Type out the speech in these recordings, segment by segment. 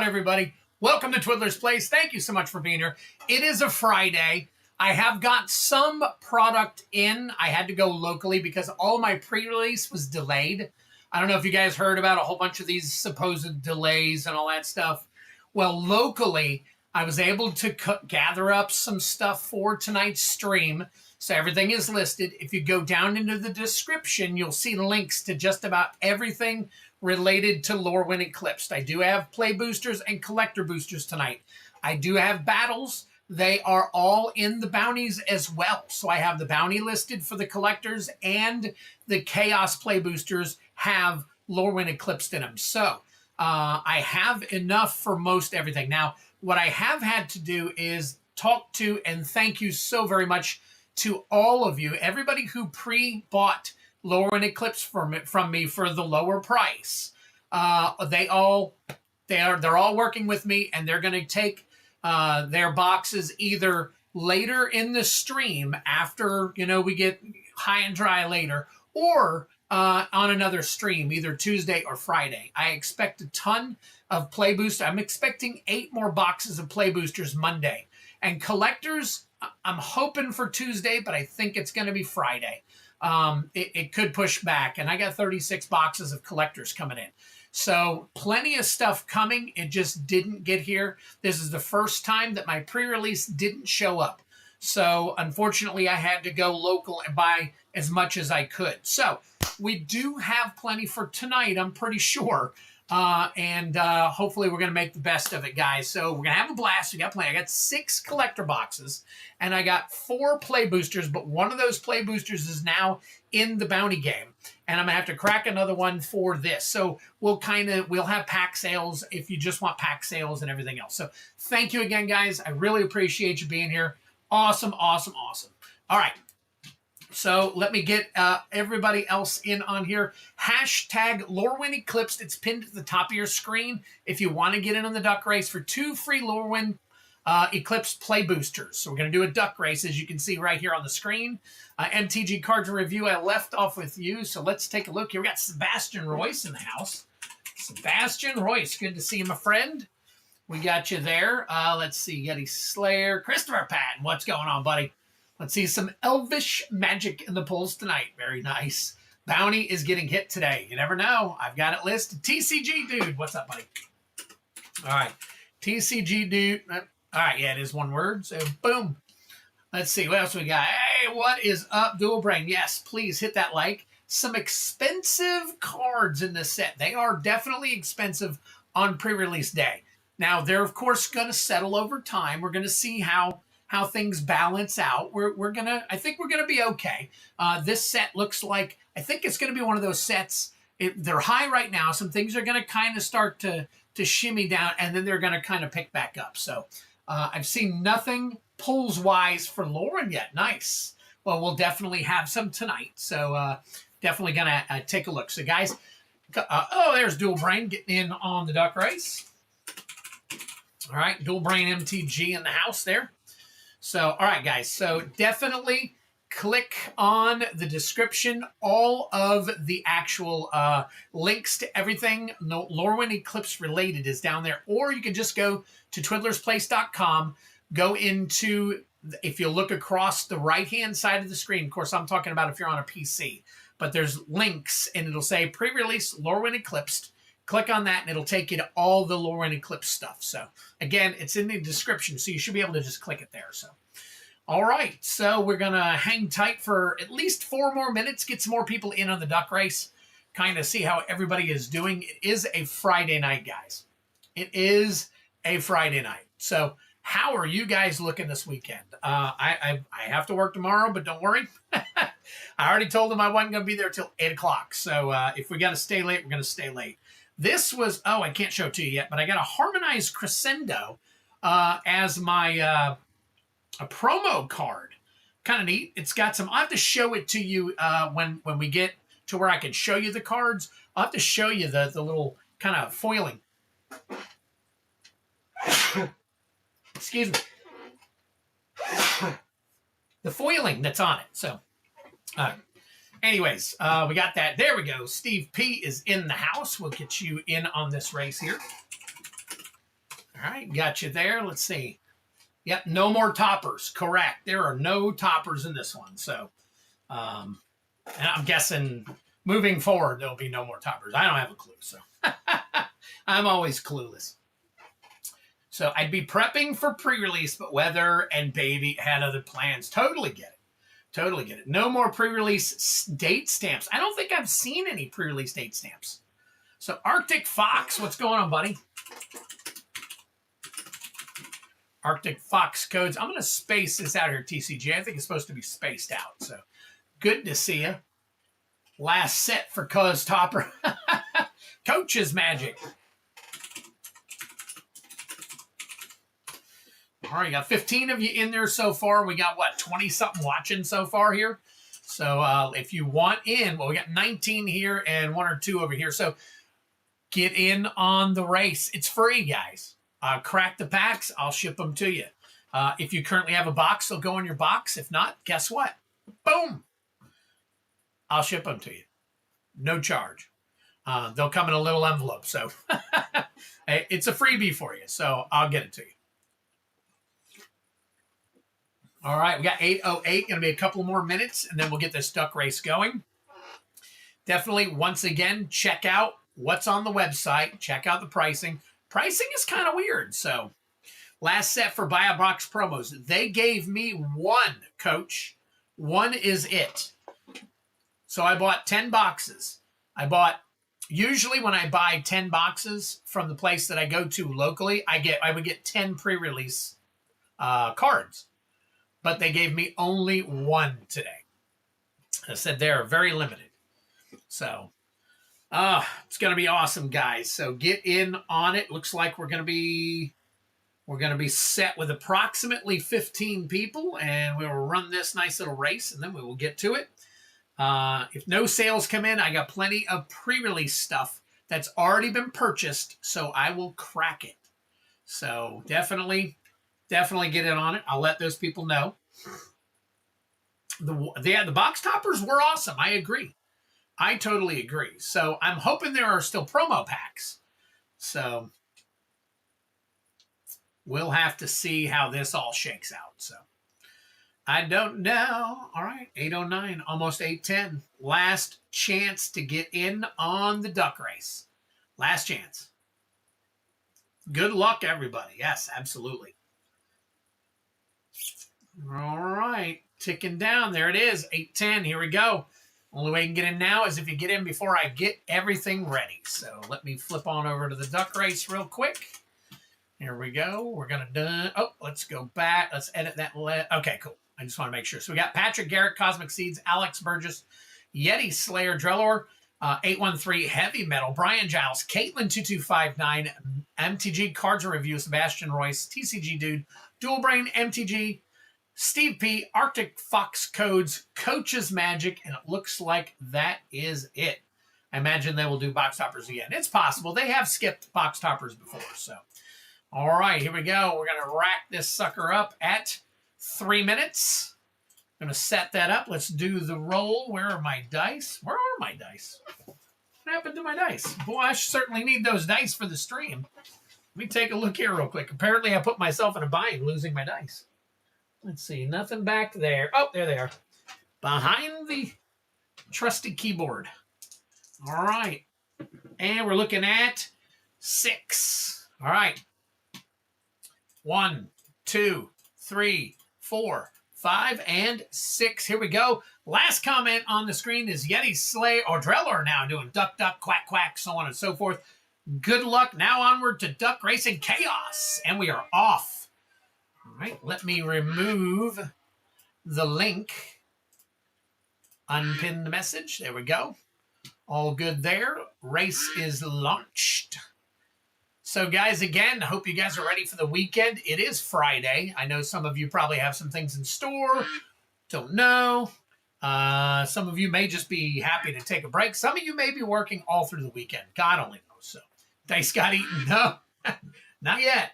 everybody. Welcome to Twiddler's Place. Thank you so much for being here. It is a Friday. I have got some product in. I had to go locally because all my pre-release was delayed. I don't know if you guys heard about a whole bunch of these supposed delays and all that stuff. Well, locally, I was able to gather up some stuff for tonight's stream. So everything is listed. If you go down into the description, you'll see links to just about everything related to Lorwyn Eclipsed. I do have play boosters and collector boosters tonight. I do have battles. They are all in the bounties as well. So I have the bounty listed for the collectors, and the chaos play boosters have Lorwyn Eclipsed in them. So I have enough for most everything. Now, what I have had to do is talk to, and thank you so very much to all of you, everybody who pre-bought Lorwyn Eclipsed from me for the lower price. They're all working with me, and they're going to take their boxes either later in the stream after we get high and dry later, or on another stream, either Tuesday or Friday. I expect a ton of play boosters. I'm expecting 8 more boxes of play boosters Monday, and collectors, I'm hoping for Tuesday, but I think it's going to be Friday. It could push back, and I got 36 boxes of collectors coming in. So plenty of stuff coming. It just didn't get here. This is the first time that my pre-release didn't show up. So unfortunately, I had to go local and buy as much as I could. So we do have plenty for tonight, I'm pretty sure. And hopefully we're going to make the best of it, guys. So we're going to have a blast. We got plenty. I got 6 collector boxes, and I got 4 play boosters, but one of those play boosters is now in the bounty game, and I'm going to have to crack another one for this. So we'll have pack sales if you just want pack sales and everything else. So thank you again, guys. I really appreciate you being here. Awesome, awesome, awesome. All right. So let me get everybody else in on here. Hashtag Lorwyn Eclipsed. It's pinned at the top of your screen if you want to get in on the duck race for 2 free Lorwyn Eclipsed play boosters. So we're going to do a duck race, as you can see right here on the screen. MTG Cards Review, I left off with you. So let's take a look here. We got Sebastian Royce in the house. Sebastian Royce, good to see you, my friend. We got you there. Let's see, Yeti Slayer. Christopher Patton, what's going on, buddy? Let's see some Elvish Magic in the polls tonight. Very nice. Bounty is getting hit today. You never know. I've got it listed. TCG Dude. What's up, buddy? All right. TCG Dude. All right. Yeah, it is one word. So, boom. Let's see. What else we got? Hey, what is up, Dual Brain? Yes, please hit that like. Some expensive cards in this set. They are definitely expensive on pre-release day. Now, they're, of course, going to settle over time. We're going to see how things balance out. I think we're gonna be okay. This set looks like, I think it's gonna be one of those sets. They're high right now. Some things are gonna kind of start to shimmy down, and then they're gonna kind of pick back up. So I've seen nothing pulls wise for Lorwyn yet. Nice. Well, we'll definitely have some tonight. So definitely gonna take a look. So guys, there's Dual Brain getting in on the duck race. All right, Dual Brain MTG in the house there. So, all right, guys. So definitely click on the description. All of the actual links to everything Lorwyn Eclipse related is down there. Or you can just go to twiddlersplace.com, go into, if you look across the right-hand side of the screen, of course, I'm talking about if you're on a PC, but there's links, and it'll say pre-release Lorwyn Eclipsed. Click on that, and it'll take you to all the Lorwyn Eclipse stuff. So, again, it's in the description, so you should be able to just click it there. So, all right. So, we're going to hang tight for at least 4 more minutes, get some more people in on the duck race, kind of see how everybody is doing. It is a Friday night, guys. It is a Friday night. So, how are you guys looking this weekend? I have to work tomorrow, but don't worry. I already told them I wasn't going to be there till 8 o'clock. So, if we got to stay late, we're going to stay late. This was, I can't show it to you yet, but I got a Harmonized Crescendo as my a promo card. Kind of neat. It's got some, I'll have to show it to you when we get to where I can show you the cards. I'll have to show you the little kind of foiling. Excuse me. The foiling that's on it. So, anyways, we got that. There we go. Steve P is in the house. We'll get you in on this race here. All right, got you there. Let's see. Yep, no more toppers. Correct. There are no toppers in this one. So, and I'm guessing moving forward, there'll be no more toppers. I don't have a clue. So I'm always clueless. So I'd be prepping for pre-release, but Weather and Baby had other plans. Totally get it. Totally get it. No more pre-release date stamps. I don't think I've seen any pre-release date stamps. So Arctic Fox, what's going on, buddy? Arctic Fox codes. I'm going to space this out here, TCG. I think it's supposed to be spaced out. So good to see you. Last set for Cuz Topper. Coach's Magic. All right, got 15 of you in there so far. We got, what, 20-something watching so far here? So if you want in, well, we got 19 here and 1 or 2 over here. So get in on the race. It's free, guys. Crack the packs. I'll ship them to you. If you currently have a box, they'll go in your box. If not, guess what? Boom. I'll ship them to you. No charge. They'll come in a little envelope. So it's a freebie for you. So I'll get it to you. All right, we got 8:08. Going to be a couple more minutes, and then we'll get this duck race going. Definitely, once again, check out what's on the website. Check out the pricing. Pricing is kind of weird. So, last set for Buy a Box promos. They gave me 1, Coach. 1 is it. So, I bought 10 boxes. Usually when I buy 10 boxes from the place that I go to locally, I would get 10 pre-release cards. But they gave me only 1 today. I said they're very limited. So, it's going to be awesome, guys. So get in on it. Looks like we're going to be set with approximately 15 people, and we will run this nice little race, and then we will get to it. If no sales come in, I got plenty of pre-release stuff that's already been purchased, so I will crack it. So definitely get in on it. I'll let those people know. The box toppers were awesome. I agree. I totally agree. So I'm hoping there are still promo packs. So we'll have to see how this all shakes out. So I don't know. All right, 8:09, almost 8:10. Last chance to get in on the duck race. Last chance. Good luck, everybody. Yes, absolutely. All right, ticking down. There it is, 8:10. Here we go. Only way you can get in now is if you get in before I get everything ready. So let me flip on over to the duck race real quick. Here we go. We're going to do... Oh, let's go back. Let's edit that. Okay, cool. I just want to make sure. So we got Patrick Garrett, Cosmic Seeds, Alex Burgess, Yeti Slayer, Drellor, 813 Heavy Metal, Brian Giles, Caitlin 2259, MTG Cards and Review, Sebastian Royce, TCG Dude, Dual Brain, MTG, Steve P, Arctic Fox Codes, Coach's Magic, and it looks like that is it. I imagine they will do box toppers again. It's possible. They have skipped box toppers before. So, all right, here we go. We're going to rack this sucker up at 3 minutes. I'm going to set that up. Let's do the roll. Where are my dice? Where are my dice? What happened to my dice? Boy, I certainly need those dice for the stream. Let me take a look here real quick. Apparently, I put myself in a bind losing my dice. Let's see. Nothing back there. Oh, there they are. Behind the trusty keyboard. All right. And we're looking at 6. All right. 1, 2, 3, 4, 5, and 6. Here we go. Last comment on the screen is Yeti Slay or Drellor now doing duck, duck, quack, quack, so on and so forth. Good luck. Now onward to Duck Racing Chaos. And we are off. All right, let me remove the link. Unpin the message. There we go. All good there. Race is launched. So, guys, again, I hope you guys are ready for the weekend. It is Friday. I know some of you probably have some things in store. Don't know. Some of you may just be happy to take a break. Some of you may be working all through the weekend. God only knows. So, dice got eaten? No, not yet.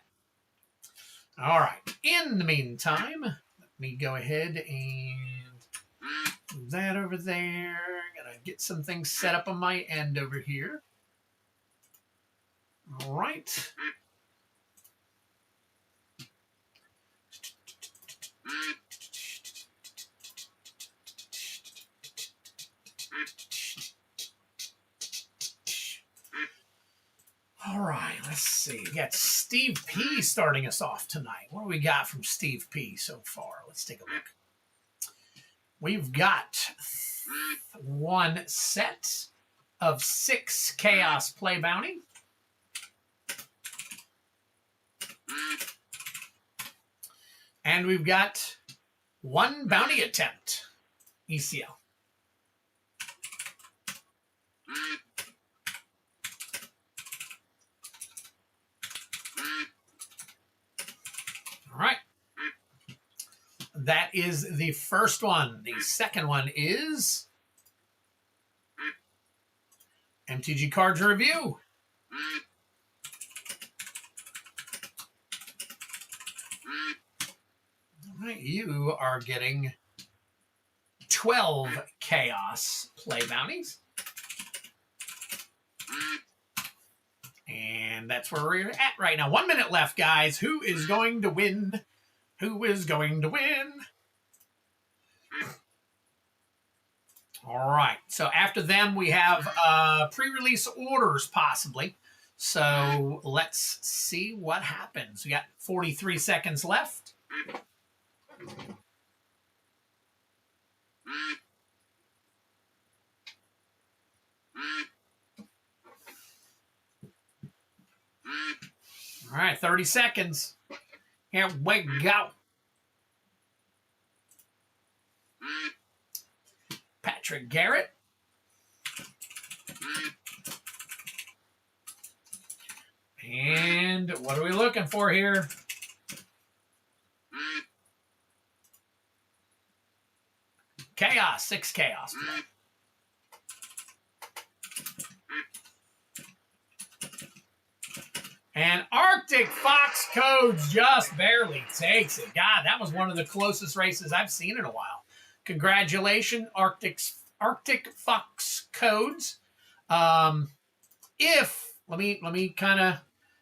All right. In the meantime, let me go ahead and move that over there. Gotta get some things set up on my end over here. All right. Let's see. We got Steve P starting us off tonight. What do we got from Steve P so far? Let's take a look. We've got one set of 6 Chaos Play Bounty. And we've got 1 Bounty Attempt, ECL. All right. That is the first one. The second one is MTG Cards Review. All right, you are getting 12 Chaos Play Bounties. And that's where we're at right now. 1 minute left, guys. Who is going to win? Who is going to win? All right. So after them, we have pre-release orders, possibly. So let's see what happens. We got 43 seconds left. All right, 30 seconds. Here we go. Patrick Garrett. And what are we looking for here? Chaos, 6 Chaos. And Arctic Fox Codes just barely takes it. God, that was one of the closest races I've seen in a while. Congratulations, Arctic Fox Codes. Let me kind of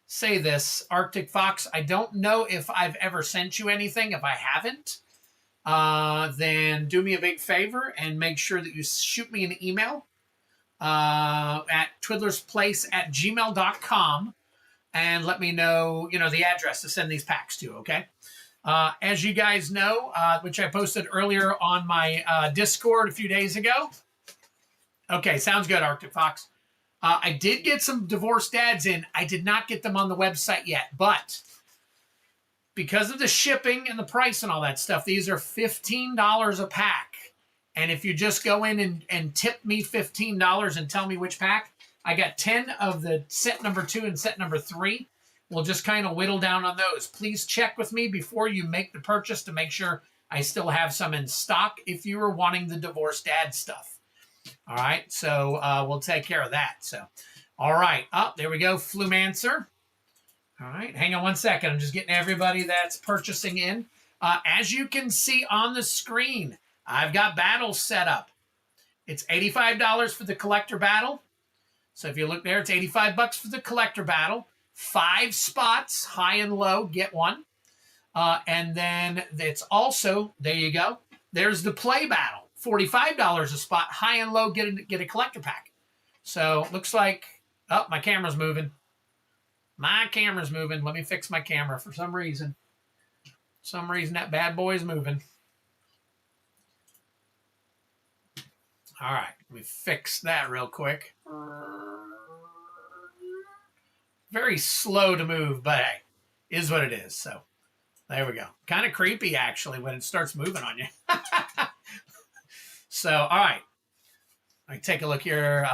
say this, Arctic Fox, I don't know if I've ever sent you anything. If I haven't, then do me a big favor and make sure that you shoot me an email at twiddlersplace@gmail.com and let me know, the address to send these packs to, okay? As you guys know, which I posted earlier on my Discord a few days ago. Okay, sounds good, Arctic Fox. I did get some divorced dads in. I did not get them on the website yet, but because of the shipping and the price and all that stuff, these are $15 a pack. And if you just go in and tip me $15 and tell me which pack, I got 10 of the set number 2 and set number 3. We'll just kind of whittle down on those. Please check with me before you make the purchase to make sure I still have some in stock if you are wanting the divorced dad stuff. All right, so we'll take care of that. So, all right, there we go, Flumancer. All right, hang on 1 second. I'm just getting everybody that's purchasing in. As you can see on the screen, I've got battles set up. It's $85 for the collector battle. So if you look there, it's $85 for the collector battle. 5 spots, high and low, get one. And then it's also, there you go. There's the play battle. $45 a spot, high and low, get a collector pack. So looks like, my camera's moving. My camera's moving. Let me fix my camera for some reason. That bad boy's moving. All right, let me fix that real quick. Very slow to move, but hey, is what it is. So there we go. Kind of creepy, actually, when it starts moving on you. So, all right. Let me take a look here.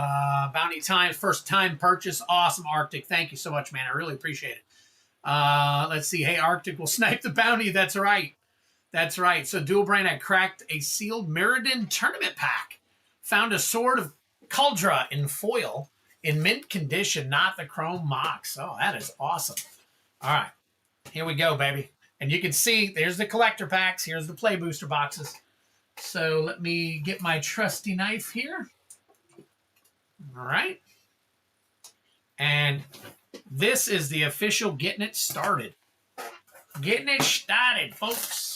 Bounty time, first time purchase. Awesome, Arctic. Thank you so much, man. I really appreciate it. Let's see. Hey, Arctic will snipe the bounty. That's right. That's right. So, Dual Brain, I cracked a sealed Mirrodin tournament pack. Found a Sword of Kuldra in foil in mint condition, not the chrome mox. Oh, that is awesome. All right. Here we go, baby. And you can see there's the collector packs. Here's the play booster boxes. So let me get my trusty knife here. All right. And this is the official getting it started. Getting it started, folks.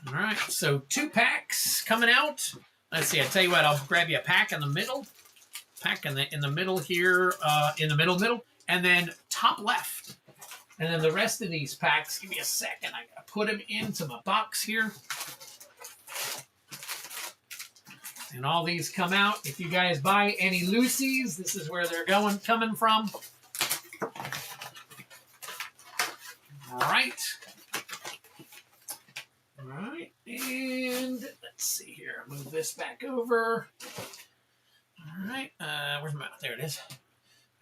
All right, so 2 packs coming out. Let's see. I tell you what. I'll grab you a pack in the middle. Pack in the middle here. In the middle. And then top left. And then the rest of these packs, give me a second. I got to put them into my box here. And all these come out. If you guys buy any loosies, this is where they're coming from. All right. All right. And let's see here. Move this back over. All right. Where's my... There it is.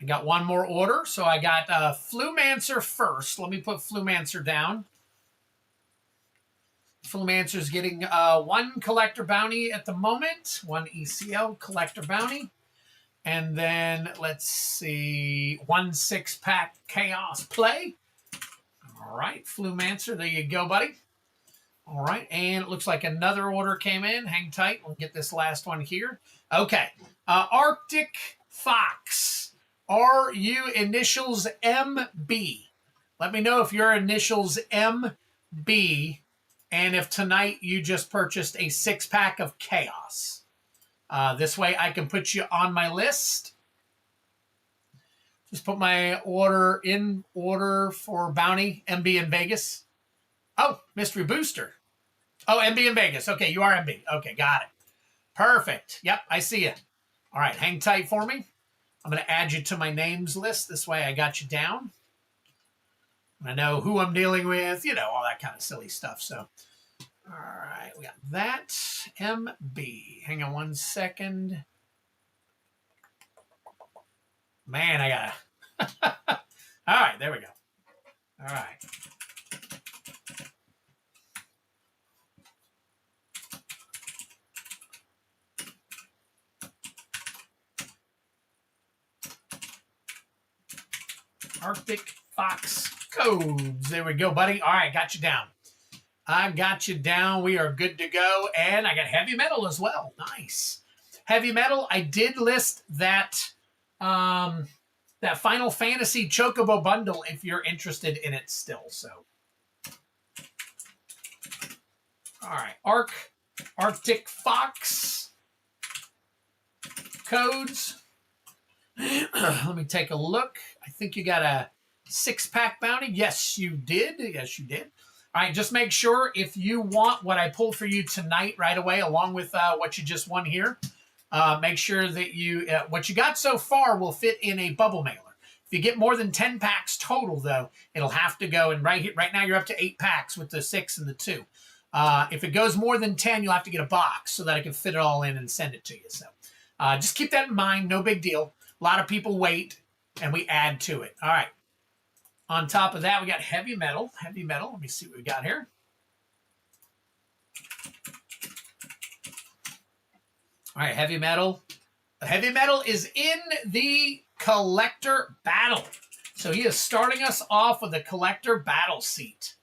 I got one more order. So I got Flumancer first. Let me put Flumancer down. Flumancer's getting one collector bounty at the moment. One ECL collector bounty. And then, let's see, 1 6-pack Chaos Play. All right, Flumancer, there you go, buddy. All right, and it looks like another order came in. Hang tight. We'll get this last one here. Okay, Arctic Fox. Are you initials MB? Let me know if your initials MB and if tonight you just purchased a 6-pack of Chaos. This way I can put you on my list. Just put my order in order for Bounty, MB in Vegas. Oh, Mystery Booster. Oh, MB in Vegas. Okay, you are MB. Okay, got it. Perfect. Yep, I see you. All right, hang tight for me. I'm going to add you to my names list. This way I got you down. I know who I'm dealing with, you know, all that kind of silly stuff. So, all right, we got that. MB. Hang on 1 second. Man, I gotta. All right, there we go. All right. Arctic Fox codes. There we go, buddy. All right, got you down. I got you down. We are good to go. And I got heavy metal as well. Nice. Heavy metal. I did list that that Final Fantasy Chocobo bundle if you're interested in it still. So, all right. Arctic Fox codes. Let me take a look. I think you got a 6-pack bounty. Yes, you did. Yes, you did. All right, just make sure if you want what I pulled for you tonight right away, along with what you just won here, make sure that you what you got so far will fit in a bubble mailer. If you get more than 10 packs total, though, it'll have to go. And right now, you're up to 8 packs with the 6 and the 2. If it goes more than 10, you'll have to get a box so that I can fit it all in and send it to you. So just keep that in mind. No big deal. A lot of people wait, and we add to it. All right. On top of that, we got heavy metal. Heavy metal. Let me see what we got here. All right, heavy metal. Heavy metal is in the collector battle. So he is starting us off with a collector battle seat.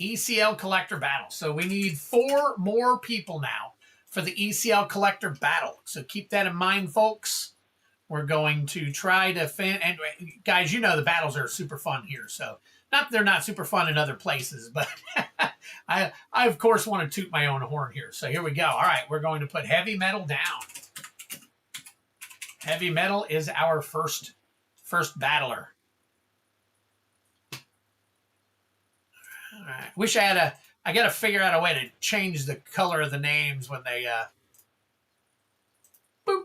ECL collector battle. So we need 4 more people now for the ECL collector battle. So keep that in mind, folks. We're going to try to and guys, you know the battles are super fun here. So not that they're not super fun in other places, but I of course want to toot my own horn here. So here we go. All right, we're going to put heavy metal down. Heavy metal is our first battler. All right. Wish I got to figure out a way to change the color of the names when they boop.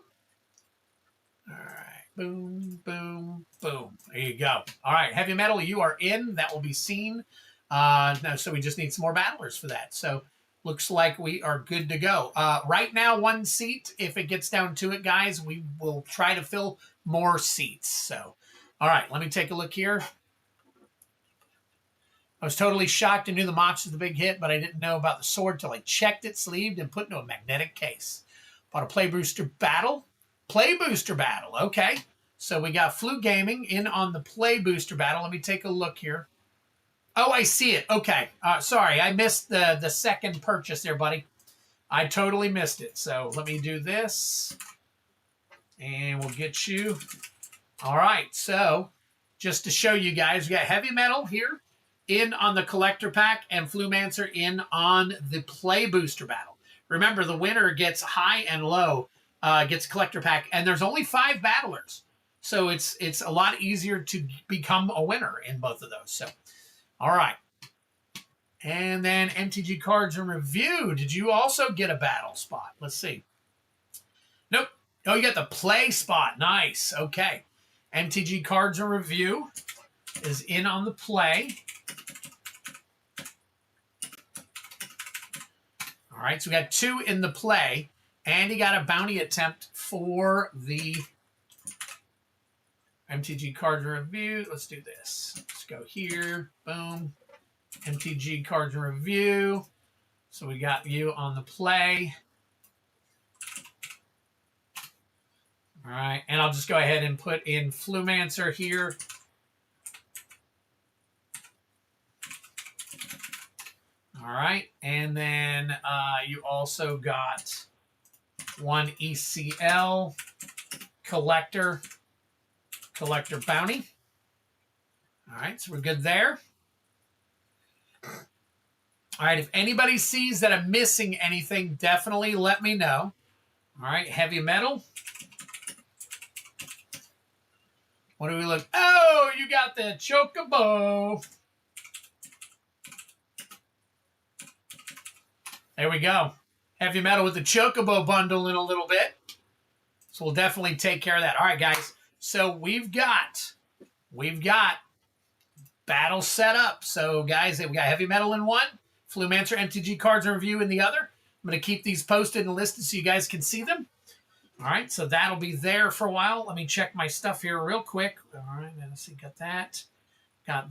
All right. Boom, boom, boom. There you go. All right. Heavy metal, you are in. That will be seen. No, so we just need some more battlers for that. So looks like we are good to go. Right now, 1 seat. If it gets down to it, guys, we will try to fill more seats. So, all right. Let me take a look here. I was totally shocked and knew the Mox was the big hit, but I didn't know about the sword till I checked it, sleeved, and put into a magnetic case. Bought a Play Booster Battle. Play Booster Battle. Okay. So we got Flu Gaming in on the Play Booster Battle. Let me take a look here. Oh, I see it. Okay. Sorry, I missed the second purchase there, buddy. I totally missed it. So let me do this. And we'll get you. All right. So just to show you guys, we got Heavy Metal here in on the Collector Pack and Flumancer in on the Play Booster Battle. Remember, the winner gets high and low, gets a collector pack, and there's only 5 battlers. So it's a lot easier to become a winner in both of those. So, all right. And then MTG cards and review. Did you also get a battle spot? Let's see. Nope. Oh, you got the play spot. Nice. Okay. MTG cards and review is in on the play. All right. So we got 2 in the play. And he got a bounty attempt for the MTG cards and review. Let's do this. Let's go here. Boom. MTG cards and review. So we got you on the play. All right, and I'll just go ahead and put in Flumancer here. All right, and then you also got 1 ECL collector bounty. All right, so we're good there. All right, if anybody sees that I'm missing anything, definitely let me know. All right, heavy metal. What do we look? Oh, you got the Chocobo. There we go. Heavy metal with the Chocobo bundle in a little bit. So we'll definitely take care of that. All right, guys. So we've got battle set up. So, guys, we got heavy metal in one, Flumancer MTG cards and review in the other. I'm going to keep these posted and listed so you guys can see them. All right, so that'll be there for a while. Let me check my stuff here real quick. All right, let's see. Got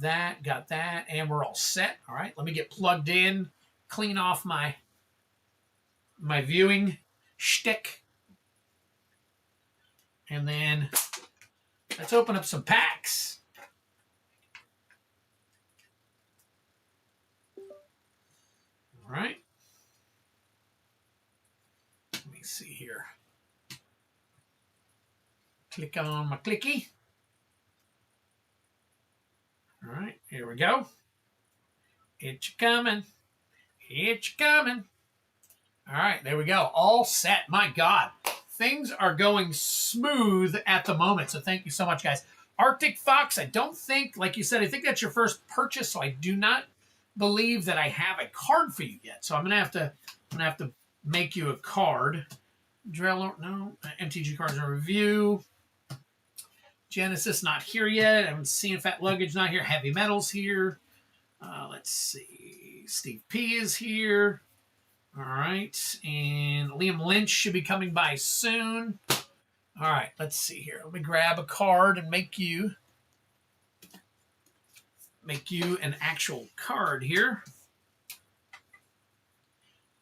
that, and we're all set. All right, let me get plugged in, clean off my viewing shtick. And then let's open up some packs. All right. Let me see here. Click on my clicky. All right, here we go. It's coming. It's coming. All right, there we go. All set. My God. Things are going smooth at the moment. So thank you so much, guys. Arctic Fox, I don't think, like you said, I think that's your first purchase, so I do not believe that I have a card for you yet. So I'm gonna have to make you a card. Drello, no. MTG cards and review. Genesis not here yet. I haven't seen Fat Luggage not here. Heavy Metals here. Let's see. Steve P is here. All right. And Liam Lynch should be coming by soon. All right. Let's see here. Let me grab a card and make you an actual card here.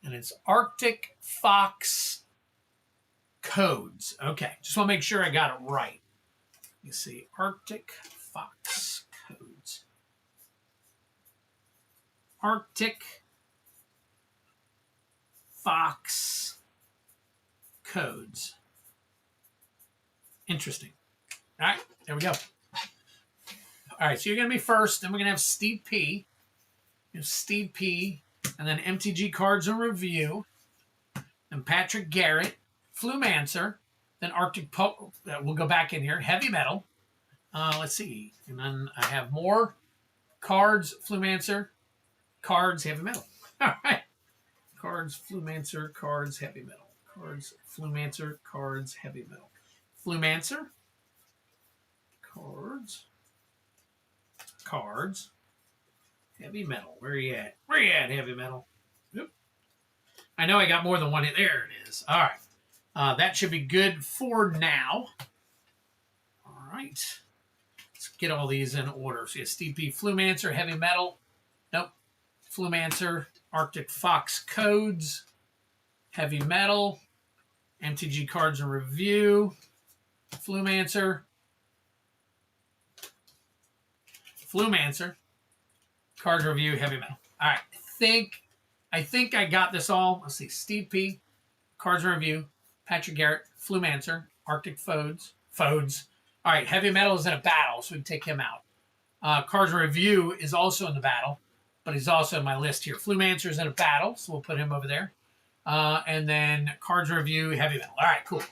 And it's Arctic Fox Codes. Okay. Just want to make sure I got it right. You see, Arctic Fox Codes. Arctic Fox Codes. Interesting. All right, there we go. All right, so you're going to be first, then we're going to have Steve P. You have Steve P, and then MTG Cards and Review, and Patrick Garrett, Flumancer, then Arctic we'll go back in here. Heavy Metal. Let's see. And then I have more cards, Flumancer, cards, Heavy Metal. All right. Cards, Flumancer, cards, Heavy Metal. Cards, Flumancer, cards, Heavy Metal. Flumancer. Cards. Heavy Metal. Where are you at? Where are you at, Heavy Metal? Oop. I know I got more than one. There it is. All right. That should be good for now. All right. Let's get all these in order. So you have Steve P. Flumancer, Heavy Metal. Nope. Flumancer, Arctic Fox Codes, Heavy Metal, MTG Cards and Review, Flumancer, Cards Review, Heavy Metal. All right. I think I got this all. Let's see. Steve P. Cards and Review, Patrick Garrett, Flumancer, Arctic Fodes. All right, Heavy Metal is in a battle, so we can take him out. Cards and Review is also in the battle, but he's also in my list here. Flumancer is in a battle, so we'll put him over there. And then cards review, heavy metal. All right, cool.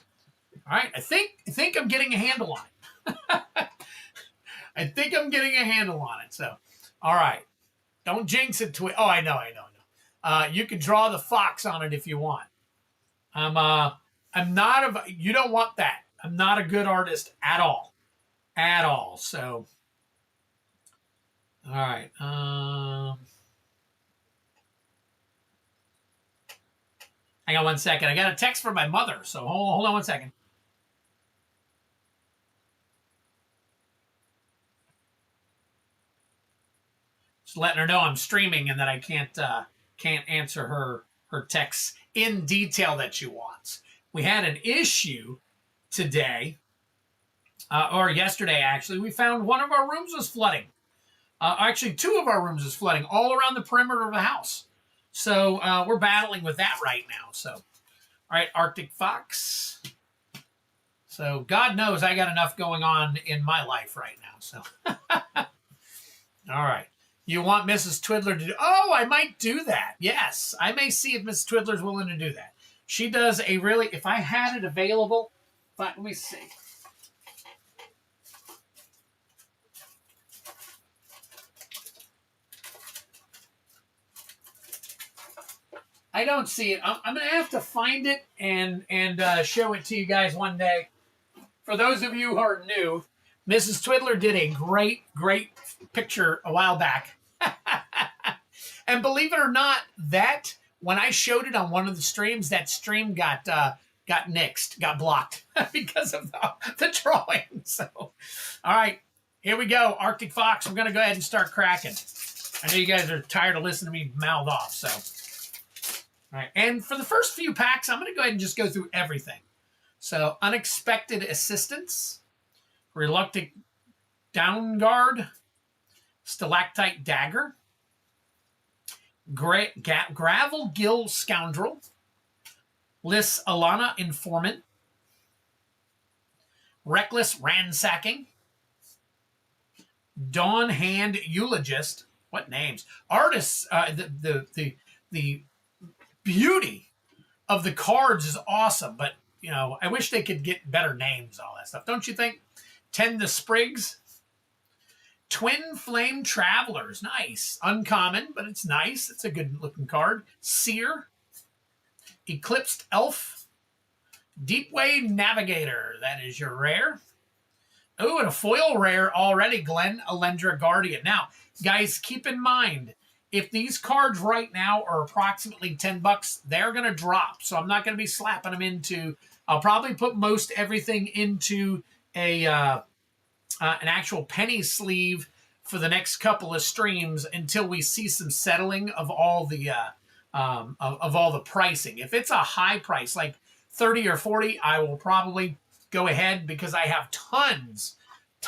All right, I think I'm getting a handle on it. I think I'm getting a handle on it. So, all right, don't jinx it. Oh, I know. You can draw the fox on it if you want. I'm not a. You don't want that. I'm not a good artist at all, So, all right. Hang on one second. I got a text from my mother, so hold on one second. Just letting her know I'm streaming and that I can't answer her texts in detail that she wants. We had an issue today, or yesterday actually. We found one of our rooms was flooding. Actually, two of our rooms is flooding all around the perimeter of the house. So we're battling with that right now. So, all right, Arctic Fox. So God knows I got enough going on in my life right now. So, all right. You want Mrs. Twiddler to do? Oh, I might do that. Yes, I may see if Mrs. Twiddler's willing to do that. She does a really. If I had it available, let me see. I don't see it. I'm going to have to find it and show it to you guys one day. For those of you who are new, Mrs. Twiddler did a great picture a while back. And believe it or not, that when I showed it on one of the streams, that stream got nixed, got blocked because of the drawing. So, all right, here we go. Arctic Fox, we're going to go ahead and start cracking. I know you guys are tired of listening to me mouth off, so. All right, and for the first few packs, I'm going to go ahead and just go through everything. So, Unexpected Assistance, Reluctant Downguard, Stalactite Dagger, Gravel Gill Scoundrel, Liss Alana Informant, Reckless Ransacking, Dawn Hand Eulogist. What names? Artists, the beauty of the cards is awesome, but I wish they could get better names, all that stuff. Don't you think? Tend the Sprigs. Twin Flame Travelers. Nice. Uncommon, but it's nice. It's a good looking card. Seer. Eclipsed Elf. Deepway Navigator. That is your rare. Oh, and a foil rare already. Glen Alendra Guardian. Now, guys, keep in mind, if these cards right now are approximately $10, they're going to drop. So I'm not going to be slapping them into. I'll probably put most everything into an actual penny sleeve for the next couple of streams until we see some settling of all the of all the pricing. If it's a high price like 30 or 40, I will probably go ahead because I have tons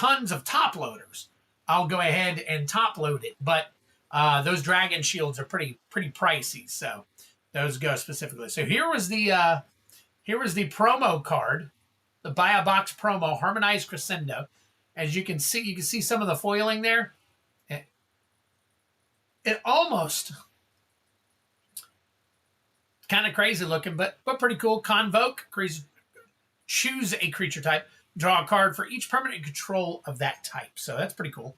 of top loaders. I'll go ahead and top load it, but those dragon shields are pretty pricey, so those go specifically. So here was the promo card, the buy a box promo, Harmonized Crescendo. As you can see some of the foiling there. It almost kind of crazy looking, but pretty cool. Convoke, choose a creature type, draw a card for each permanent control of that type. So that's pretty cool.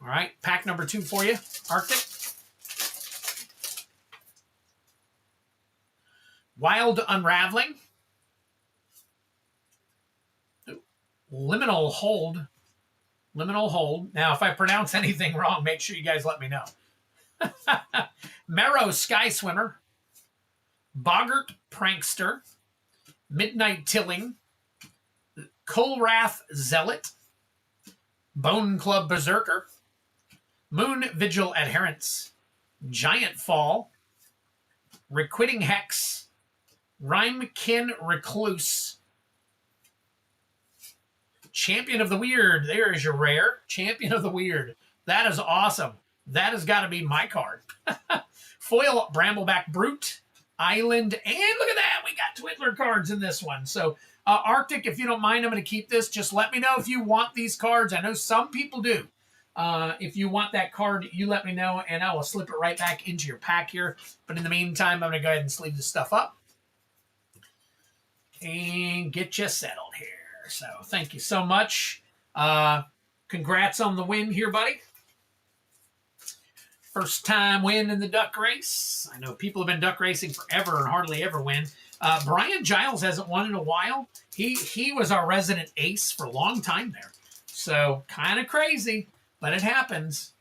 All right, pack number 2 for you, Arctic. Wild Unraveling. Liminal Hold. Now, if I pronounce anything wrong, make sure you guys let me know. Marrow Sky Swimmer. Boggart Prankster. Midnight Tilling. Kolrath Zealot. Bone Club Berserker. Moon Vigil Adherents. Giant Fall. Requiting Hex. Rhymekin Recluse. Champion of the Weird. There is your rare. Champion of the Weird. That is awesome. That has got to be my card. Foil Brambleback Brute. Island. And look at that. We got Twiddler cards in this one. So, Arctic, if you don't mind, I'm going to keep this. Just let me know if you want these cards. I know some people do. If you want that card, you let me know, and I will slip it right back into your pack here. But in the meantime, I'm going to go ahead and sleeve this stuff up. and get you settled here. So thank you so much. Congrats on the win here, buddy. First time win in the duck race. I know people have been duck racing forever and hardly ever win. Brian Giles hasn't won in a while. He was our resident ace for a long time there. So kind of crazy, but it happens.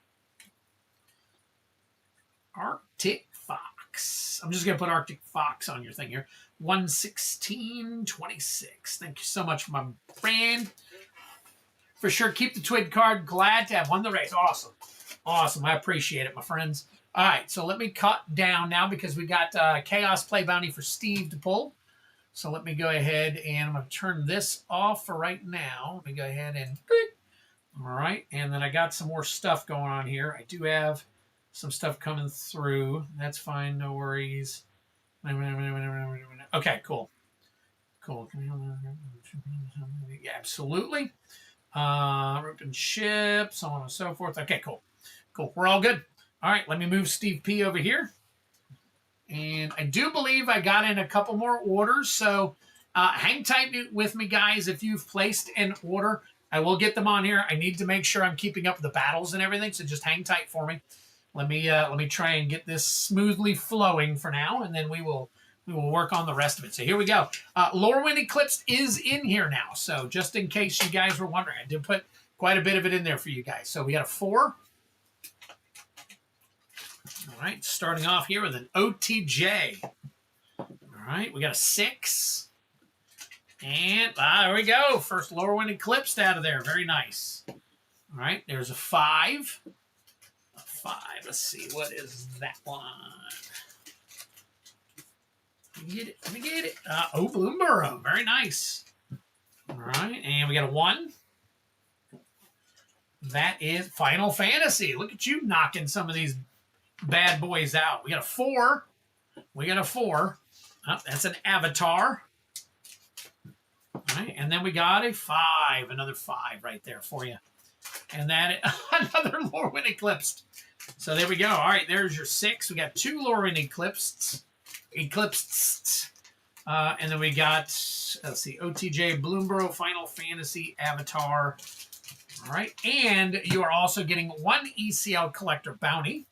Arctic Fox. I'm just going to put Arctic Fox on your thing here. 116.26. Thank you so much, my friend. For sure, keep the Twid card. Glad to have won the race. Awesome. Awesome. I appreciate it, my friends. All right, so let me cut down now because we got Chaos Play Bounty for Steve to pull. So let me go ahead and I'm going to turn this off for right now. Let me go ahead and... All right, and then I got some more stuff going on here. I do have some stuff coming through. That's fine. No worries. Okay, cool. Cool. Yeah, absolutely. Rope and ship, so on and so forth. Okay, cool. Cool. We're all good. All right, let me move Steve P over here. And I do believe I got in a couple more orders, so hang tight with me, guys. If you've placed an order, I will get them on here. I need to make sure I'm keeping up with the battles and everything, so just hang tight for me. Let me try and get this smoothly flowing for now, and then we will work on the rest of it. So here we go. Lorwyn Eclipsed is in here now, so just in case you guys were wondering, I did put quite a bit of it in there for you guys. So we got a 4. All right, starting off here with an OTJ. All right, we got a 6. And there we go. First Lorwyn Eclipsed out of there. Very nice. All right, there's a 5. A 5. Let's see, what is that one? Let me get it. Let me get it. Oh, Bloomburrow. Very nice. All right, and we got a 1. That is Final Fantasy. Look at you knocking some of these bad boys out. We got a 4. We got a 4. Oh, that's an Avatar. All right, and then we got a 5. Another 5 right there for you. And that another Lorwyn Eclipsed. So there we go. All right, there's your 6. We got 2 Lorwyn Eclipsed. And then we got, let's see, OTJ, Bloomburrow, Final Fantasy, Avatar. All right, and you are also getting 1 ECL Collector Bounty.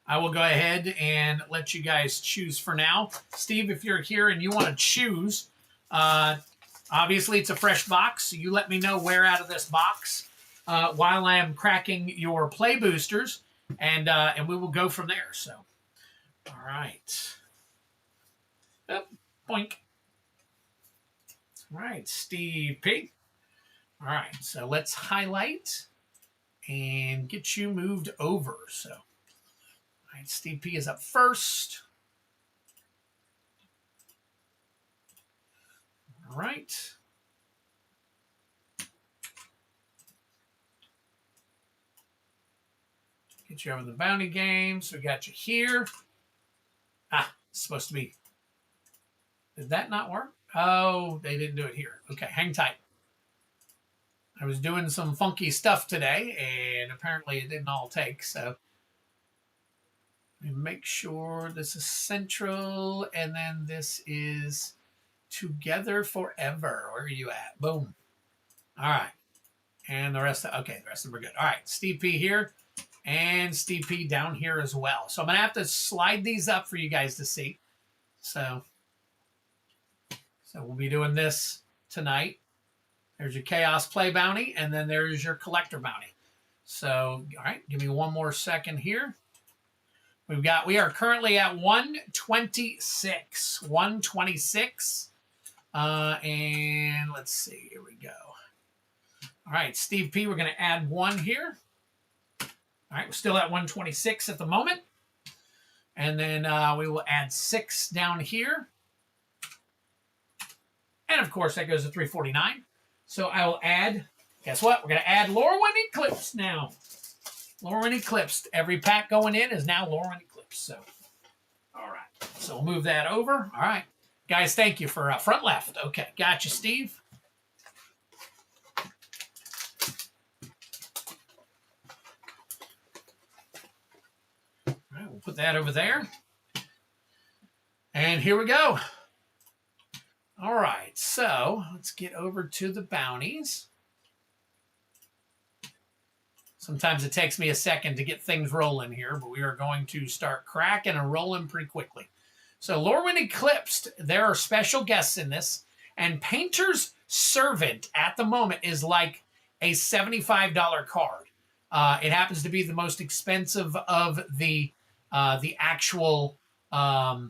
I will go ahead and let you guys choose for now. Steve, if you're here and you want to choose, obviously it's a fresh box, so you let me know where out of this box while I am cracking your play boosters, and we will go from there. So, all right. Yep, boink. All right, Steve P. All right, so let's highlight and get you moved over. So, all right, Steve P is up first. All right. Get you over the bounty game. So we got you here. It's supposed to be. Did that not work? Oh, they didn't do it here. Okay, hang tight. I was doing some funky stuff today, and apparently it didn't all take, so make sure this is central, and then this is together forever. Where are you at? Boom. All right. And the rest of, okay, the rest of them are good. All right, Steve P here, and Steve P down here as well. So I'm going to have to slide these up for you guys to see. So we'll be doing this tonight. There's your Chaos Play Bounty, and then there's your Collector Bounty. So, all right, give me one more second here. We are currently at 126. 126. And let's see, here we go. All right, Steve P, we're going to add 1 here. All right, we're still at 126 at the moment. And then we will add 6 down here. And, of course, that goes to 349. So I will add, guess what? We're going to add Lorwyn Eclipsed now. Lorwyn Eclipsed. Every pack going in is now Lorwyn Eclipsed. So, all right. So we'll move that over. All right. Guys, thank you for front left. Okay. Gotcha, Steve. All right. We'll put that over there. And here we go. All right, so let's get over to the bounties. Sometimes it takes me a second to get things rolling here, but we are going to start cracking and rolling pretty quickly. So Lorwyn Eclipsed, there are special guests in this, and Painter's Servant at the moment is like a $75 card. It happens to be the most expensive of the actual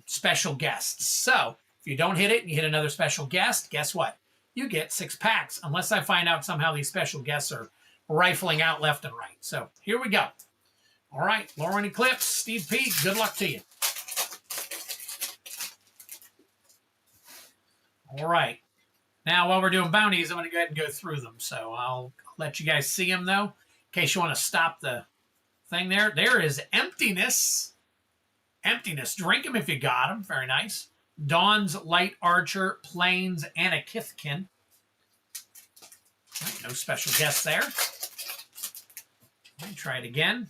special guests. So if you don't hit it and you hit another special guest, guess what? You get 6 packs, unless I find out somehow these special guests are rifling out left and right. So here we go. All right, Lorwyn Eclipse, Steve P., good luck to you. All right. Now, while we're doing bounties, I'm going to go ahead and go through them. So I'll let you guys see them, though, in case you want to stop the thing there. There is Emptiness. Emptiness. Drink them if you got them. Very nice. Dawn's Light Archer, Plains, and a Kithkin. Right, no special guests there. Let me try it again.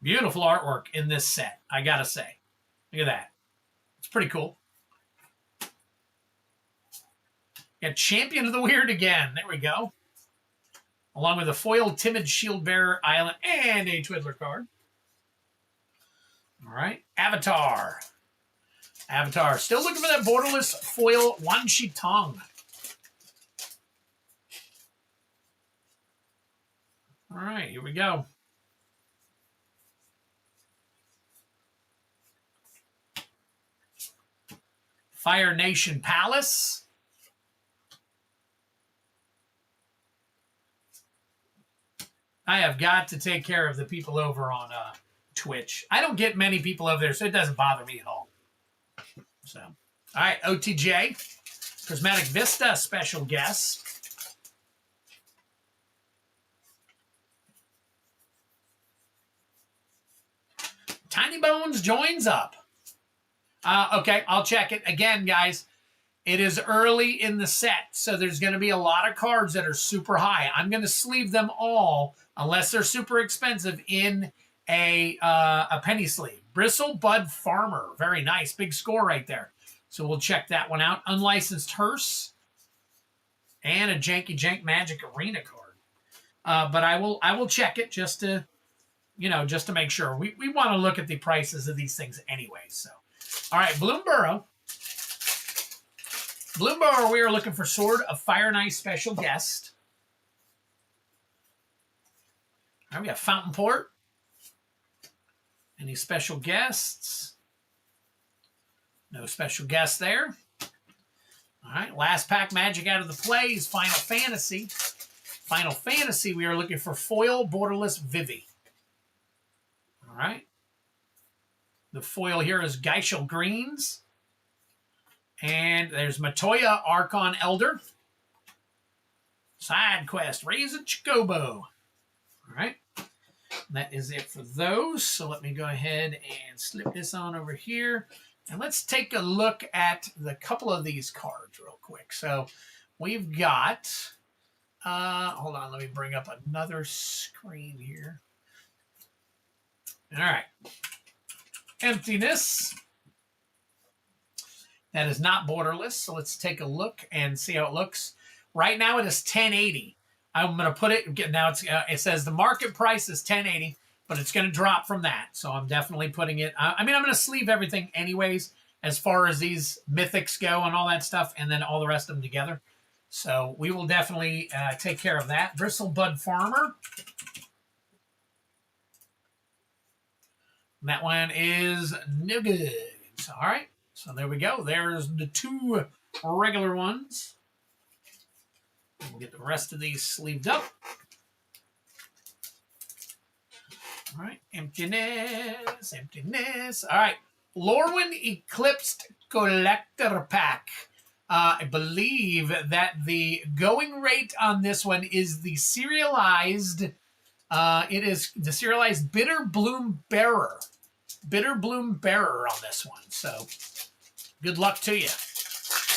Beautiful artwork in this set, I gotta say. Look at that. It's pretty cool. Got Champion of the Weird again. There we go. Along with a foil Timid Shield Bearer Island and a Twiddler card. All right. Avatar. Avatar. Still looking for that borderless foil Wan Shi Tong. All right. Here we go. Fire Nation Palace. I have got to take care of the people over on Twitch. I don't get many people over there, so it doesn't bother me at all. So, all right, OTJ. Prismatic Vista, special guest. Tiny Bones joins up. Okay, I'll check it. Again, guys, it is early in the set, so there's going to be a lot of cards that are super high. I'm going to sleeve them all, unless they're super expensive, in a penny sleeve. Bristle Bud Farmer. Very nice. Big score right there. So we'll check that one out. Unlicensed Hearse. And a Janky Jank Magic Arena card. But I will check it just to, just to make sure. We want to look at the prices of these things anyway, so. All right, Bloomborough. Bloomborough, we are looking for Sword of Fire and Ice special guest. All right, we got Fountain Port. Any special guests? No special guests there. All right, last pack magic out of the play is Final Fantasy. Final Fantasy, we are looking for foil borderless Vivi. All right. The foil here is Geishel Greens. And there's Matoya Archon Elder. Side quest, Raise a Chocobo. All right. That is it for those. So let me go ahead and slip this on over here. And let's take a look at the couple of these cards real quick. So we've got, hold on, let me bring up another screen here. All right. Emptiness. That is not borderless, so let's take a look and see how it looks. Right now it is 1080. I'm going to put it, now it says the market price is 1080, but it's going to drop from that. So I'm definitely putting it, I'm going to sleeve everything anyways, as far as these mythics go and all that stuff, and then all the rest of them together. So we will definitely take care of that. Bristle Bud Farmer. That one is no good. All right. So there we go. There's the 2 regular ones. We'll get the rest of these sleeved up. All right. Emptiness. Emptiness. All right. Lorwyn Eclipsed Collector Pack. I believe that the going rate on this one is the serialized. It is the serialized Bitter Bloom Bearer. Bitter Bloom Bearer on this one. So good luck to you.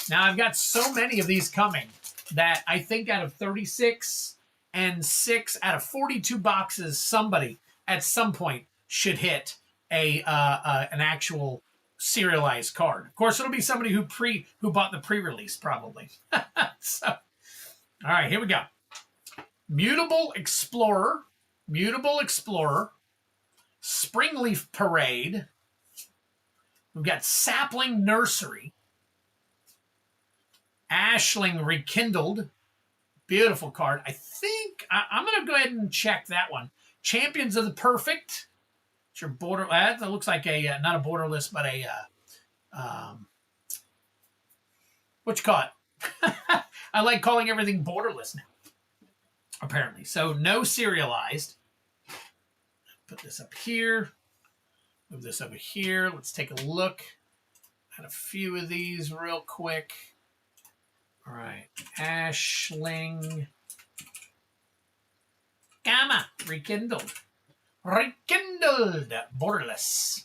Now, I've got so many of these coming that I think out of 36 and 6 out of 42 boxes, somebody at some point should hit an actual serialized card. Of course, it'll be somebody who bought the pre-release probably. So, all right, here we go. Mutable Explorer, Springleaf Parade. We've got Sapling Nursery, Ashling Rekindled. Beautiful card. I think I'm going to go ahead and check that one. Champions of the Perfect. It's your border. That looks like a not a borderless, but a what you call it? I like calling everything borderless now. Apparently, so no serialized. Put this up here. Move this over here. Let's take a look at a few of these real quick. All right, Ashling Gamma Rekindled. Borderless.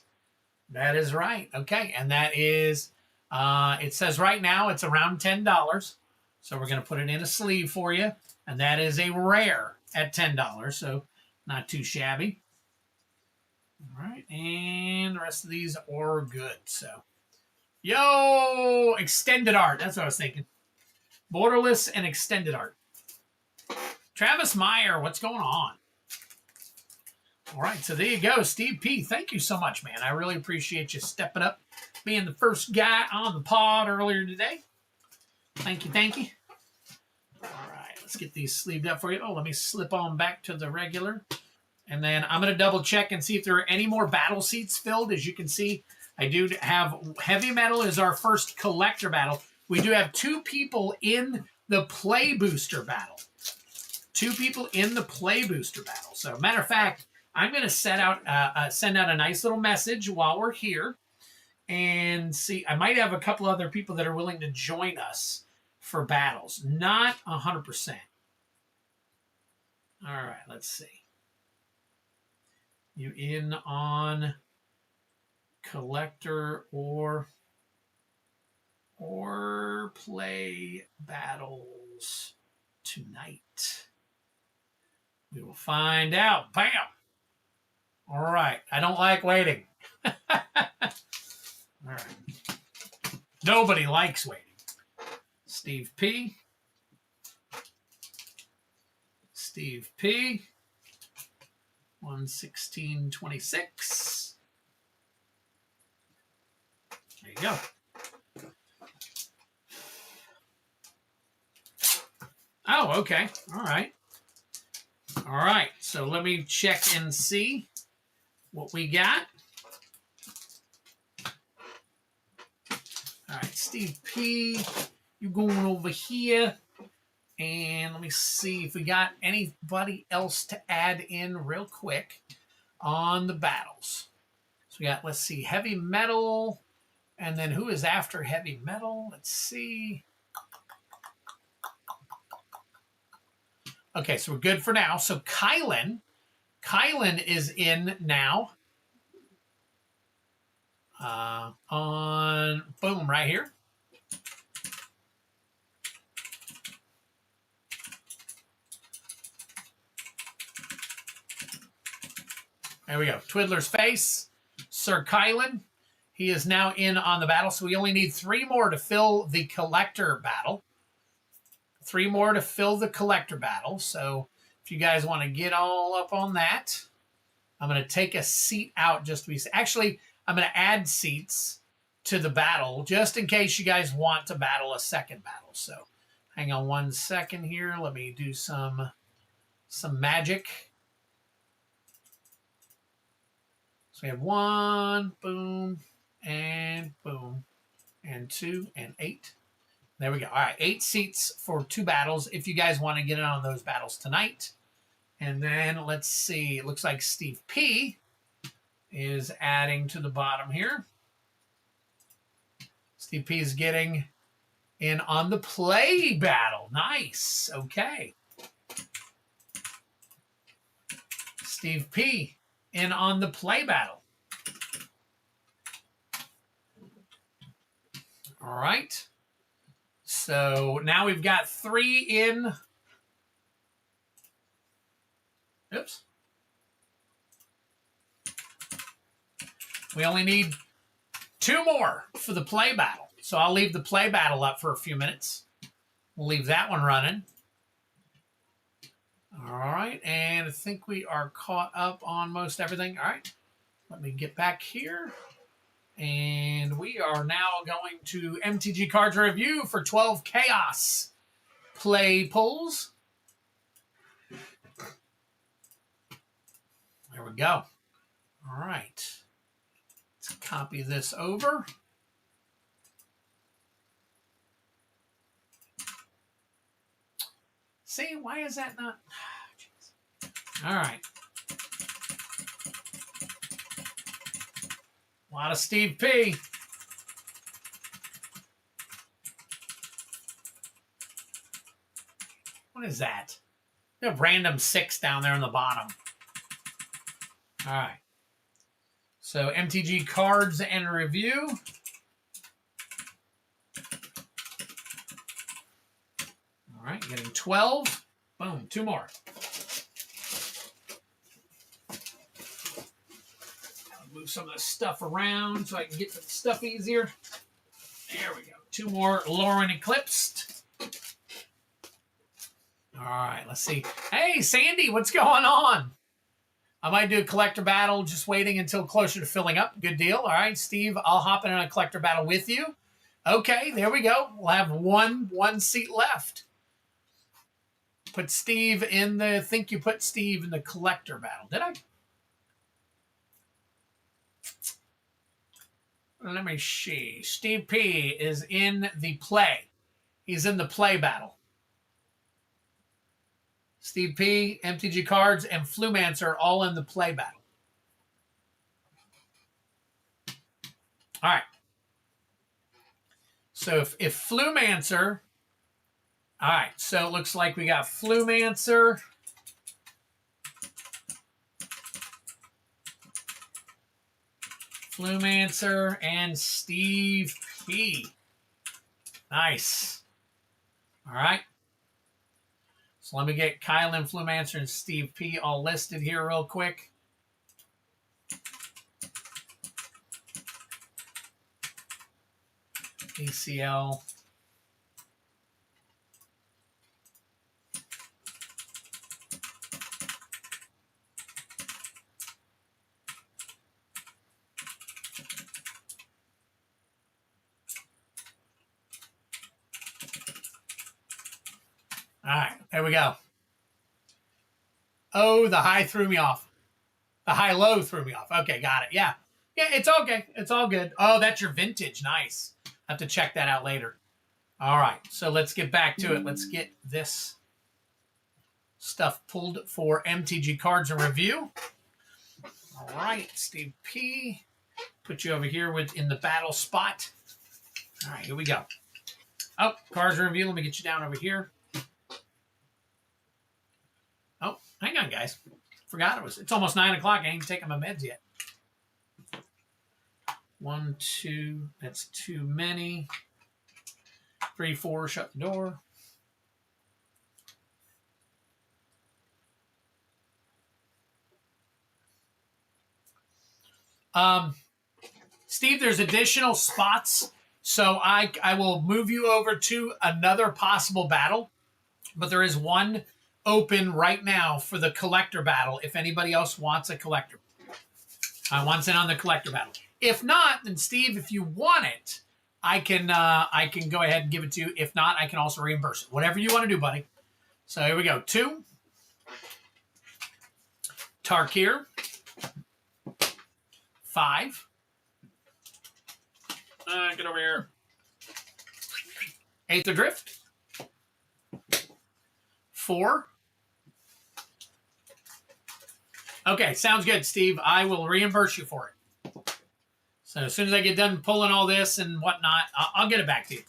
That is right. Okay, and that is, it says right now it's around $10. So we're going to put it in a sleeve for you. And that is a rare at $10. So not too shabby. All right, and the rest of these are good. So, yo, extended art. That's what I was thinking. Borderless and extended art. Travis Meyer, what's going on? All right, so there you go. Steve P., thank you so much, man. I really appreciate you stepping up, being the first guy on the pod earlier today. Thank you, thank you. All right, let's get these sleeved up for you. Oh, let me slip on back to the regular. And then I'm going to double check and see if there are any more battle seats filled. As you can see, I do have Heavy Metal is our first collector battle. We do have 2 people in the Play Booster battle. 2 people in the Play Booster battle. So, matter of fact, I'm going to send out a nice little message while we're here. And see, I might have a couple other people that are willing to join us for battles. Not 100%. All right, let's see. You in on collector or play battles tonight? We will find out. Bam! All right. I don't like waiting. All right. Nobody likes waiting. Steve P. 11626. There you go. Oh, okay. All right. All right. So let me check and see what we got. All right, Steve P., you going over here. And let me see if we got anybody else to add in real quick on the battles. So we got, let's see, Heavy Metal. And then who is after Heavy Metal? Let's see. Okay, so we're good for now. So Kylan is in now. On, boom, right here. There we go. Twiddler's Face, Sir Kylan. He is now in on the battle, so we only need 3 more to fill the collector battle. 3 more to fill the collector battle. So if you guys want to get all up on that, I'm going to take a seat out just to be... Actually, I'm going to add seats to the battle just in case you guys want to battle a second battle. So hang on 1 second here. Let me do some magic. So we have 1, boom, and 2, and 8. There we go. All right, 8 seats for 2 battles if you guys want to get in on those battles tonight. And then let's see. It looks like Steve P. is adding to the bottom here. Steve P. is getting in on the play battle. Nice. Okay. Steve P. in on the play battle. All right. So now we've got 3 in. Oops. We only need 2 more for the play battle. So I'll leave the play battle up for a few minutes. We'll leave that one running. All right, and I think we are caught up on most everything. All right, let me get back here. And we are now going to MTG Cards Review for 12 Chaos play pulls. There we go. All right. Let's copy this over. See, why is that not? All right. A lot of Steve P. What is that? A random 6 down there on the bottom. All right. So MTG Cards and Review. All right, getting 12. Boom, 2 more. Move some of this stuff around so I can get to the stuff easier. There we go. 2 more Lorwyn Eclipsed. All right, let's see. Hey, Sandy, what's going on? I might do a collector battle, just waiting until closer to filling up. Good deal. All right, Steve, I'll hop in on a collector battle with you. Okay, there we go. We'll have one seat left. Put Steve in the, I think you put Steve in the collector battle. Did I? Let me see. Steve P is in the play. He's in the play battle. Steve P, MTG Cards, and Flumancer are all in the play battle. All right. So if Flumancer, all right, so it looks like we got Flumancer. Flumancer and Steve P. Nice. All right. So let me get Kyle and Flumancer and Steve P all listed here real quick. ACL. All right, there we go. Oh, the high threw me off. The high-low threw me off. Okay, got it. Yeah. Yeah, it's okay. It's all good. Oh, that's your vintage. Nice. I have to check that out later. All right, so let's get back to it. Let's get this stuff pulled for MTG Cards and Review. All right, Steve P. Put you over here in the battle spot. All right, here we go. Oh, Cards and Review. Let me get you down over here. Oh, hang on, guys. Forgot it's almost 9 o'clock. I ain't taking my meds yet. 1, 2. That's too many. 3, 4. Shut the door. Steve, there's additional spots, so I will move you over to another possible battle, but there is one open right now for the collector battle if anybody else wants a collector. Wants in on the collector battle. If not, then Steve, if you want it, I can go ahead and give it to you. If not, I can also reimburse it. Whatever you want to do, buddy. So here we go. 2. Tarkir. 5. Get over here. Aether Drift. 4. Okay, sounds good, Steve. I will reimburse you for it. So as soon as I get done pulling all this and whatnot, I'll get it back to you.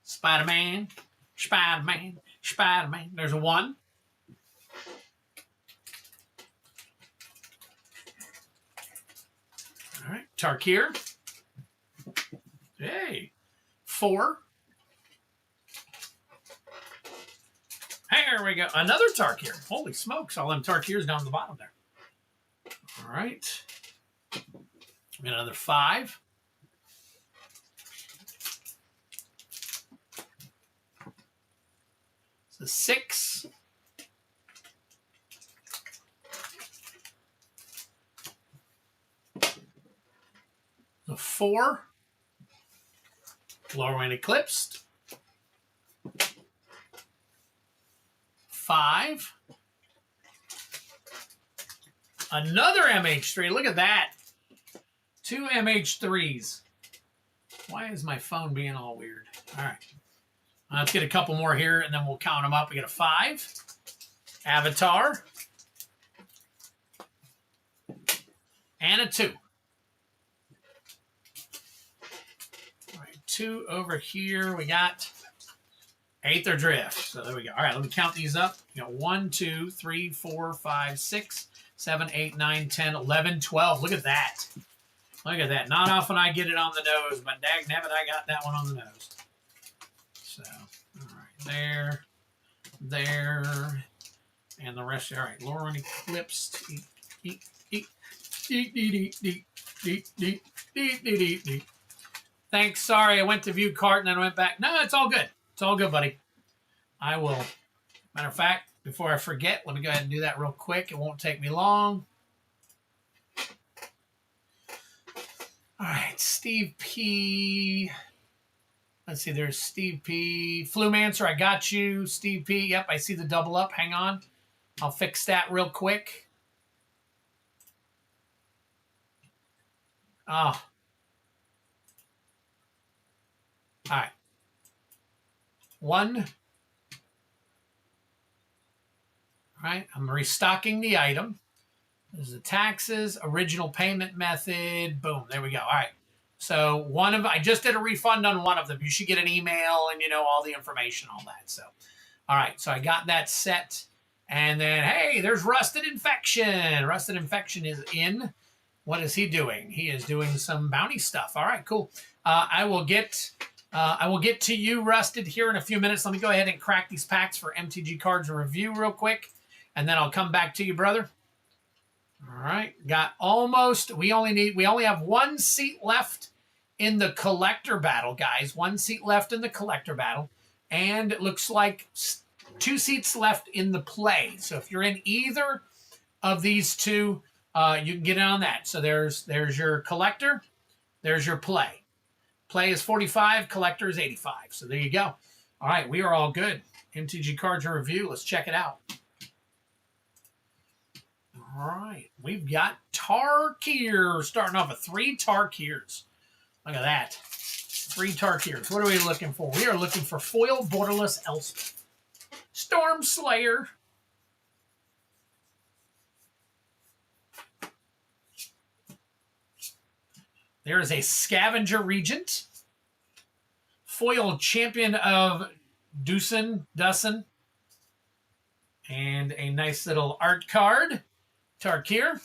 Spider-Man, Spider-Man, Spider-Man. There's a 1. All right, Tarkir. Hey, 4. There we go. Another Tarkir. Holy smokes. All them Tarkirs down the bottom there. All right. Another 5. The 6. The 4. Lorwyn Eclipsed. 5. Another MH3. Look at that. 2 MH3s. Why is my phone being all weird? All right. Let's get a couple more here, and then we'll count them up. We get a 5. Avatar. And a 2. All right, 2 over here. We got Aether Drift. So there we go. All right, let me count these up. You got 1, 2, 3, 4, 5, 6, 7, 8, 9, 10, 11, 12. Look at that. Look at that. Not often I get it on the nose, but dagnabbit, I got that one on the nose. So, all right, there, there, and the rest. All right, Lorwyn Eclipsed. Thanks. Sorry, I went to view cart and then I went back. No, it's all good. It's all good, buddy. I will. Matter of fact, before I forget, let me go ahead and do that real quick. It won't take me long. All right, Steve P. Let's see, there's Steve P. Flumancer, I got you. Steve P. Yep, I see the double up. Hang on. I'll fix that real quick. Oh. All right. 1. All right, I'm restocking the item. There's the taxes, original payment method. Boom, there we go. All right. So I just did a refund on one of them. You should get an email and, all the information, all that. So, all right. So I got that set. And then, hey, there's Rusted Infection. Rusted Infection is in. What is he doing? He is doing some bounty stuff. All right, cool. I will get to you, Rusted, here in a few minutes. Let me go ahead and crack these packs for MTG Cards and Review real quick. And then I'll come back to you, brother. All right, got almost. We only have 1 seat left in the collector battle, guys. 1 seat left in the collector battle, and it looks like 2 seats left in the play. So if you're in either of these two, you can get in on that. So there's your collector, there's your play. Play is 45, collector is 85. So there you go. All right, we are all good. MTG Cards and Review. Let's check it out. All right, we've got Tarkir starting off with 3 Tarkirs. Look at that. 3 Tarkirs. What are we looking for? We are looking for foil borderless Elspeth. Storm Slayer. There is a Scavenger Regent. Foil Champion of Dusen. And a nice little art card. Tarkir.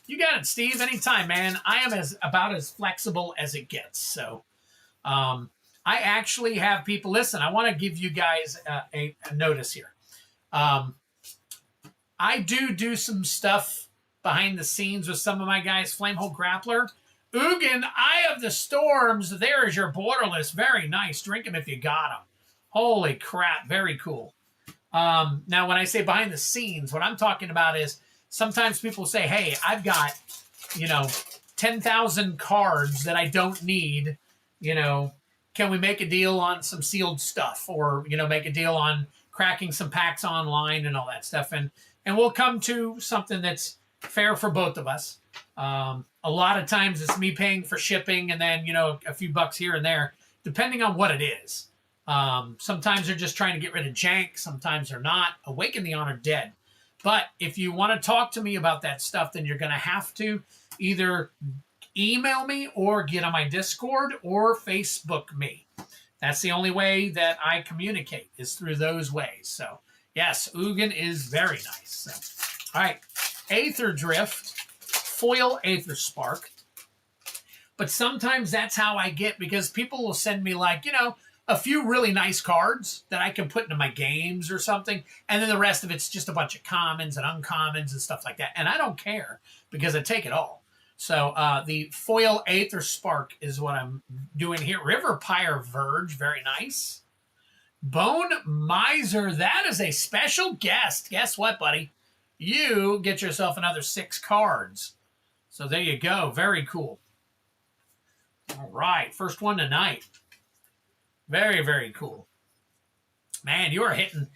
You got it, Steve. Anytime, man. I am about as flexible as it gets. So I actually have people. Listen, I want to give you guys a notice here. I do some stuff behind the scenes with some of my guys. Flamehold Grappler. Ugin, Eye of the Storms. There is your borderless. Very nice. Drink them if you got them. Holy crap. Very cool. Now, when I say behind the scenes, what I'm talking about is sometimes people say, hey, I've got, 10,000 cards that I don't need. Can we make a deal on some sealed stuff or, make a deal on cracking some packs online and all that stuff. And we'll come to something that's fair for both of us. A lot of times it's me paying for shipping and then, a few bucks here and there, depending on what it is. Sometimes they're just trying to get rid of jank. Sometimes they're not. Awaken the Honored Dead. But if you want to talk to me about that stuff, then you're going to have to either email me or get on my Discord or Facebook me. That's the only way that I communicate is through those ways. So, yes, Ugin is very nice. So, all right. Aether Drift. Foil Aether Spark. But sometimes that's how I get because people will send me a few really nice cards that I can put into my games or something. And then the rest of it's just a bunch of commons and uncommons and stuff like that. And I don't care because I take it all. So the foil Aether Spark is what I'm doing here. River Pyre Verge, very nice. Bone Miser, that is a special guest. Guess what, buddy? You get yourself another 6 cards. So there you go. Very cool. All right, first one tonight. Very, very cool. Man, you are hitting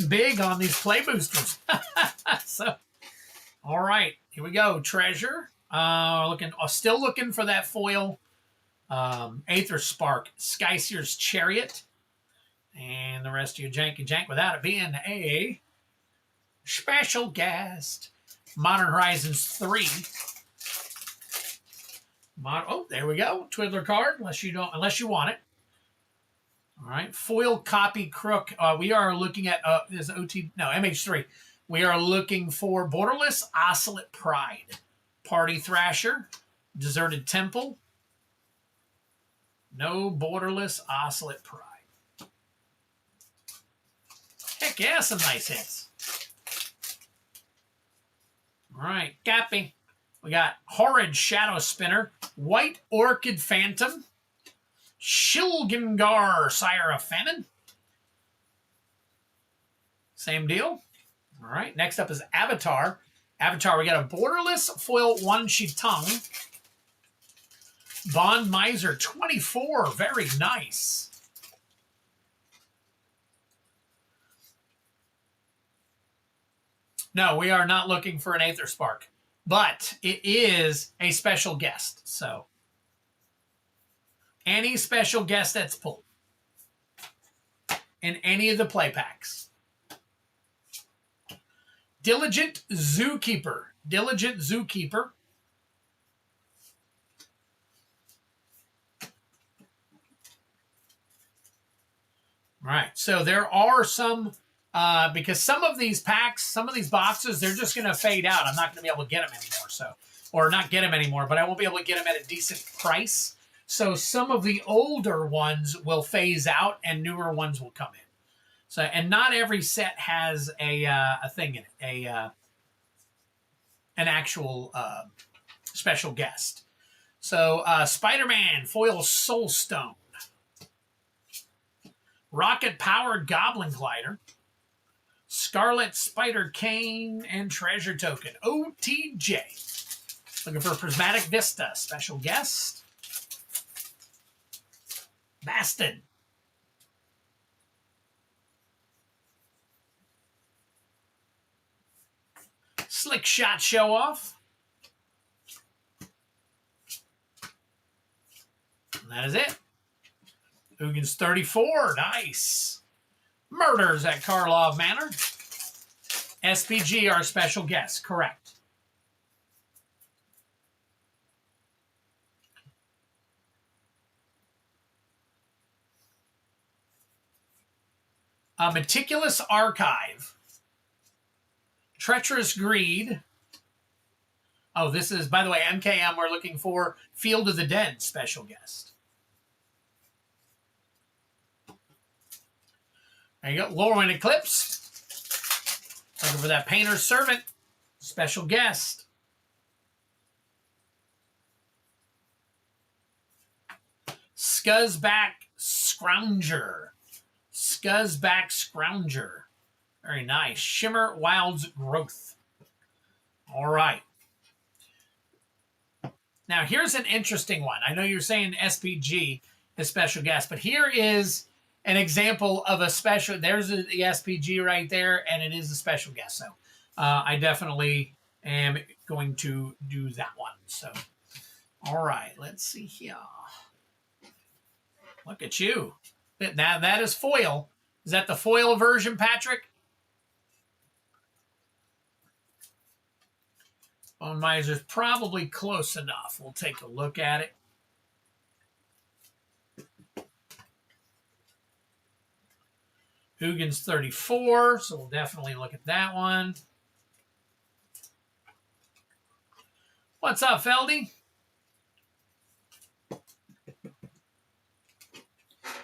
big on these play boosters. So, all right, here we go. Treasure. Still looking for that foil Aether Spark, Skyseer's Chariot, and the rest of your janky jank without it being a special guest. Modern Horizons 3. Oh, there we go. Twiddler card, unless you want it. All right, foil copy crook. We are looking at MH3. We are looking for Borderless Oscillate Pride, Party Thrasher, Deserted Temple. No Borderless Oscillate Pride. Heck yeah, some nice hits. All right, copy. We got Horrid Shadow Spinner, White Orchid Phantom, Shilgengar, Sire of Famine. Same deal. All right, next up is Avatar. Avatar, we got a Borderless Foil One Sheet Tongue. Bond Miser 24, very nice. No, we are not looking for an Aether Spark, but it is a special guest. So any special guest that's pulled in any of the play packs. Diligent Zookeeper. Diligent Zookeeper. All right, so there are some, because some of these packs, some of these boxes, they're just going to fade out. I'm not going to be able to get them anymore, or not get them anymore, but I won't be able to get them at a decent price. So some of the older ones will phase out and newer ones will come in. So, and not every set has a thing in it, an actual special guest. So Spider-Man Foil Soulstone, Rocket-Powered Goblin Glider, Scarlet Spider Cane, and Treasure Token. OTJ. Looking for Prismatic Vista, special guest. Bastin. Slick Shot Show Off. And that is it. Ugins 34, nice. Murders at Karlov Manor. SPG, our special guest, correct. Meticulous Archive. Treacherous Greed. Oh, this is, by the way, MKM, we're looking for Field of the Dead special guest. There you go. Lorwyn Eclipsed. Looking for that Painter's Servant. Special guest. Scuzzback Scrounger. Scuzzback Scrounger. Very nice. Shimmer Wild's Growth. All right. Now, here's an interesting one. I know you're saying SPG is special guest, but here is an example of a special. There's the SPG right there, and it is a special guest. So I definitely am going to do that one. So, all right, let's see here. Look at you. Now, that is foil. Is that the foil version, Patrick? Bone Miser's probably close enough. We'll take a look at it. Ugins 34, so we'll definitely look at that one. What's up, Feldy?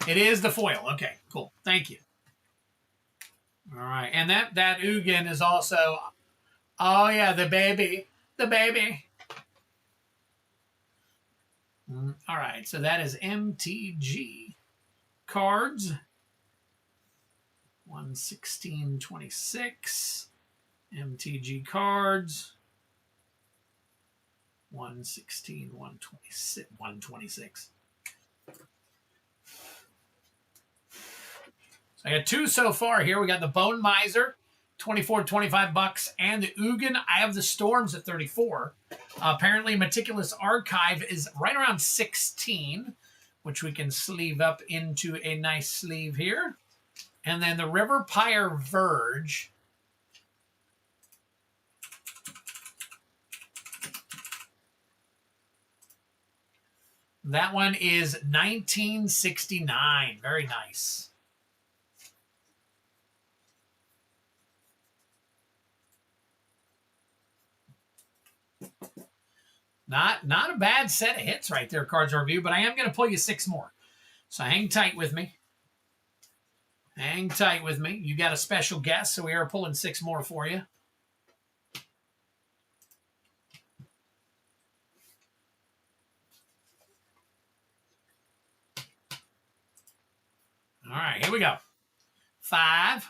It is the foil. Okay, cool. Thank you. All right, and that Ugin is also, oh yeah, the baby. The baby. All right, so that is MTG cards. 116.26. MTG cards. 116, 126, 126. So I got two so far here. We got the Bone Miser, 24, 25 bucks, and the Ugin. I have the Storms at 34. Apparently, Meticulous Archive is right around 16, which we can sleeve up into a nice sleeve here. And then the River Pyre Verge. That one is 1969. Very nice. Not a bad set of hits right there, Cards Review, but I am going to pull you 6 more. So hang tight with me. Hang tight with me. You got a special guest, so we are pulling 6 more for you. All right, here we go. 5.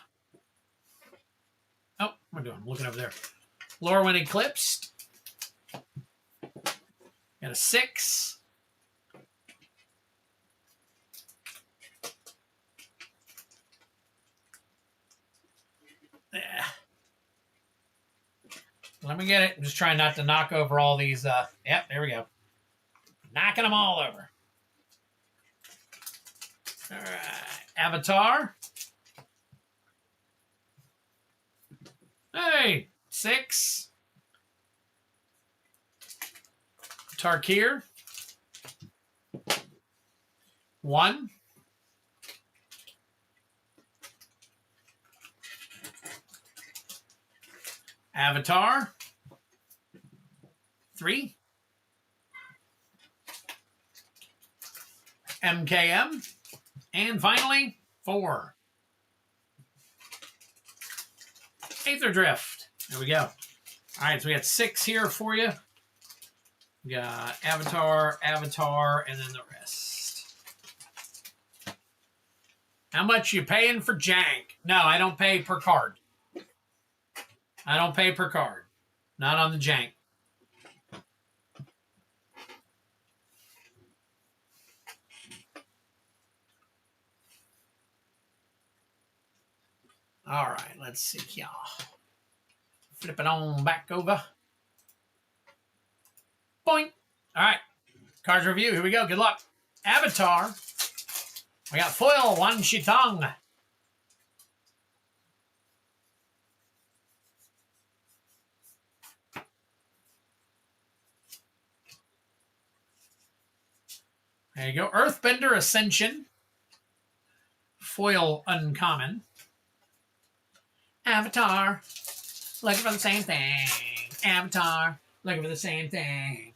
Oh, what am I doing? I'm looking over there. Lorwyn Eclipsed. Got a 6. Yeah. Let me get it. I'm just trying not to knock over all these. Yep, there we go. Knocking them all over. All right. Avatar. Hey, 6. Tarkir. 1. Avatar. 3. MKM. And finally, 4. Aether Drift. There we go. All right, so we got 6 here for you. We got Avatar, Avatar, and then the rest. How much you paying for jank? No, I don't pay per card. I don't pay per card. Not on the jank. All right, let's see here. Flip it on back over. Boing. All right. Cards Review. Here we go. Good luck. Avatar. We got foil, Wan Shitong. There you go. Earthbender Ascension. Foil uncommon. Avatar. Looking for the same thing. Avatar. Looking for the same thing.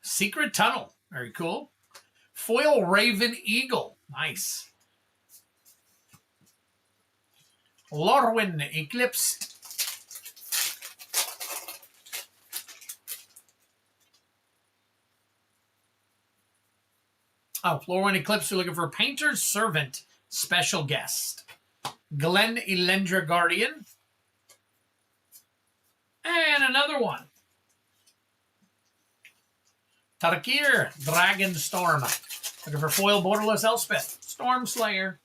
Secret Tunnel. Very cool. Foil Raven Eagle. Nice. Lorwyn Eclipsed. Oh, Lorwyn Eclipse, you're looking for Painter's Servant, special guest. Glen Elendra Guardian. And another one. Tarkir, Dragon Storm. Looking for foil borderless Elspeth. Storm Slayer.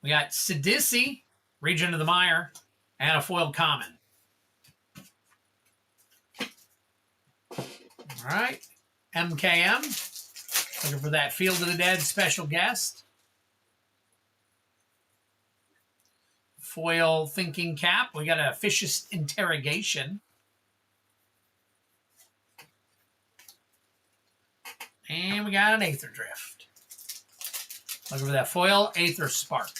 We got Sidisi, Region of the Mire, and a foil common. All right. MKM. Looking for that Field of the Dead special guest. Foil Thinking Cap. We got a Fish's Interrogation. And we got an Aether Drift. Looking for that foil Aether Spark.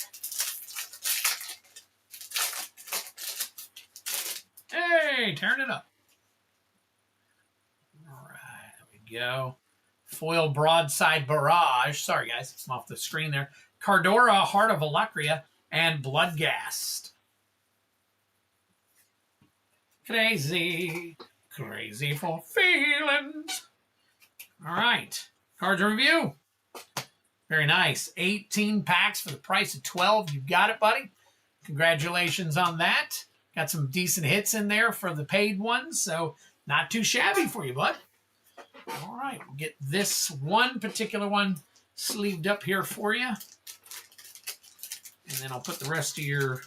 Hey, turn it up. All right, there we go. Foil Broadside Barrage. Sorry, guys. It's off the screen there. Cardora, Heart of Alakria, and Bloodghast. Crazy. Crazy for feelings. All right. Cards review. Very nice. 18 packs for the price of 12. You got it, buddy. Congratulations on that. Got some decent hits in there for the paid ones, so not too shabby for you, bud. All right, we'll get this one particular one sleeved up here for you. And then I'll put the rest of your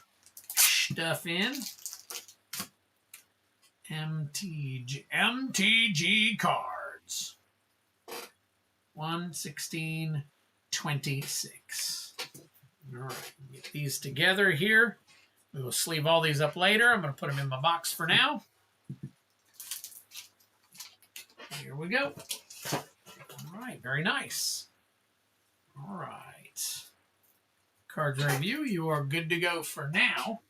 stuff in. MTG cards. 1/16/26. All right, get these together here. We will sleeve all these up later. I'm going to put them in my box for now. Here we go. All right, very nice. All right. Cards review, you are good to go for now.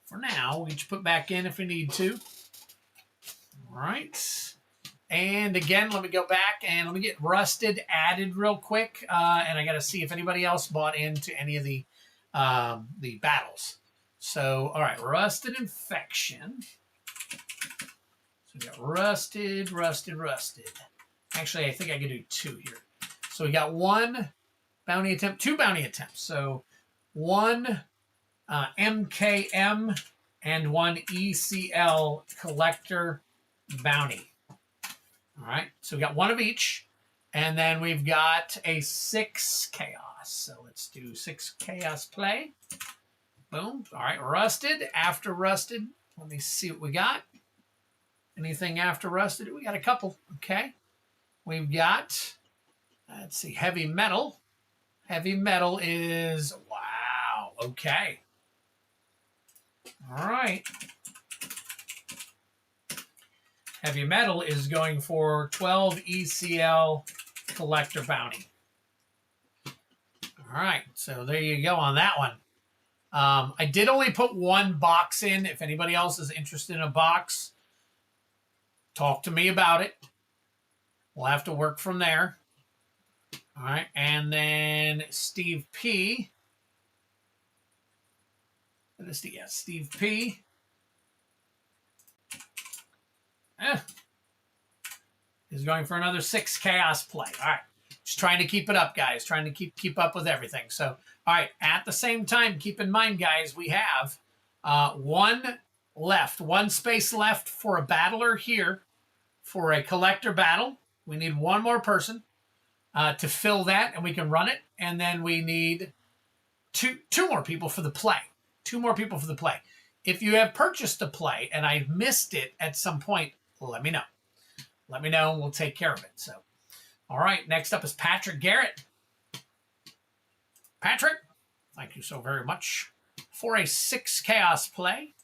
For now, we'll get you put back in if we need to. All right. And again, let me go back and let me get Rusted added real quick. And I got to see if anybody else bought into any of the battles. So, all right, Rusted Infection. So we got Rusted. Actually, I think I could do 2 here. So we got 1 bounty attempt, 2 bounty attempts. So 1 MKM and 1 ECL collector bounty. All right, so we got 1 of each. And then we've got a 6 chaos. So let's do 6 chaos play. Boom. All right, Rusted. After Rusted, let me see what we got. Anything after Rusted? We got a couple. Okay. We've got, let's see, Heavy Metal. Heavy Metal is, wow, okay. All right. Heavy Metal is going for 12 ECL collector bounty. All right, so there you go on that one. I did only put 1 box in. If anybody else is interested in a box, talk to me about it. We'll have to work from there. All right, and then Steve P. Steve P. Is going for another 6 chaos play. All right, just trying to keep it up, guys. Trying to keep up with everything. So, all right, at the same time, keep in mind, guys, we have 1 left, 1 space left for a battler here for a collector battle. We need 1 more person to fill that, and we can run it. And then we need two more people for the play. 2 more people for the play. If you have purchased a play and I've missed it at some point, let me know. Let me know, and we'll take care of it. So, all right, next up is Patrick Garrett. Patrick, thank you so very much for a 6 chaos play.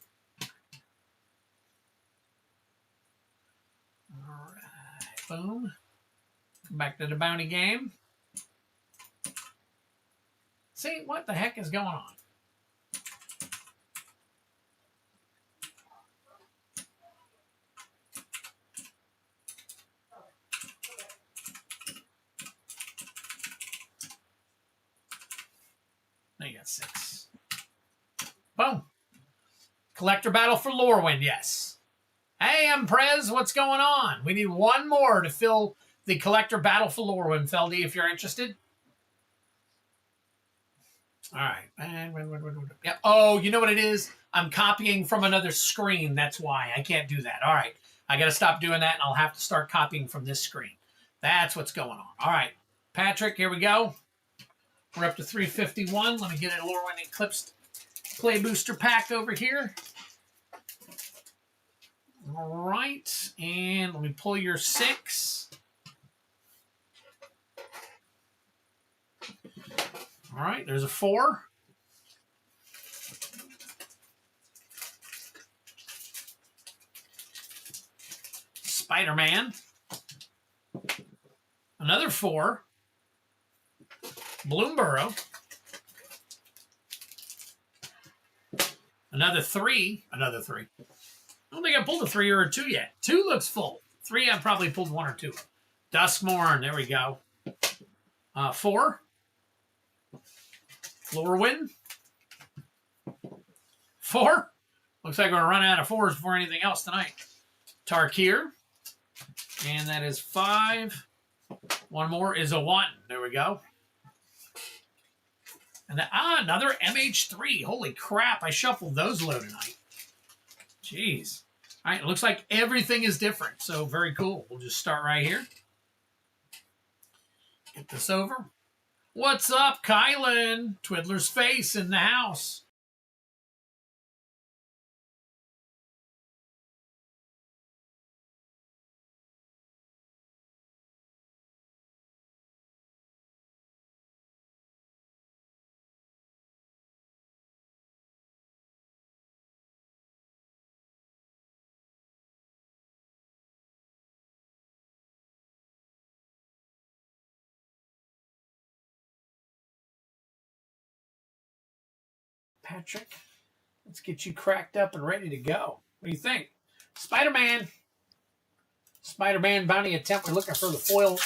All right, boom. Come back to the bounty game. See, what the heck is going on? Now you got 6. Boom. Collector battle for Lorwyn, yes. Hey, Prez, what's going on? We need 1 more to fill the collector battle for Lorwyn, Feldy, if you're interested. All right. Yeah. Oh, you know what it is? I'm copying from another screen. That's why. I can't do that. All right. I got to stop doing that, and I'll have to start copying from this screen. That's what's going on. All right. Patrick, here we go. We're up to 351. Let me get a Lorwyn Eclipsed Play Booster Pack over here. All right. And let me pull your 6. All right. There's a 4. Spider-Man. Another 4. Bloomborough. Another 3. Another 3. I don't think I pulled a 3 or a 2 yet. 2 looks full. 3, I've probably pulled 1 or 2. Duskmorn. There we go. 4. Lorwyn. 4. Looks like we're going to run out of 4s before anything else tonight. Tarkir. And that is 5. One more is a 1. There we go. And then, another MH3. Holy crap. I shuffled those low tonight. Jeez. All right. It looks like everything is different. So very cool. We'll just start right here. Get this over. What's up, Kylan? Twiddler's face in the house. Patrick, let's get you cracked up and ready to go. What do you think? Spider-Man. Spider-Man bounty attempt. We're looking for the foil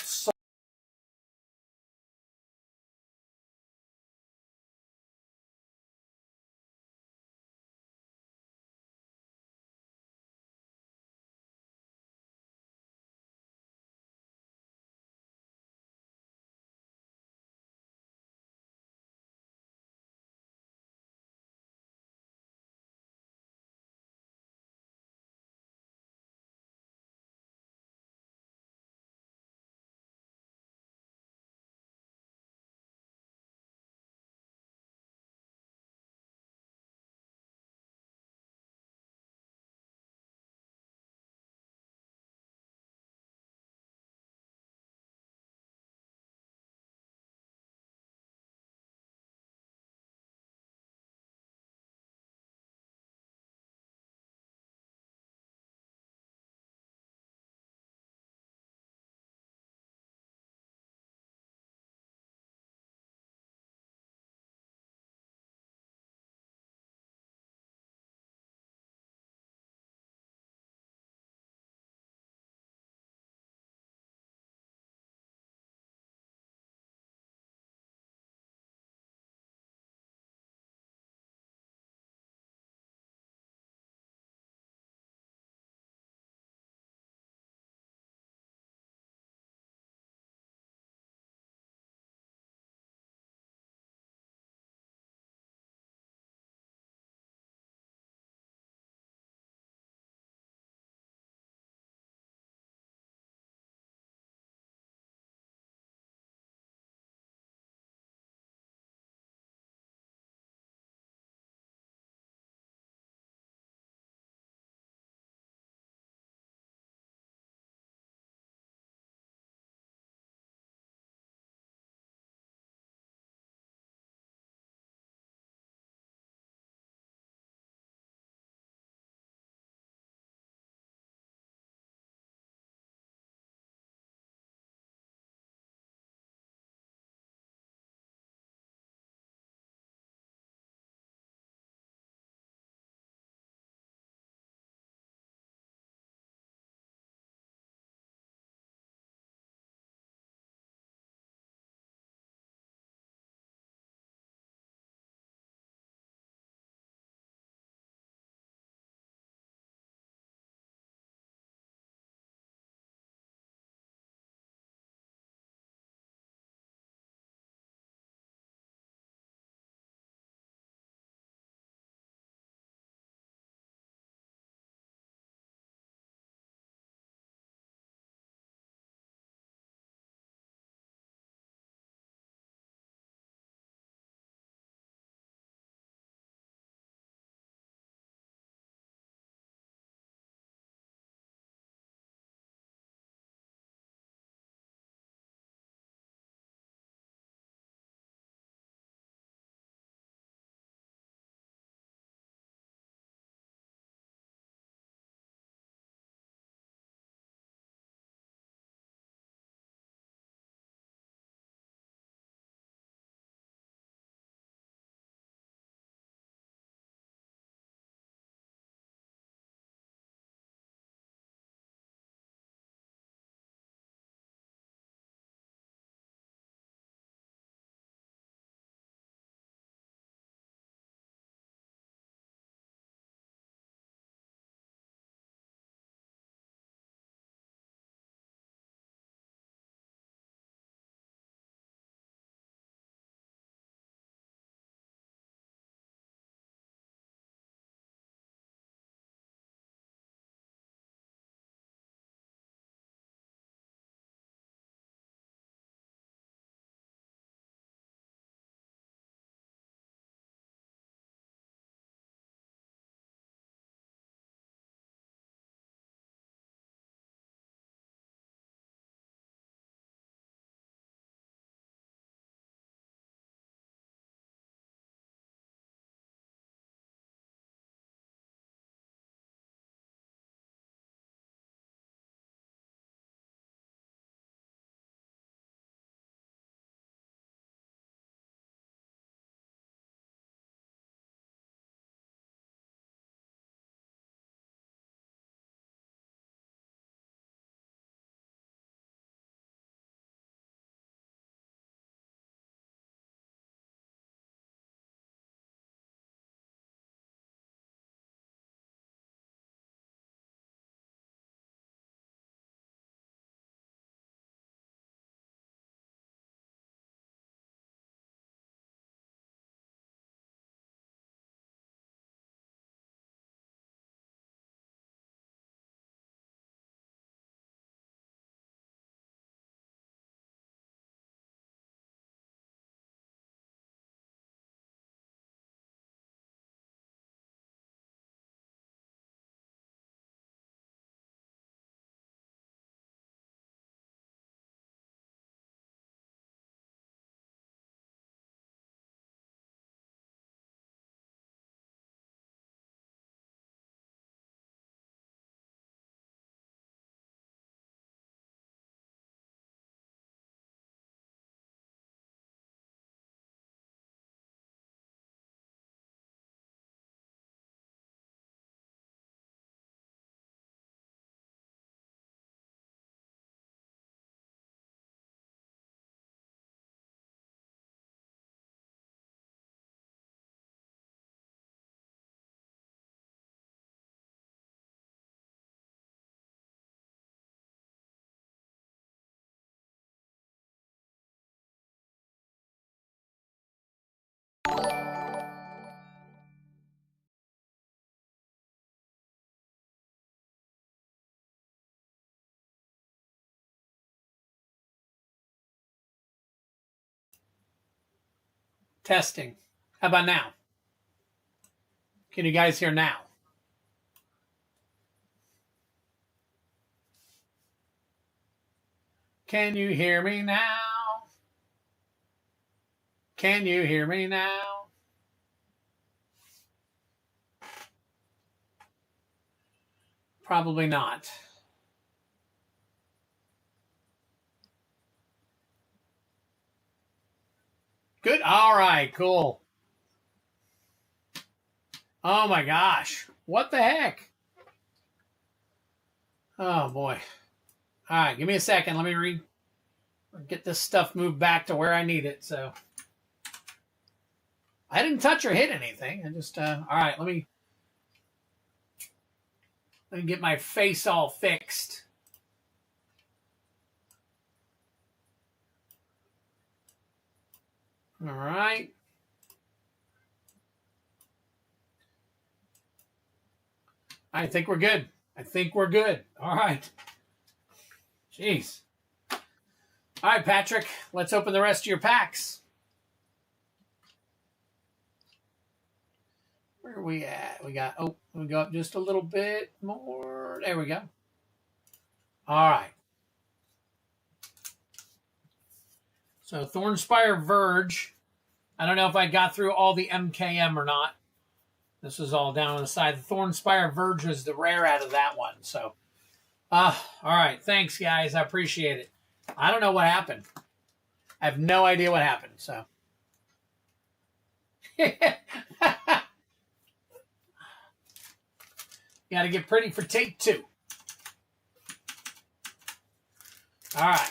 Testing. How about now? Can you guys hear now? Can you hear me now? Can you hear me now? Probably not. Good. All right, cool. Oh my gosh. What the heck? Oh boy. All right, give me a second. Let me get this stuff moved back to where I need it. So I didn't touch or hit anything. I just all right, let me get my face all fixed. All right. I think we're good. I think we're good. All right. Jeez. All right, Patrick, let's open the rest of your packs. Where are we at? We got, oh, we go up just a little bit more. There we go. All right. So Thornspire Verge. I don't know if I got through all the MKM or not. This was all down on the side. The Thornspire Verge was the rare out of that one. So, all right. Thanks, guys. I appreciate it. I don't know what happened. I have no idea what happened. So, got to get pretty for take 2. All right.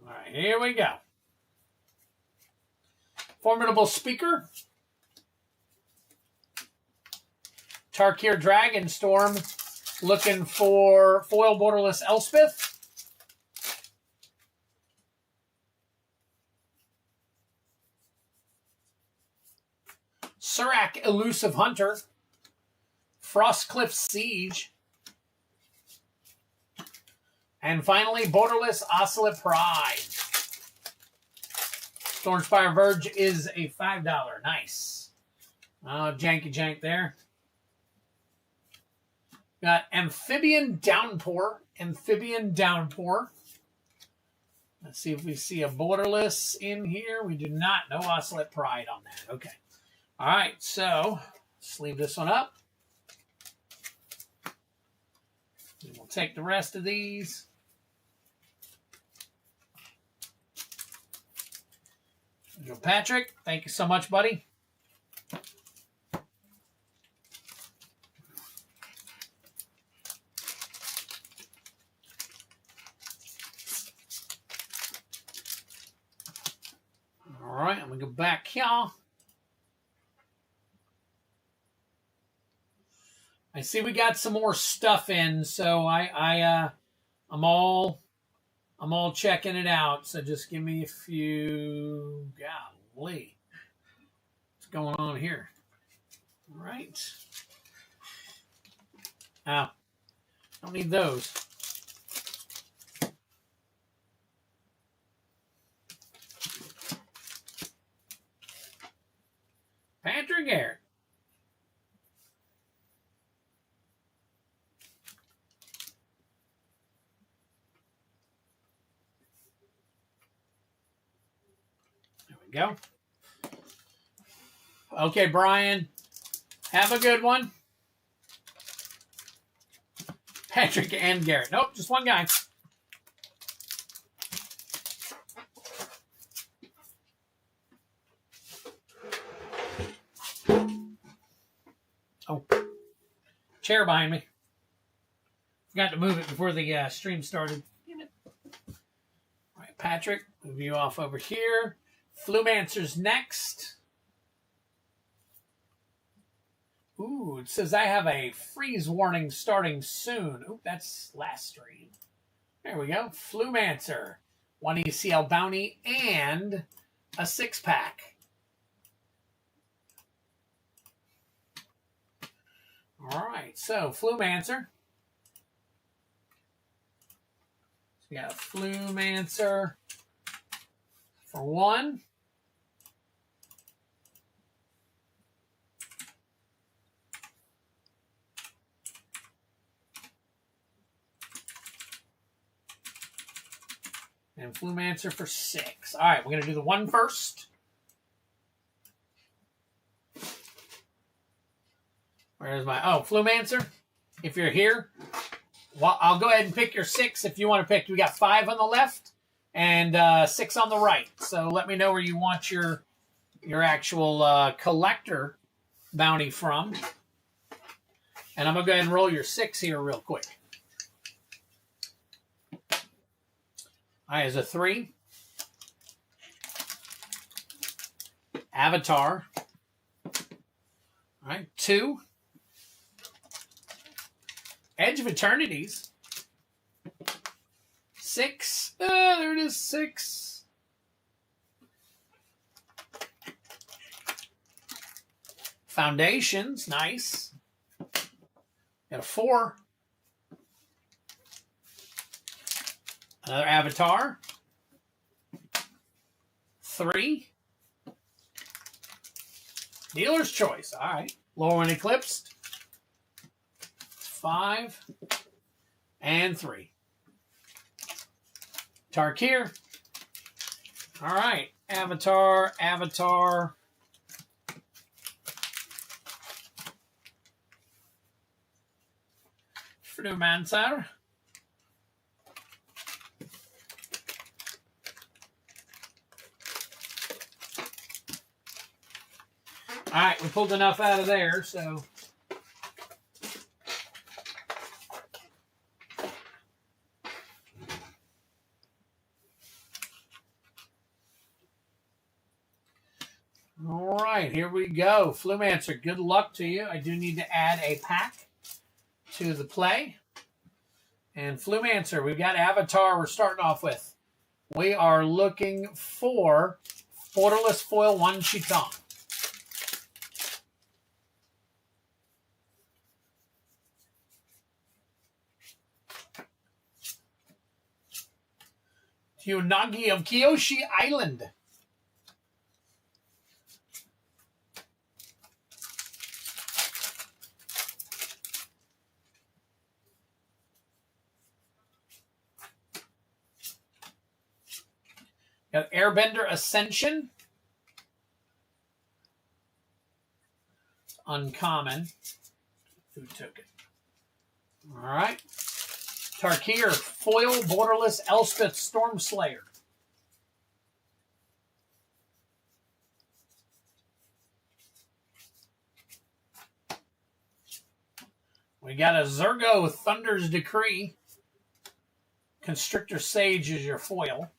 All right, here we go. Formidable Speaker. Tarkir Dragonstorm, looking for foil borderless Elspeth. Surak Elusive Hunter. Frostcliff Siege. And finally, borderless Ocelot Pride. Thornspire Verge is a $5. Nice. Janky jank there. Got Amphibian Downpour. Amphibian Downpour. Let's see if we see a borderless in here. We do not. No Ocelot Pride on that. Okay. All right. So let's leave this one up. And we'll take the rest of these. There you go, Patrick. Thank you so much, buddy. All right, I'm going to go back here. I see we got some more stuff in, so I'm all checking it out. So just give me a few. Golly, what's going on here? All right. Oh, don't need those. Patrick Garrett. There we go. Okay, Brian. Have a good one. Patrick and Garrett. Nope, just one guy. Oh, chair behind me. Forgot to move it before the stream started. Damn it. All right, Patrick, move you off over here. Flumancer's next. Ooh, it says I have a freeze warning starting soon. Ooh, that's last stream. There we go. Flumancer. 1 ECL bounty and a 6-pack. All right, so Flumancer. We got Flumancer for 1. And Flumancer for 6. All right, we're going to do the 1 first. Where's my... Oh, Flumancer, if you're here, well, I'll go ahead and pick your 6 if you want to pick. We got 5 on the left and 6 on the right. So let me know where you want your actual collector bounty from. And I'm going to go ahead and roll your 6 here real quick. All right, there's a 3. Avatar. All right, 2. Edge of Eternities. 6. There it is, 6. Foundations, nice. Got a 4. Another Avatar. 3. Dealer's Choice. All right. Lorwyn Eclipsed. 5. And 3. Tarkir. All right. Avatar. Flumancer. All right, we pulled enough out of there, so. All right, here we go. Flumancer, good luck to you. I do need to add a pack to the play. And Flumancer, we've got Avatar we're starting off with. We are looking for Borderless Foil 1 Chitong. Unagi of Kyoshi Island. Got Airbender Ascension. Uncommon. Who took it? All right. Tarkir, Foil Borderless Elspeth Stormslayer. We got a Zergo Thunder's Decree. Constrictor Sage is your foil.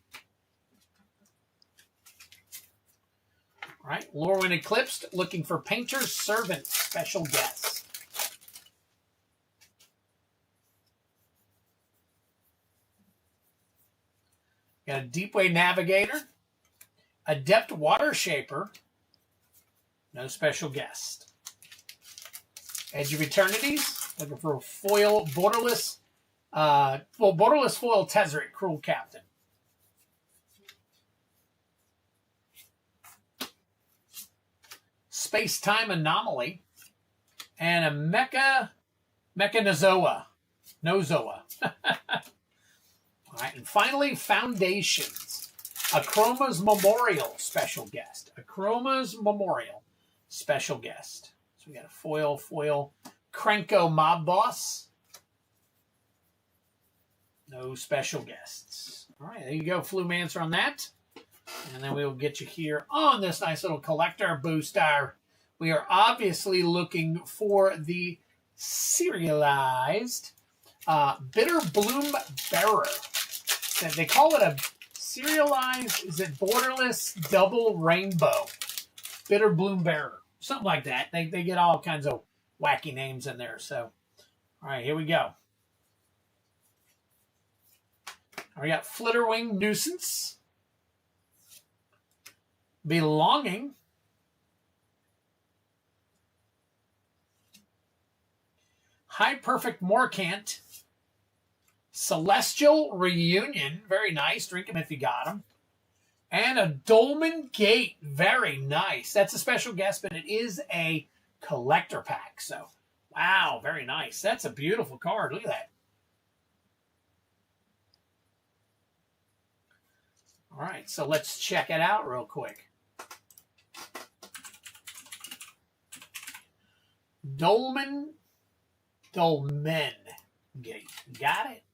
All right, Lorwyn Eclipsed, looking for Painter's Servant, special guest. Got a Deepway Navigator, Adept Water Shaper, no special guest. Edge of Eternities, looking for a foil borderless, borderless foil Tezzeret, Cruel Captain. Space-Time Anomaly, and a Nozoa. All right, and finally, Foundations. Akroma's Memorial, special guest. Akroma's Memorial, special guest. So we got a foil, Krenko Mob Boss. No special guests. All right, there you go, Flumancer on that. And then we'll get you here on this nice little collector booster. We are obviously looking for the serialized Bitter Bloom Bearer. They call it a serialized, is it borderless double rainbow? Bitter Bloom Bearer. Something like that. They get all kinds of wacky names in there. So, all right, here we go. We got Flitterwing Nuisance. Belonging. High Perfect Morcant. Celestial Reunion. Very nice. Drink them if you got them. And a Dolmen Gate. Very nice. That's a special guest, but it is a collector pack. So, wow, very nice. That's a beautiful card. Look at that. All right, so let's check it out real quick. Dolmen Gate. Got it.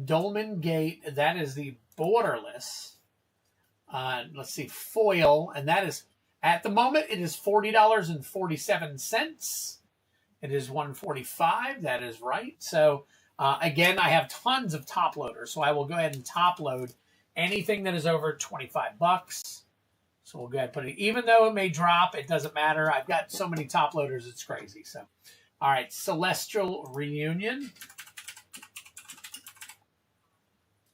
Dolmen Gate. That is the borderless. Let's see, foil, and that is, at the moment, it is $40.47. It is $145. That is right. So, again, I have tons of top loaders, so I will go ahead and top load anything that is over 25 bucks. So we'll go ahead and put it, even though it may drop, it doesn't matter. I've got so many top loaders, it's crazy. So, all right, Celestial Reunion.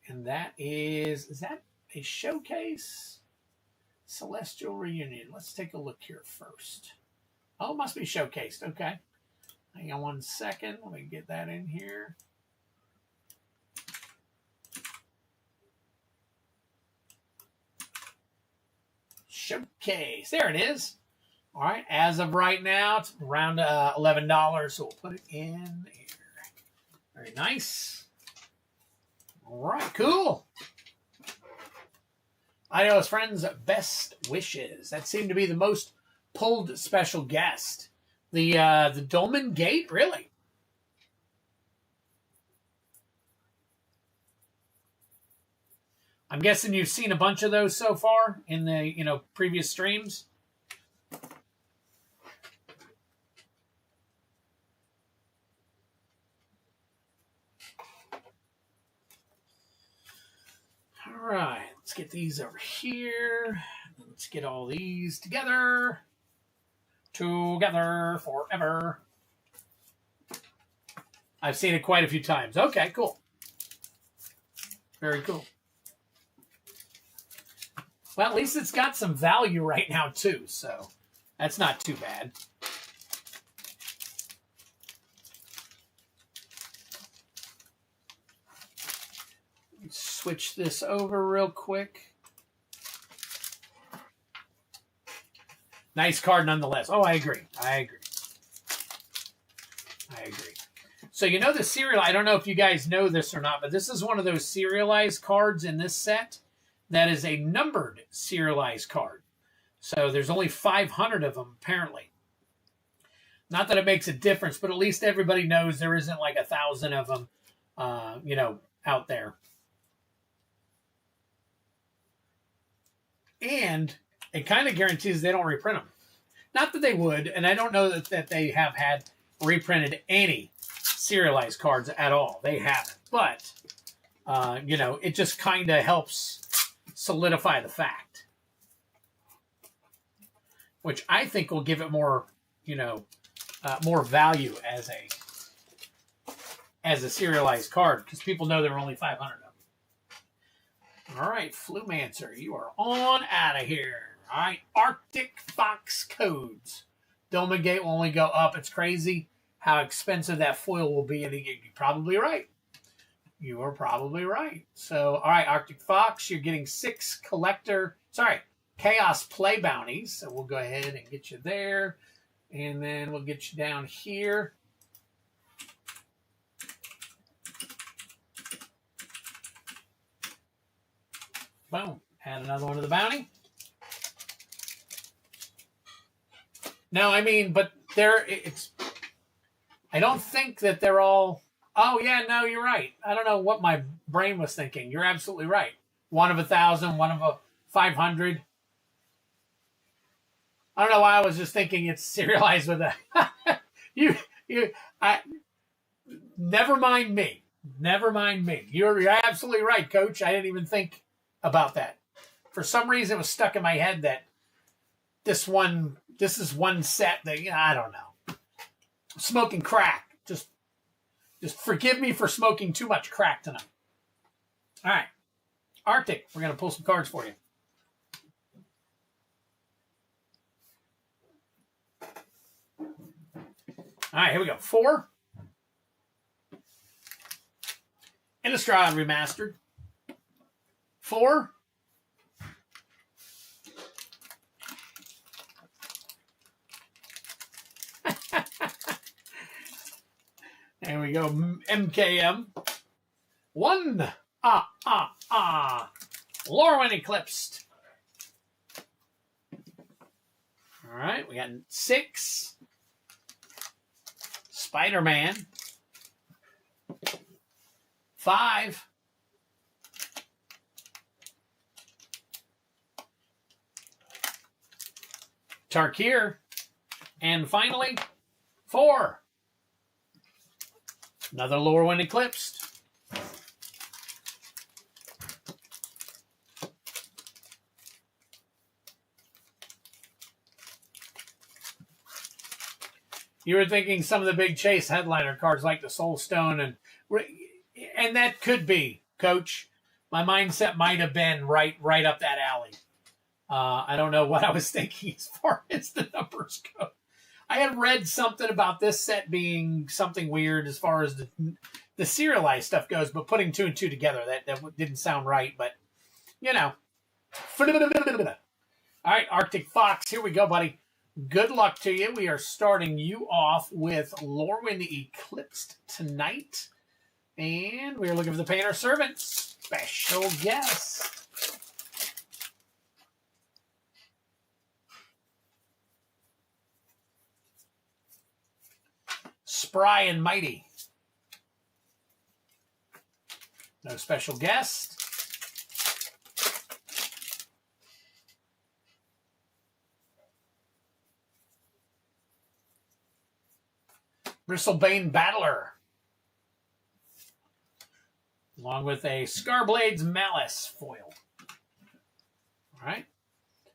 And that is that a showcase? Celestial Reunion. Let's take a look here first. Oh, it must be showcased. Okay. Hang on 1 second. Let me get that in here. Showcase. There it is. All right. As of right now, it's around $11. So we'll put it in here. Very nice. All right. Cool. Adios, friends. Best wishes. That seemed to be the most pulled special guest. The Dolmen Gate, really. I'm guessing you've seen a bunch of those so far in the previous streams. All right, let's get these over here. Let's get all these together. Together forever. I've seen it quite a few times. Okay, cool. Very cool. Well, at least it's got some value right now, too, so that's not too bad. Let's switch this over real quick. Nice card nonetheless. Oh, I agree. I agree. So you know the serial, I don't know if you guys know this or not, but this is one of those serialized cards in this set that is a numbered serialized card. So there's only 500 of them, apparently. Not that it makes a difference, but at least everybody knows there isn't like 1,000 of them, out there. And it kind of guarantees they don't reprint them. Not that they would, and I don't know that they have had reprinted any serialized cards at all. They haven't. But, it just kind of helps solidify the fact. Which I think will give it more, more value as a serialized card, because people know there are only 500 of them. All right, Flumancer, you are on out of here. All right, Arctic Fox Codes. Dolmen Gate will only go up. It's crazy how expensive that foil will be, and you're probably right. You are probably right. So, all right, Arctic Fox, you're getting 6 Chaos Play Bounties. So we'll go ahead and get you there, and then we'll get you down here. Boom. Add another one to the bounty. No, I mean, but I don't think that they're all, oh yeah, no, you're right. I don't know what my brain was thinking. You're absolutely right. One of 1,000, one of 500. I don't know why I was just thinking it's serialized with a, never mind me. Never mind me. You're absolutely right, Coach. I didn't even think about that. For some reason, it was stuck in my head that this is one set that, I don't know. Smoking crack. Just forgive me for smoking too much crack tonight. All right. Arctic, we're going to pull some cards for you. All right, here we go. 4. Innistrad Remastered. 4. There we go. MKM. 1. Lorwyn Eclipsed. All right, we got 6. Spider-Man. 5. Tarkir. And finally, 4. Another Lorwyn Eclipsed. You were thinking some of the big Chase headliner cards like the Soul Stone, and that could be, Coach. My mindset might have been right up that alley. I don't know what I was thinking as far as the numbers go. I had read something about this set being something weird as far as the serialized stuff goes, but putting 2 and 2 together, that didn't sound right, but, you know. All right, Arctic Fox, here we go, buddy. Good luck to you. We are starting you off with Lorwyn Eclipsed tonight. And we are looking for the Painter Servant. Special guest. Spry and Mighty. No special guest. Bristlebane Battler. Along with a Scarblade's Malice foil. All right.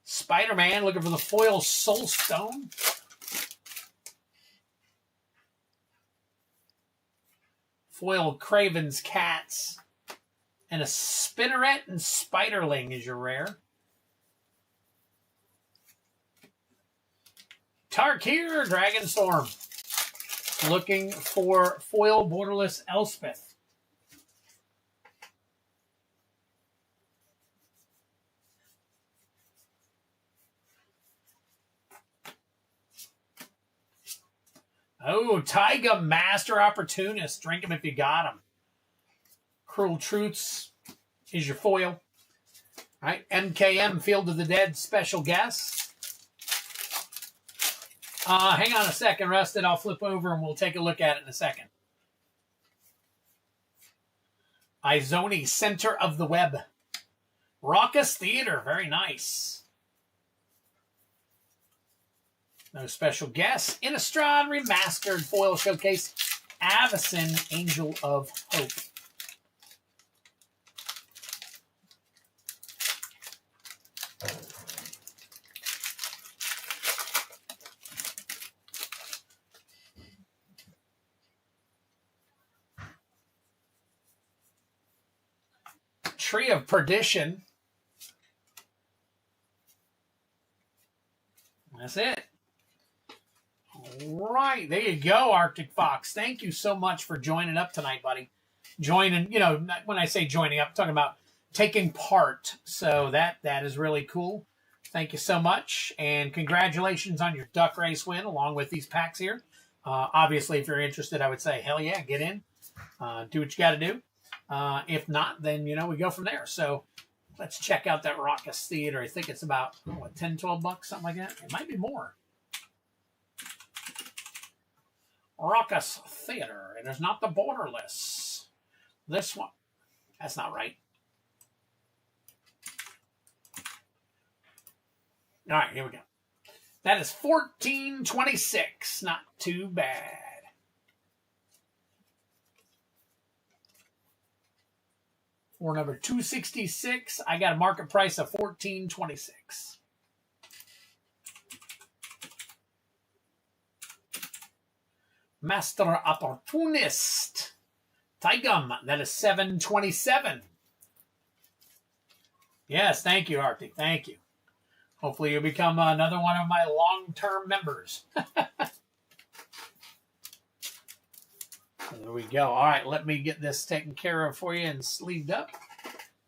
Spider-Man looking for the foil Soul Stone. Foil Craven's Cats. And a Spinneret and Spiderling is your rare. Tarkir Dragonstorm. Looking for foil borderless Elspeth. Oh, Taiga Master Opportunist. Drink him if you got him. Cruel Truths is your foil. All right, MKM Field of the Dead special guest. Hang on a second, Rusted. I'll flip over and we'll take a look at it in a second. Izoni, Center of the Web. Raucous Theater, very nice. No special guests. Innistrad Remastered Foil Showcase. Avacyn, Angel of Hope. Tree of Perdition. That's it. All right, there you go, Arctic Fox. Thank you so much for joining up tonight, buddy. Joining, you know, when I say joining up, I'm talking about taking part. So that is really cool. Thank you so much, and congratulations on your duck race win along with these packs here. Obviously, if you're interested, I would say, hell yeah, get in. Do what you got to do. If not, then, you know, we go from there. So let's check out that Raucous Theater. I think it's about, what, 10, 12 bucks, something like that. It might be more. Raucous Theater. It is not the borderless. This one. That's not right. All right, here we go. That is $14.26. Not too bad. For number 266, I got a market price of $14.26. Master Opportunist. Tigum, that is $7.27. Yes, thank you, Arctic. Thank you. Hopefully you'll become another one of my long-term members. There we go. All right, let me get this taken care of for you and sleeved up.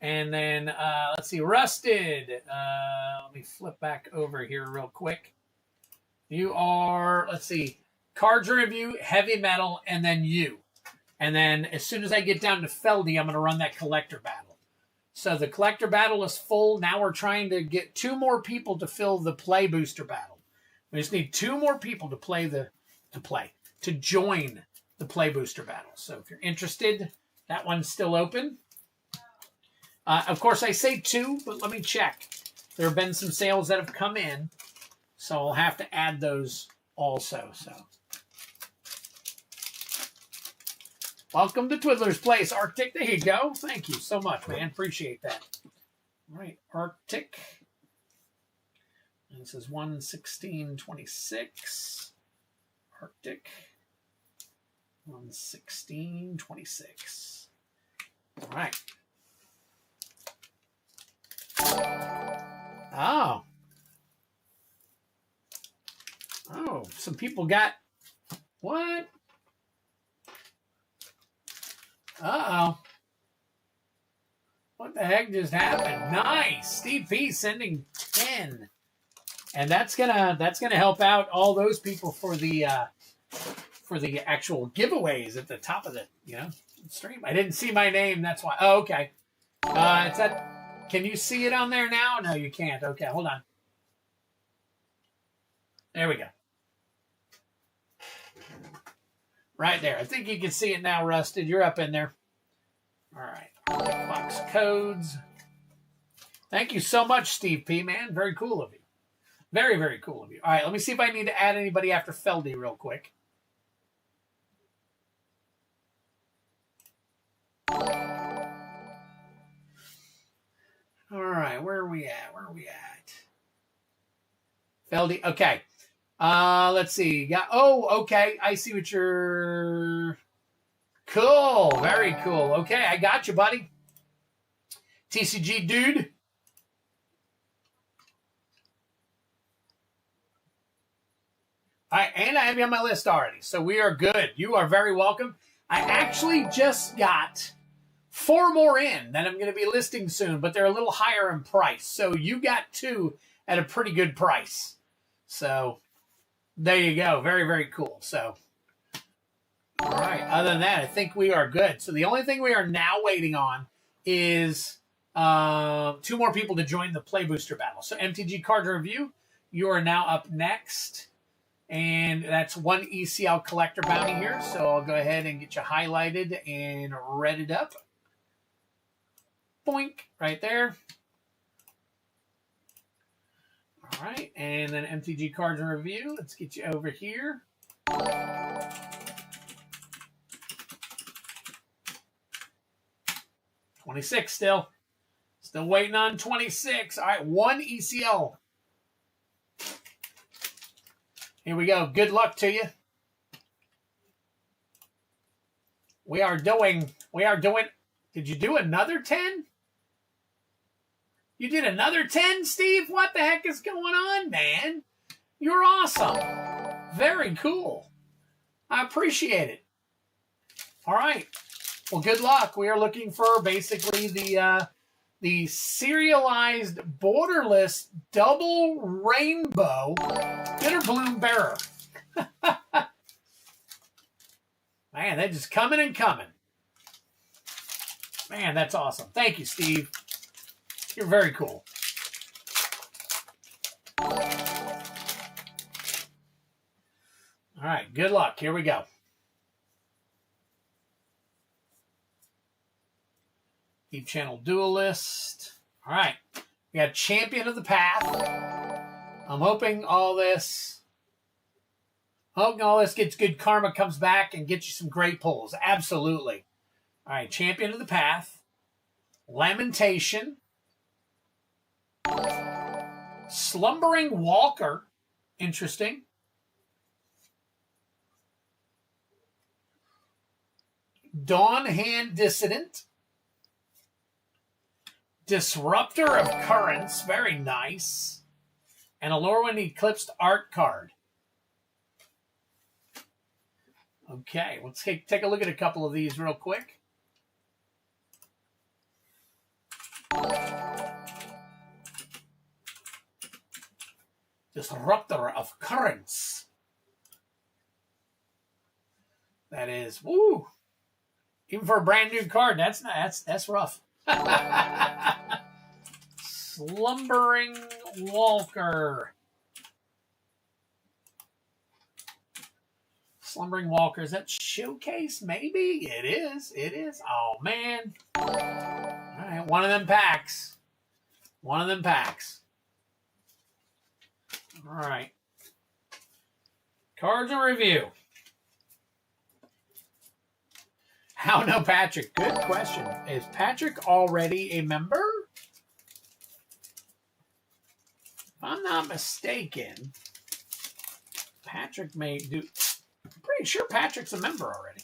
And then, let's see, Rusted. Let me flip back over here real quick. You are, let's see, cards review, heavy metal, and then you. And then as soon as I get down to Feldy, I'm going to run that collector battle. So the collector battle is full. Now we're trying to get 2 more people to fill the play booster battle. We just need 2 more people to join the play booster battle. So if you're interested, that one's still open. Of course, I say 2, but let me check. There have been some sales that have come in, so I'll have to add those also. So, welcome to Twiddler's Place, Arctic. There you go. Thank you so much, man. Appreciate that. All right, Arctic. And this is 116.26. Arctic. 116.26. All right. Oh. Oh, some people got... What? Uh-oh. What the heck just happened? Nice. Steve P sending 10. And that's gonna help out all those people for the actual giveaways at the top of the stream. I didn't see my name, that's why. Oh, okay. It's that. Can you see it on there now? No, you can't. Okay, hold on. There we go. Right there. I think you can see it now, Rusted. You're up in there. All right. Fox codes. Thank you so much, Steve P, man. Very cool of you. Very, very cool of you. All right, let me see if I need to add anybody after Feldy real quick. All right, where are we at? Feldy, okay. Let's see. Okay. I see what you're... Cool. Very cool. Okay, I got you, buddy. TCG dude. All right, and I have you on my list already, so we are good. You are very welcome. I actually just got 4 more in that I'm going to be listing soon, but they're a little higher in price. So you got 2 at a pretty good price. So there you go. Very, very cool. So, all right. Other than that, I think we are good. So the only thing we are now waiting on is 2 more people to join the Play Booster battle. So MTG Card Review, you are now up next. And that's 1 ECL collector bounty here. So I'll go ahead and get you highlighted and redded up. Boink, right there. All right, and then MTG Cards and Review. Let's get you over here. 26 still. Still waiting on 26. All right, 1 ECL. Here we go. Good luck to you. We are doing. Did you do another 10? You did another 10, Steve? What the heck is going on, man? You're awesome. Very cool. I appreciate it. All right. Well, good luck. We are looking for basically the serialized borderless double rainbow bitter bloom bearer. Man, they're just coming and coming. Man, that's awesome. Thank you, Steve. You're very cool. All right, good luck. Here we go. Deep Channel Duelist. All right, we got Champion of the Path. I'm hoping all this gets good karma, comes back, and gets you some great pulls. Absolutely. All right, Champion of the Path. Lamentation. Slumbering Walker. Interesting. Dawn Hand Dissident. Disruptor of Currents. Very nice. And a Lorwyn Eclipsed art card. Okay, let's take a look at a couple of these real quick. Disruptor of Currents. That is, woo! Even for a brand new card, that's rough. Slumbering Walker. Slumbering Walker. Is that Showcase? Maybe? It is. It is. Oh, man. All right, one of them packs. One of them packs. All right. Cards and review. How no Patrick? Good question. Is Patrick already a member? If I'm not mistaken, Patrick may do. I'm pretty sure Patrick's a member already.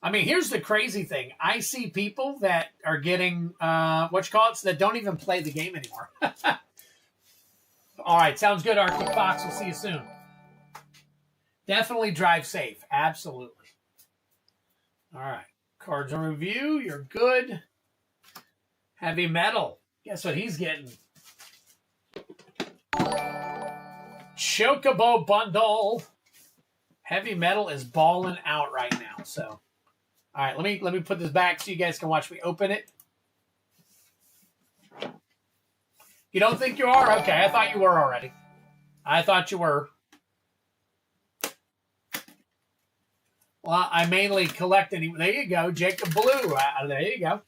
I mean, here's the crazy thing. I see people that are getting, that don't even play the game anymore. All right, sounds good, Arctic Fox. We'll see you soon. Definitely drive safe. Absolutely. All right. Cards and review. You're good. Heavy Metal. Guess what he's getting? Chocobo Bundle. Heavy Metal is balling out right now. So, all right, let me put this back so you guys can watch me open it. You don't think you are? Okay, I thought you were already. I thought you were. Well, I mainly collect any. There you go, Jacob Blue. There you go.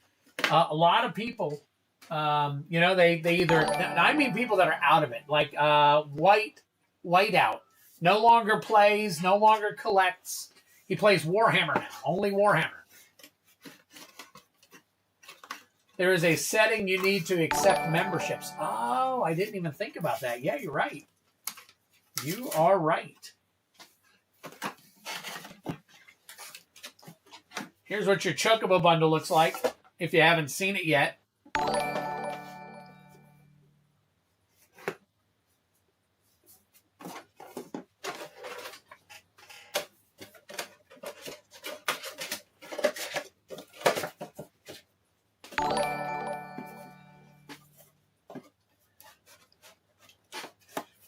A lot of people, they either. I mean, people that are out of it, like Whiteout, no longer plays, no longer collects. He plays Warhammer now, only Warhammer. There is a setting you need to accept memberships. Oh, I didn't even think about that. Yeah, you're right. You are right. Here's what your Chocobo bundle looks like, if you haven't seen it yet.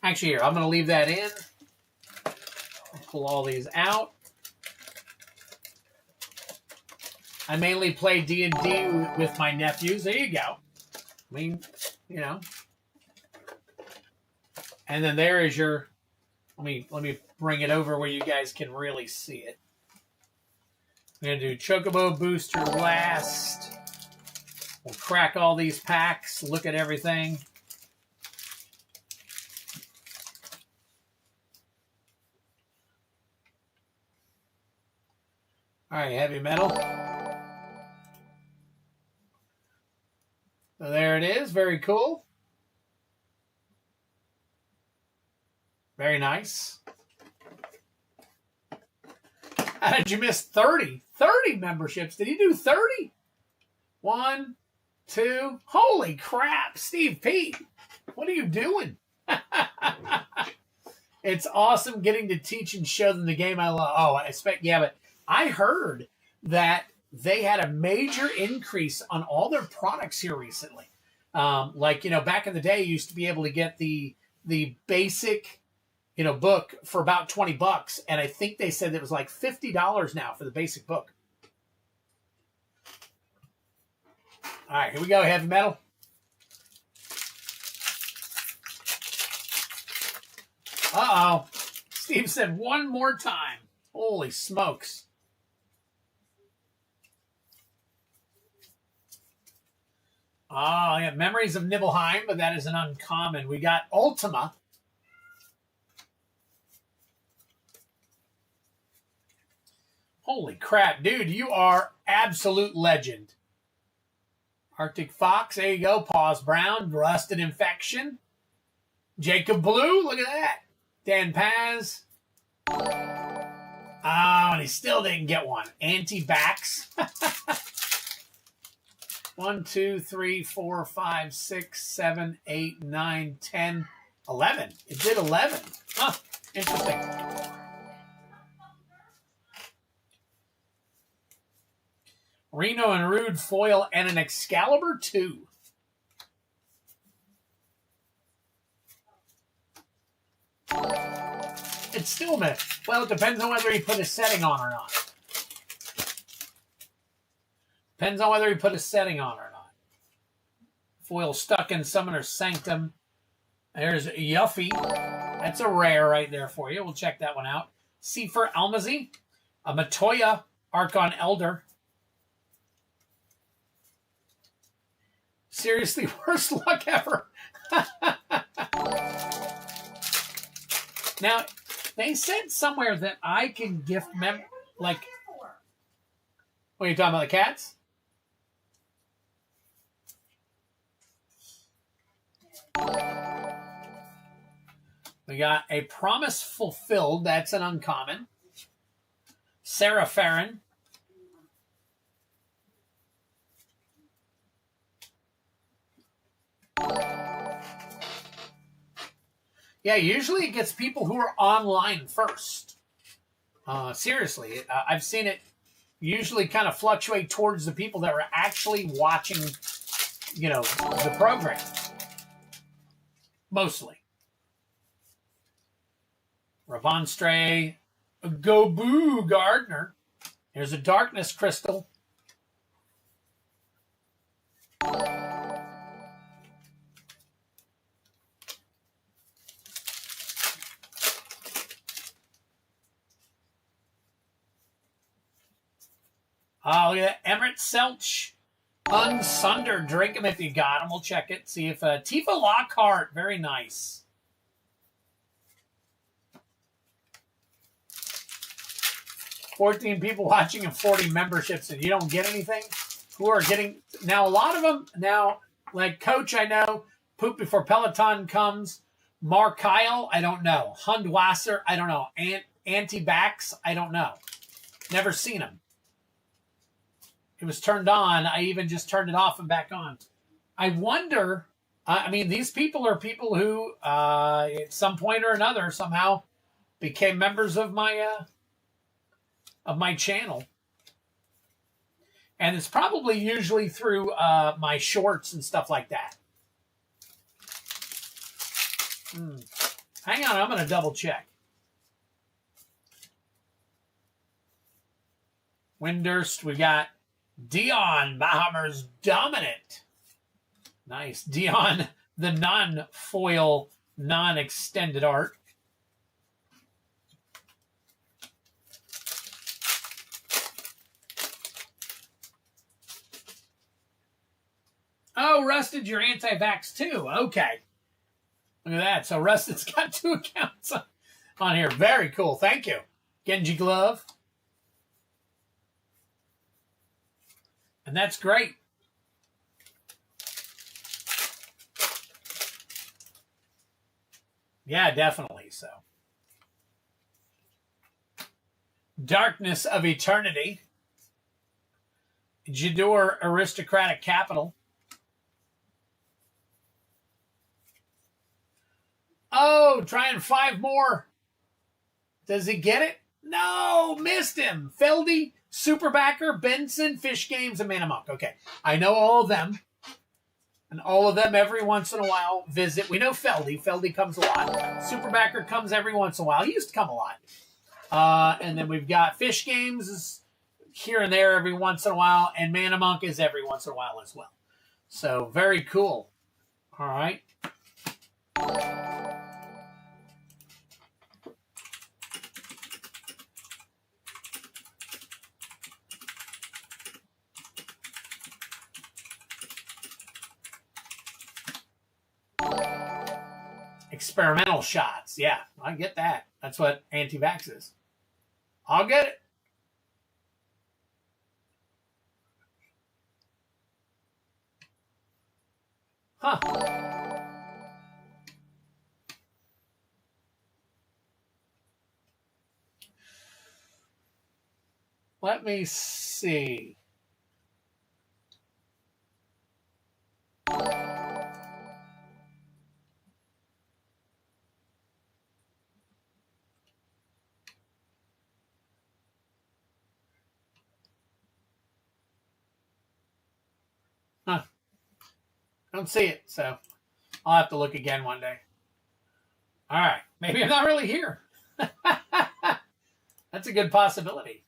Actually, here, I'm going to leave that in. I'll pull all these out. I mainly play D&D with my nephews. There you go. I mean, And then there is your. Let me bring it over where you guys can really see it. I'm going to do Chocobo Booster last. We'll crack all these packs. Look at everything. All right, Heavy Metal. So there it is. Very cool. Very nice. How did you miss 30? 30 memberships. Did he do 30? 1, 2. Holy crap, Steve P. What are you doing? It's awesome getting to teach and show them the game I love. Oh, I expect, yeah, but I heard that they had a major increase on all their products here recently. Back in the day, you used to be able to get the basic, book for about $20, and I think they said it was like $50 now for the basic book. All right, here we go, Heavy Metal. Uh-oh. Steve said one more time. Holy smokes. Oh, yeah, Memories of Nibelheim, but that is an uncommon. We got Ultima. Holy crap, dude, you are absolute legend. Arctic Fox, there you go. Paws Brown, Rusted Infection. Jacob Blue, look at that. Dan Paz. Oh, and he still didn't get one. Anti-Bax. 1, 2, 3, 4, 5, 6, 7, 8, 9, 10. 11. It did 11. Huh. Interesting. Reno and Rude foil and an Excalibur 2. It's still Mythic. Well, it depends on whether he put a setting on or not. Depends on whether he put a setting on or not. Foil stuck in Summoner's Sanctum. There's Yuffie. That's a rare right there for you. We'll check that one out. Seifer Almazy. A Matoya Archon Elder. Seriously, worst luck ever. Now, they said somewhere that I can gift like, what are you talking about, the cats? We got a Promise Fulfilled. That's an uncommon. Sarah Farron. Yeah, usually it gets people who are online first. Seriously, I've seen it usually kind of fluctuate towards the people that were actually watching, you know, the program. Mostly. Ravonstre, Gobu Gardner. Here's a Darkness Crystal. Oh, look at that. Emmerich Selch. Unsundered. Drink them if you got them. We'll check it. See if Tifa Lockhart. Very nice. $14 people watching and 40 memberships, and you don't get anything? Who are getting... Now, a lot of them... Now, like Coach, I know. Poop Before Peloton Comes. Mark Kyle, I don't know. Hundwasser, I don't know. Anti-Bax, I don't know. Never seen him. It was turned on. I even just turned it off and back on. I wonder... I mean, these people are people who, at some point or another, somehow became members of my channel. And it's probably usually through my shorts and stuff like that. Hang on, I'm going to double check. Windurst, we got Dion, Bahammer's Dominant. Nice. Dion, the non-foil, non-extended art. Oh, Rusted, you're anti-vax too. Okay. Look at that. So Rusted's got 2 accounts on here. Very cool. Thank you. Genji Glove. And that's great. Yeah, definitely so. Darkness of Eternity. Jador Aristocratic Capital. Oh, trying 5 more. Does he get it? No, missed him. Feldy, Superbacker, Benson, Fish Games, and Manamunk. Okay, I know all of them. And all of them every once in a while visit. We know Feldy. Feldy comes a lot. Superbacker comes every once in a while. He used to come a lot. And then we've got Fish Games is here and there every once in a while. And Manamunk is every once in a while as well. So, very cool. All right. Experimental shots. Yeah, I get that. That's what anti-vax is. I'll get it. Huh. Let me see. Don't see it, so I'll have to look again one day. All right. Maybe I'm not really here. That's a good possibility.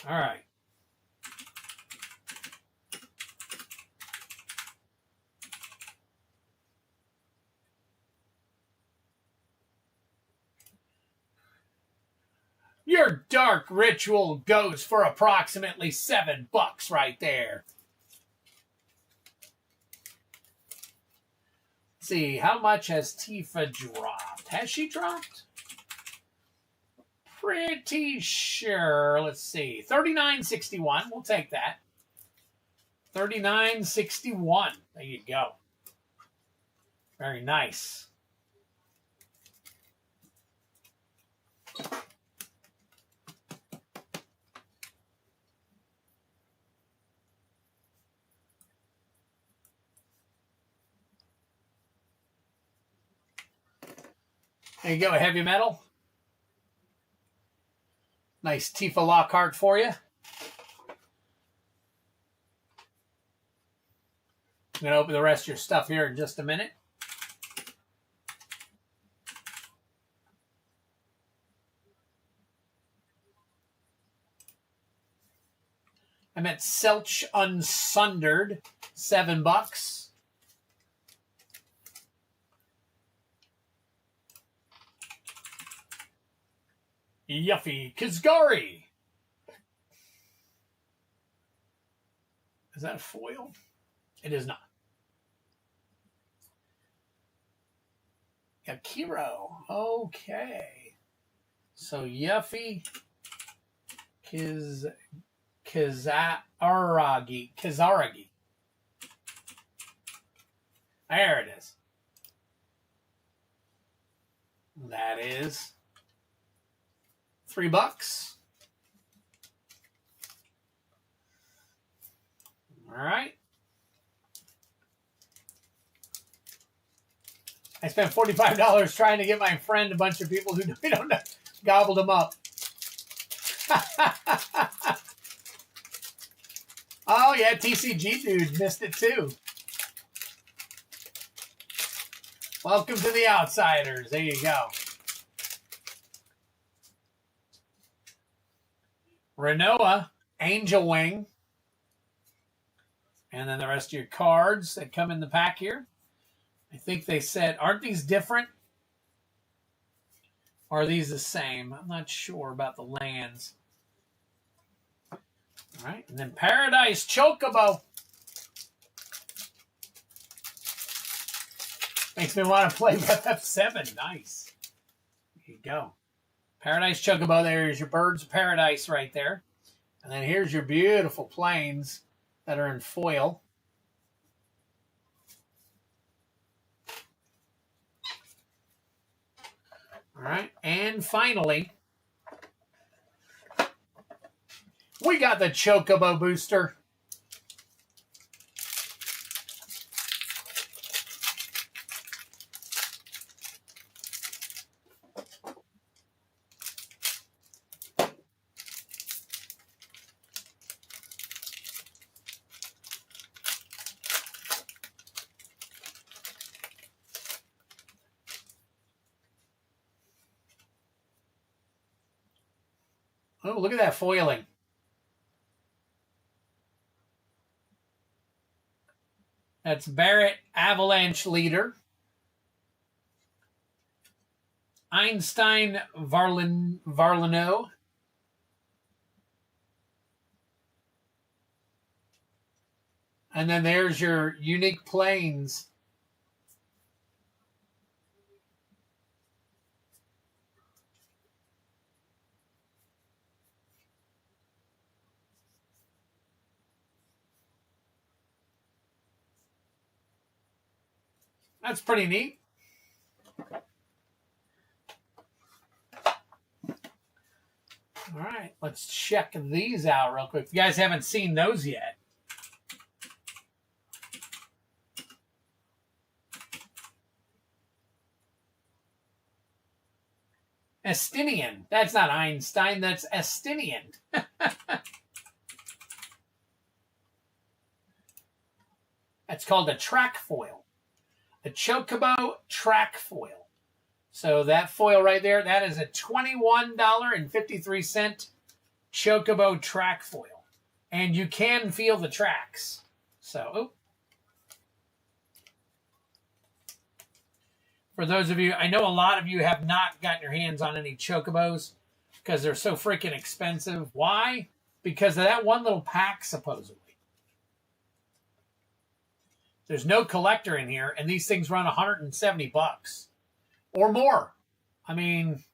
All right. Your dark ritual goes for approximately $7 right there. Let's see, how much has Tifa dropped? Has she dropped? Pretty sure. Let's see. $39.61. We'll take that. $39.61. There you go. Very nice. There you go, heavy metal. Nice Tifa Lockhart for you. I'm going to open the rest of your stuff here in just a minute. I'm at Selch Unsundered, $7. Yuffie Kizgari. Is that a foil? It is not. Yakiro. Okay. So Yuffie Kizaragi. There it is. That is $3. All right. I spent $45 trying to get my friend a bunch of people who we don't know, gobbled them up. Oh, yeah, TCG dude missed it too. Welcome to the Outsiders. There you go. Renoa, Angel Wing. And then the rest of your cards that come in the pack here. I think they said, aren't these different? Or are these the same? I'm not sure about the lands. All right. And then Paradise Chocobo. Makes me want to play FF7. Nice. There you go. Paradise Chocobo. There's your Birds of Paradise right there. And then here's your beautiful planes that are in foil. All right. And finally, we got the Chocobo booster. Oh, look at that foiling. That's Barrett Avalanche Leader. Einstein Varlino. And then there's your Unique Planes. That's pretty neat. All right, let's check these out real quick. If you guys haven't seen those yet. Estinian. That's not Einstein, that's Estinian. It's called a track foil. A Chocobo track foil. So that foil right there, that is a $21.53 Chocobo track foil. And you can feel the tracks. So, for those of you, I know a lot of you have not gotten your hands on any Chocobos because they're so freaking expensive. Why? Because of that one little pack, supposedly. There's no collector in here, and these things run $170 or more. I mean,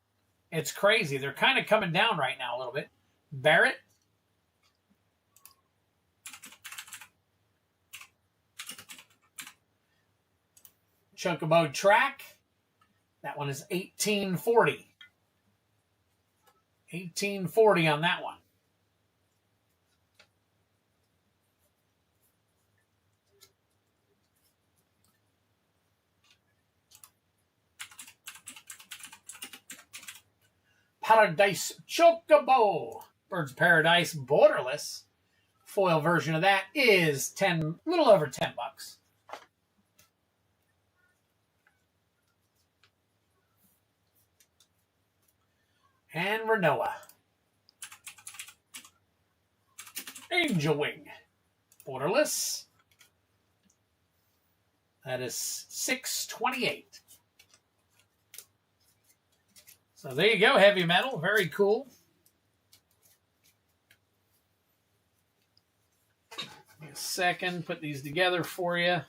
it's crazy. They're kind of coming down right now a little bit. Barrett. Chocobo track. That one is $18.40. $18.40 on that one. Paradise Chocobo. Birds of Paradise borderless. Foil version of that is a little over $10. And Renoa. Angel Wing. Borderless. That is $6.28. So there you go, heavy metal. Very cool. Give me a second, put these together for you.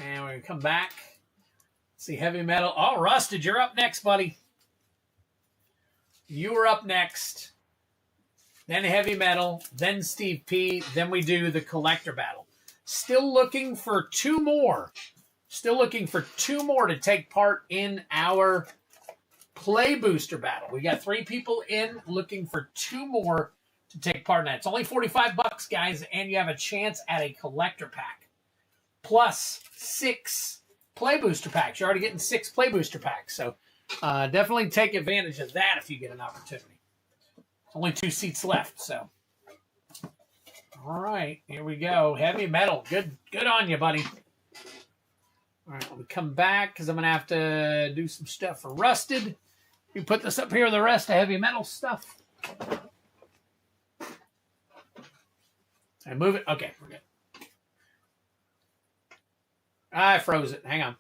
And we're going to come back. See heavy metal. Oh, Rusted, you're up next, buddy. You are up next. Then heavy metal, then Steve P, then we do the collector battle. Still looking for two more. Still looking for two more to take part in our play booster battle. We got 3 people in, looking for 2 more to take part in that. It's only $45, guys, and you have a chance at a collector pack. Plus 6 play booster packs. You're already getting 6 play booster packs. So definitely take advantage of that if you get an opportunity. Only 2 seats left, so. All right, here we go. Heavy metal. Good on you, buddy. All right, let me come back because I'm going to have to do some stuff for Rusted. You put this up here with the rest of heavy metal stuff. I move it? Okay, we're good. I froze it. Hang on.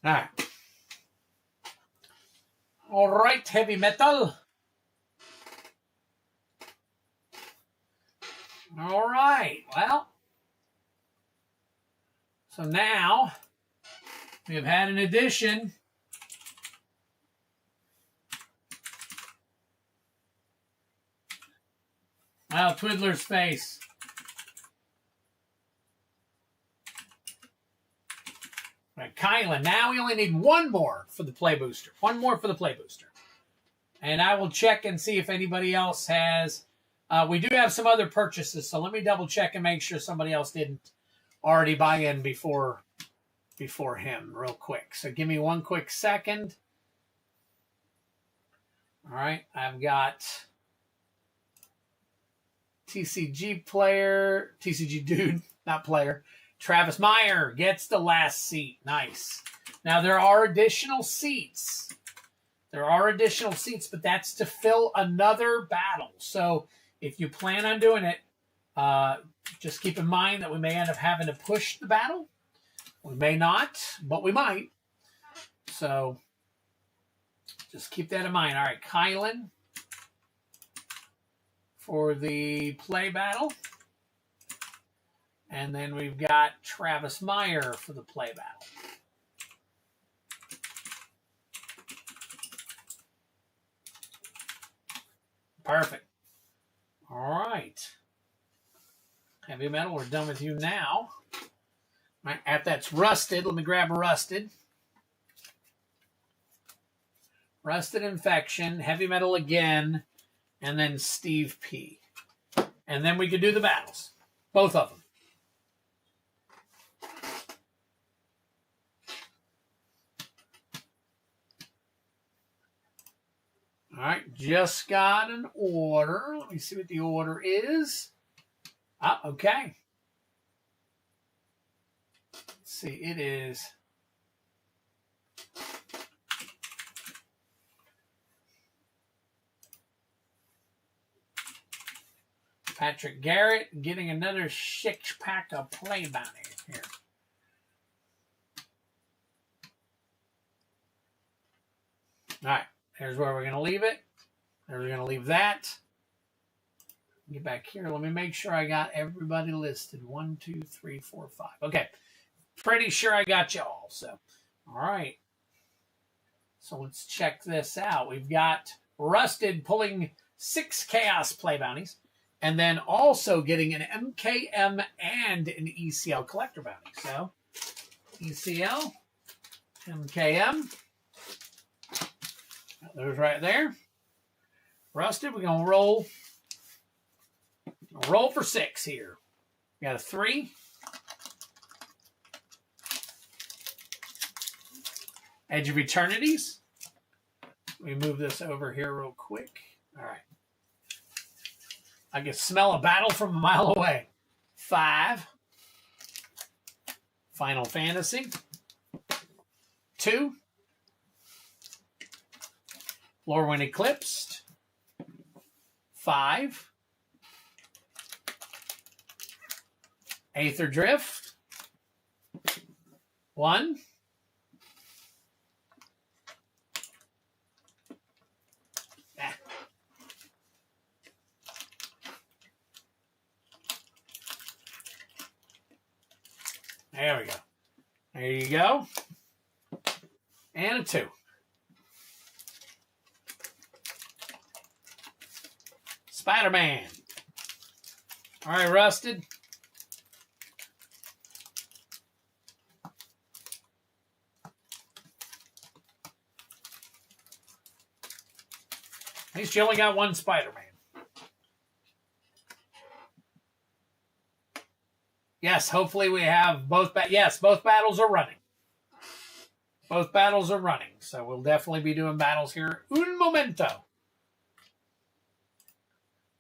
All right. All right, heavy metal. All right, well. So now we have had an addition. Wow, Twiddler's face. Right, Kylan. Now we only need 1 more for the play booster. 1 more for the play booster. And I will check and see if anybody else has. We do have some other purchases, so let me double check and make sure somebody else didn't already buy in before him real quick. So give me 1 quick second. All right, I've got TCG player, TCG dude, not player. Travis Meyer gets the last seat. Nice. Now, there are additional seats. But that's to fill another battle. So if you plan on doing it, just keep in mind that we may end up having to push the battle. We may not, but we might. So just keep that in mind. All right, Kylan for the play battle. And then we've got Travis Meyer for the play battle. Perfect. All right. Heavy metal, we're done with you now. All right, that's Rusted. Let me grab a Rusted. Rusted Infection, Heavy Metal again, and then Steve P. And then we could do the battles. Both of them. All right, just got an order. Let me see what the order is. Ah, okay. Let's see, it is... Patrick Garrett getting another 6-pack of Play Bounty here. All right, here's where we're going to leave it. There we're going to leave that. Get back here. Let me make sure I got everybody listed. 1, 2, 3, 4, 5. Okay, pretty sure I got you all. So, all right. So let's check this out. We've got Rusted pulling 6 Chaos Play Bounties. And then also getting an MKM and an ECL collector bounty. So, ECL, MKM. Those right there. Rusted, we're going to roll. Roll for 6 here. We got a 3. Edge of Eternities. Let me move this over here real quick. All right. I can smell a battle from a mile away. 5. Final Fantasy. 2. Lorwyn Eclipsed. 5. Aether Drift. 1. There we go. There you go. And a 2. Spider-Man. All right, Rusted. At least you only got one Spider-Man. Yes, hopefully we have both. Yes, both battles are running. Both battles are running. So we'll definitely be doing battles here. Un momento.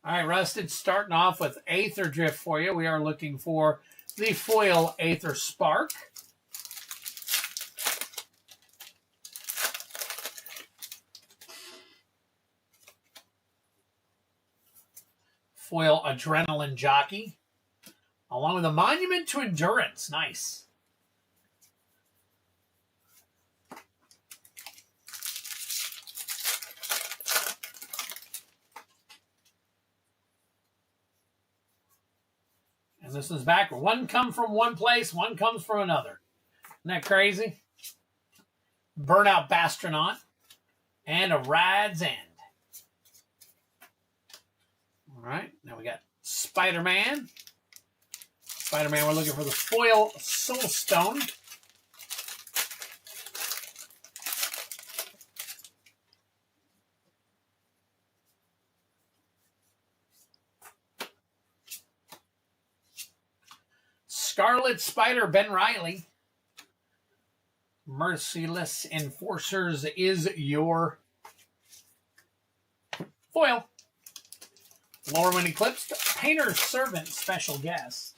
All right, Rusted, starting off with Aether Drift for you. We are looking for the foil Aether Spark. Foil Adrenaline Jockey. Along with a Monument to Endurance. Nice. And this is back. One comes from one place, one comes from another. Isn't that crazy? Burnout Bastronaut. And a Ride's End. All right. Now we got Spider-Man. Spider-Man, we're looking for the foil Soul Stone. Scarlet Spider, Ben Reilly. Merciless Enforcers is your foil. Lorwyn Eclipsed, Painter's Servant, special guest.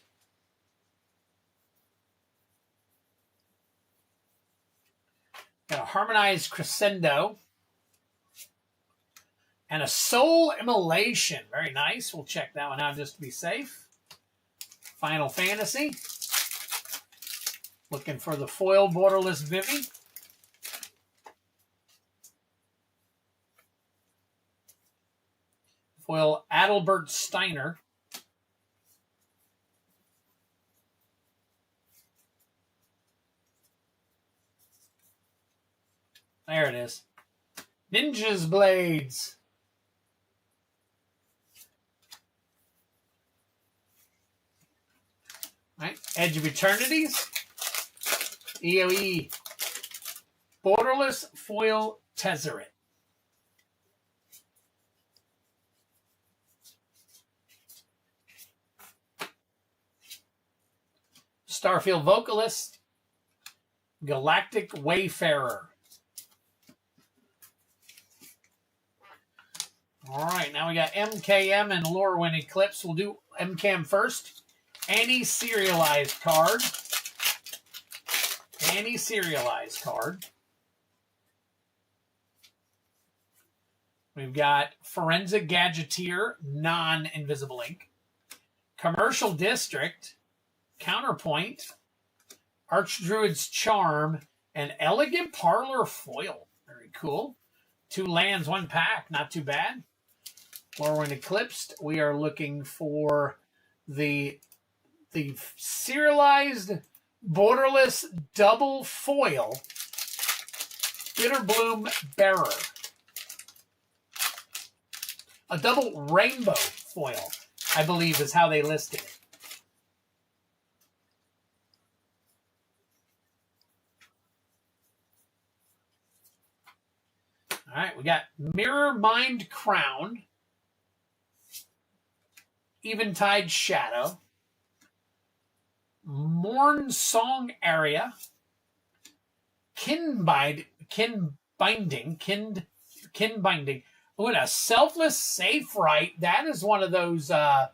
Got a Harmonized Crescendo. And a Soul Immolation. Very nice. We'll check that one out just to be safe. Final Fantasy. Looking for the foil Borderless Vivi. Foil Adalbert Steiner. There it is. Ninja's Blades. All right. Edge of Eternities. EOE. Borderless Foil Tezzeret. Starfield Vocalist, Galactic Wayfarer. All right, now we got MKM and Lorwyn Eclipse. We'll do MKM first. Any serialized card. Any serialized card. We've got Forensic Gadgeteer, non-invisible ink. Commercial District, Counterpoint, Archdruid's Charm, and Elegant Parlor Foil. Very cool. 2 lands, 1 pack. Not too bad. Lorwyn Eclipsed. We are looking for the serialized borderless double foil Bitterbloom Bearer. A double rainbow foil, I believe, is how they listed it. All right, we got Mirror Mind Crown, Eventide Shadow, Morn Song Area, Kin Binding. Oh, and a Selfless Safe Right. That is one of those, I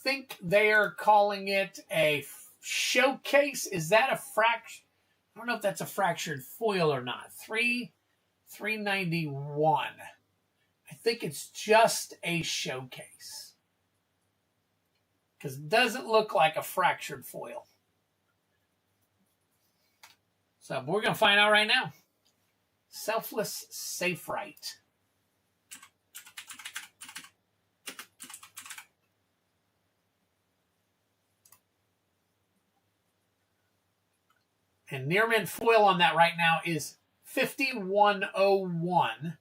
think they are calling it a showcase. Is that a fraction? I don't know if that's a fractured foil or not. 391. I think it's just a showcase. Because it doesn't look like a fractured foil. So we're going to find out right now. Selfless Safe Right. And near mint foil on that right now is 5101.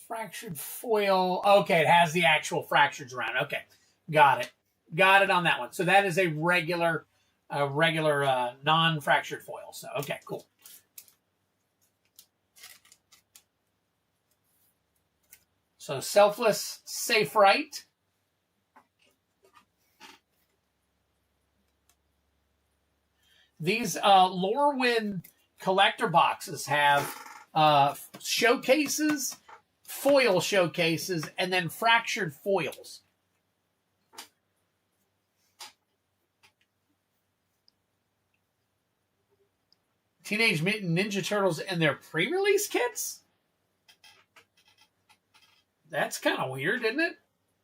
Fractured foil. Okay, it has the actual fractures around. Okay, got it. Got it on that one. So that is a regular non-fractured foil. So, okay, cool. So, Selfless Safe Right. These Lorwyn collector boxes have showcases, foil showcases, and then fractured foils. Teenage Mutant Ninja Turtles and their pre-release kits? That's kind of weird, isn't it?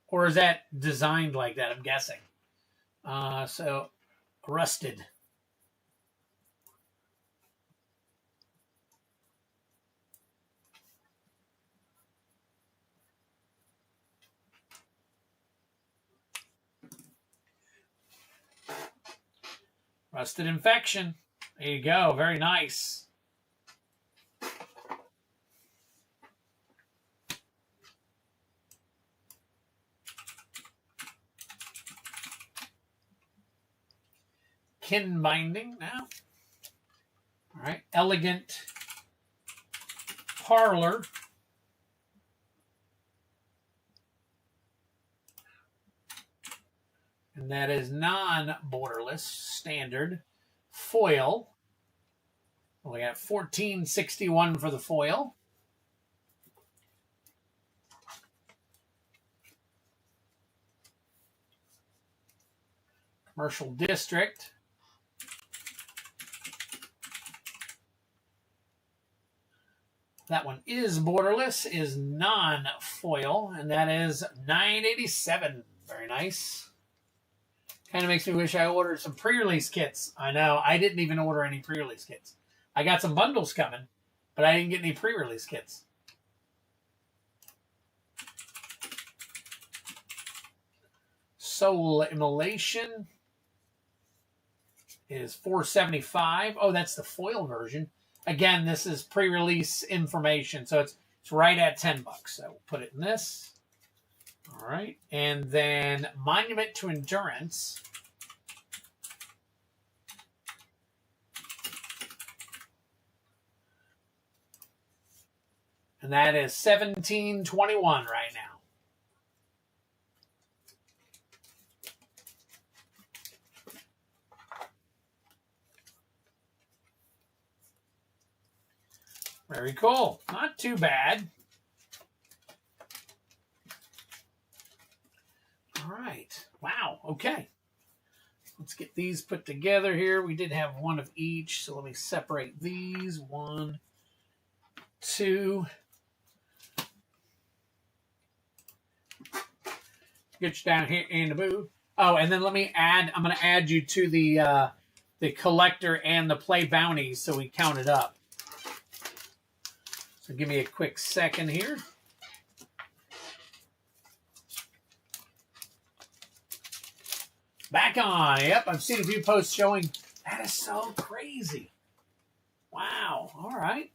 Or is that designed like that? I'm guessing. So, Rusted. Rusted Infection. There you go. Very nice. Kin Binding now. All right. Elegant Parlor. And that is non-borderless, standard foil. We got 1461 for the foil. Commercial District. That one is borderless, is non-foil, and that is 987. Very nice. Kind of makes me wish I ordered some pre-release kits. I know, I didn't even order any pre-release kits. I got some bundles coming, but I didn't get any pre-release kits. Soul Immolation is 475. Oh, that's the foil version. Again, this is pre-release information, so it's right at $10. So we'll put it in this. All right, and then Monument to Endurance. And that is 1721 right now. Very cool. Not too bad. All right. Wow. Okay. Let's get these put together here. We did have one of each, so let me separate these. 1, 2. Get you down here in the booth. Oh, and then let me add. I'm going to add you to the collector and the play bounties, so we count it up. So give me a quick second here. Back on. Yep, I've seen a few posts showing. That is so crazy. Wow. All right.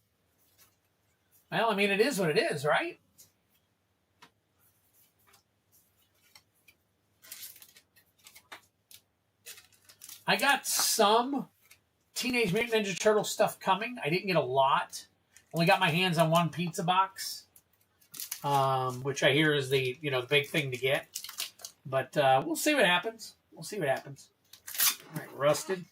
Well, I mean, it is what it is, right? I got some Teenage Mutant Ninja Turtle stuff coming. I didn't get a lot. Only got my hands on one pizza box, which I hear is the big thing to get. But we'll see what happens. We'll see what happens. All right, Rusted.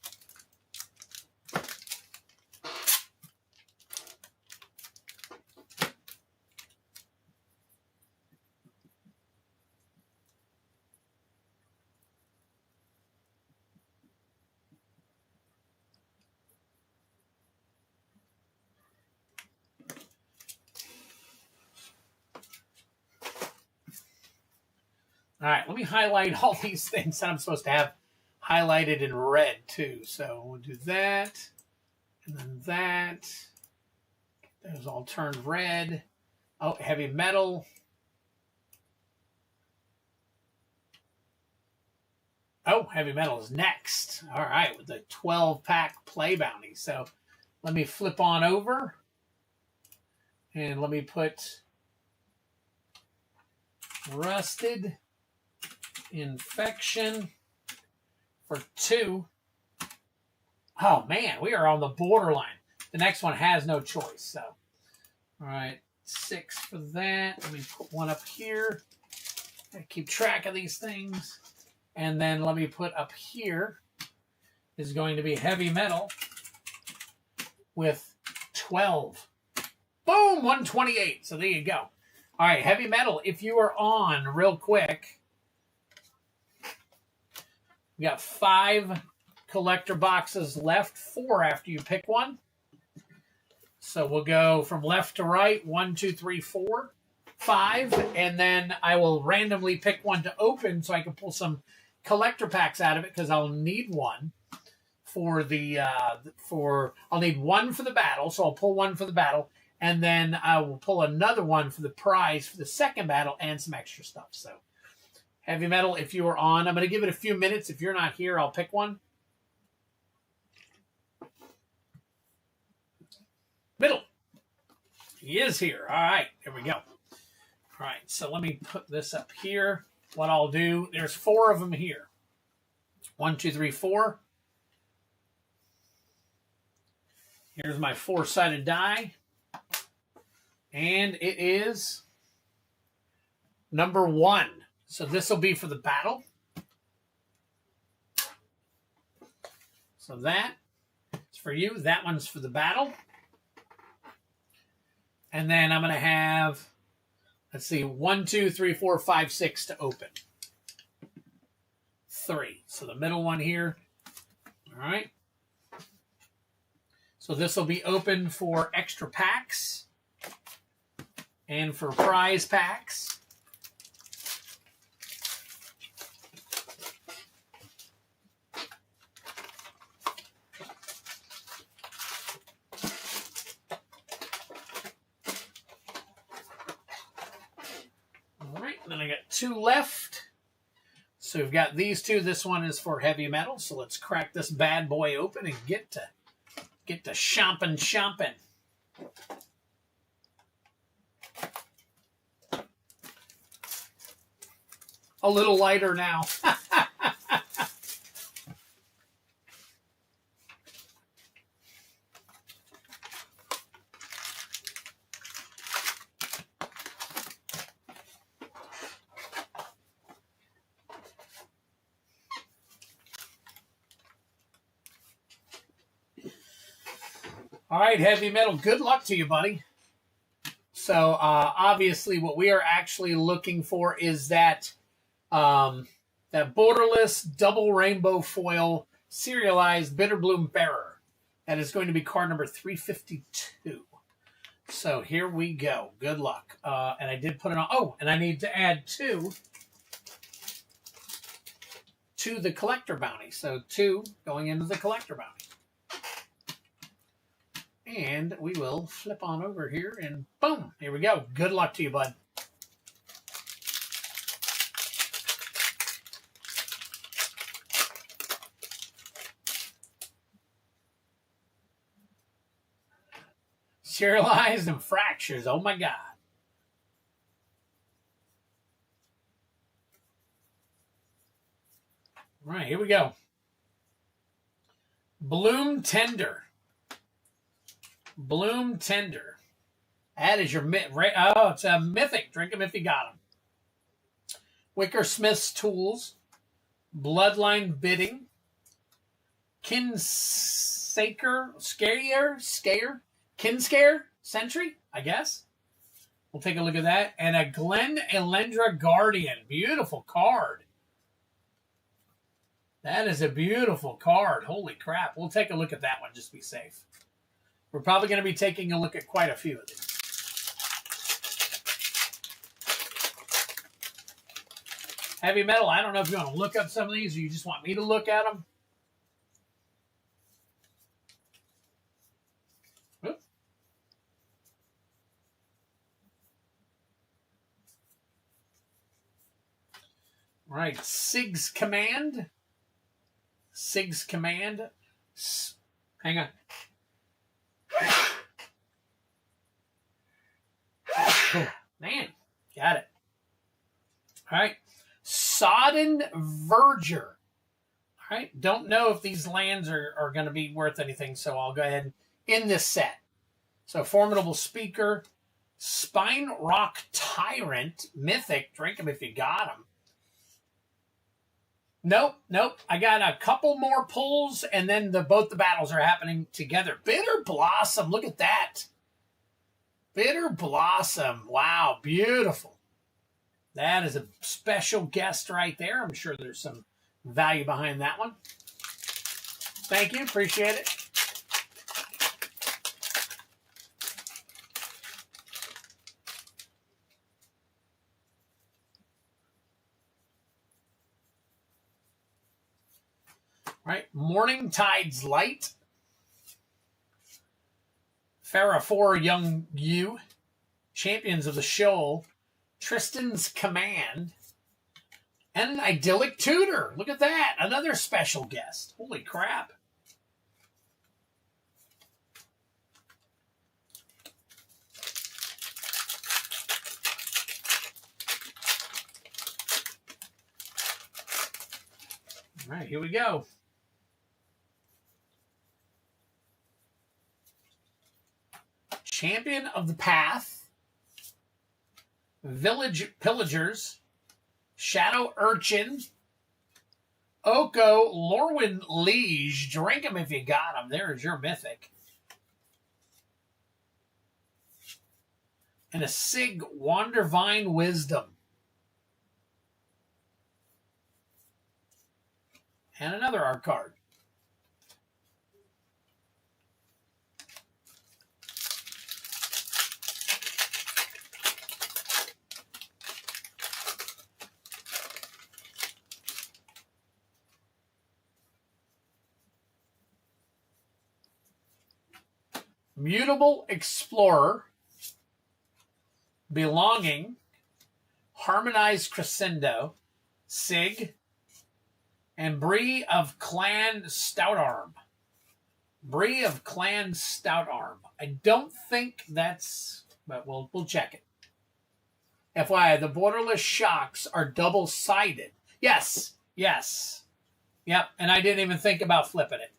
All right, let me highlight all these things that I'm supposed to have highlighted in red too. So we'll do that, and then that. Those all turned red. Oh, heavy metal. Oh, heavy metal is next. All right, with the 12-pack play bounty. So let me flip on over, and let me put Rusted Infection for 2. Oh, man, we are on the borderline. The next one has no choice. So, all right, 6 for that. Let me put one up here. I keep track of these things. And then let me put up here is going to be heavy metal with 12. Boom, 128. So there you go. All right, heavy metal, if you are on real quick, we got 5 collector boxes left, 4 after you pick one. So we'll go from left to right, 1, 2, 3, 4, 5, and then I will randomly pick one to open so I can pull some collector packs out of it because I'll need one for the I'll need one for the battle, so I'll pull one for the battle, and then I will pull another one for the prize for the second battle and some extra stuff. So heavy metal, if you are on, I'm going to give it a few minutes. If you're not here, I'll pick one. Middle. He is here. All right, here we go. All right, so let me put this up here. What I'll do, there's 4 of them here. 1, 2, 3, 4. Here's my 4-sided die. And it is number 1. So this will be for the battle. So that is for you. That one's for the battle. And then I'm going to have, let's see, 1, 2, 3, 4, 5, 6 to open. 3. So the middle one here. All right. So this will be open for extra packs and for prize packs. All right, and then I got 2 left. So we've got these 2. This one is for heavy metal. So let's crack this bad boy open and get to chomping. A little lighter now. All right, Heavy Metal, good luck to you, buddy. So, obviously, what we are actually looking for is that that borderless double rainbow foil serialized Bitterbloom Bearer. That is going to be card number 352. So here we go. Good luck. And I did put it on. Oh, and I need to add two to the collector bounty. So 2 going into the collector bounty. And we will flip on over here and boom, here we go. Good luck to you, bud. Serialized and fractures. Oh my God. All right, here we go. Bloom Tender. Bloom Tender. That is your it's a Mythic. Drink them if you got them. Wickersmith's Tools. Bloodline Bidding. Kinscare Sentry, I guess. We'll take a look at that. And a Glen Elendra Guardian. Beautiful card. That is a beautiful card. Holy crap. We'll take a look at that one just to be safe. We're probably going to be taking a look at quite a few of these. Heavy Metal, I don't know if you want to look up some of these or you just want me to look at them. Oop. All right, Sig's Command. Sig's Command. Hang on. Man, got it. All right. Sodden Verger. All right. Don't know if these lands are going to be worth anything, so I'll go ahead and in this set. So, Formidable Speaker, Spine Rock Tyrant, Mythic. Drink them if you got them. Nope. I got a couple more pulls, and then both the battles are happening together. Bitter Blossom. Look at that. Bitter Blossom. Wow, beautiful. That is a special guest right there. I'm sure there's some value behind that one. Thank you. Appreciate it. All right. Morning Tide's Light. Farah 4 Young Yu, Champions of the Shoal, Tristan's Command, and an Idyllic Tutor. Look at that. Another special guest. Holy crap. All right, here we go. Champion of the Path, Village Pillagers, Shadow Urchin, Oko, Lorwyn Liege. Drink them if you got them. There's your Mythic. And a Sig Wandervine Wisdom. And another art card. Mutable Explorer, Belonging, Harmonized Crescendo, Sig, and Bree of Clan Stoutarm. Bree of Clan Stoutarm. I don't think that's, but we'll check it. FYI, the borderless shocks are double-sided. Yes. Yep, and I didn't even think about flipping it.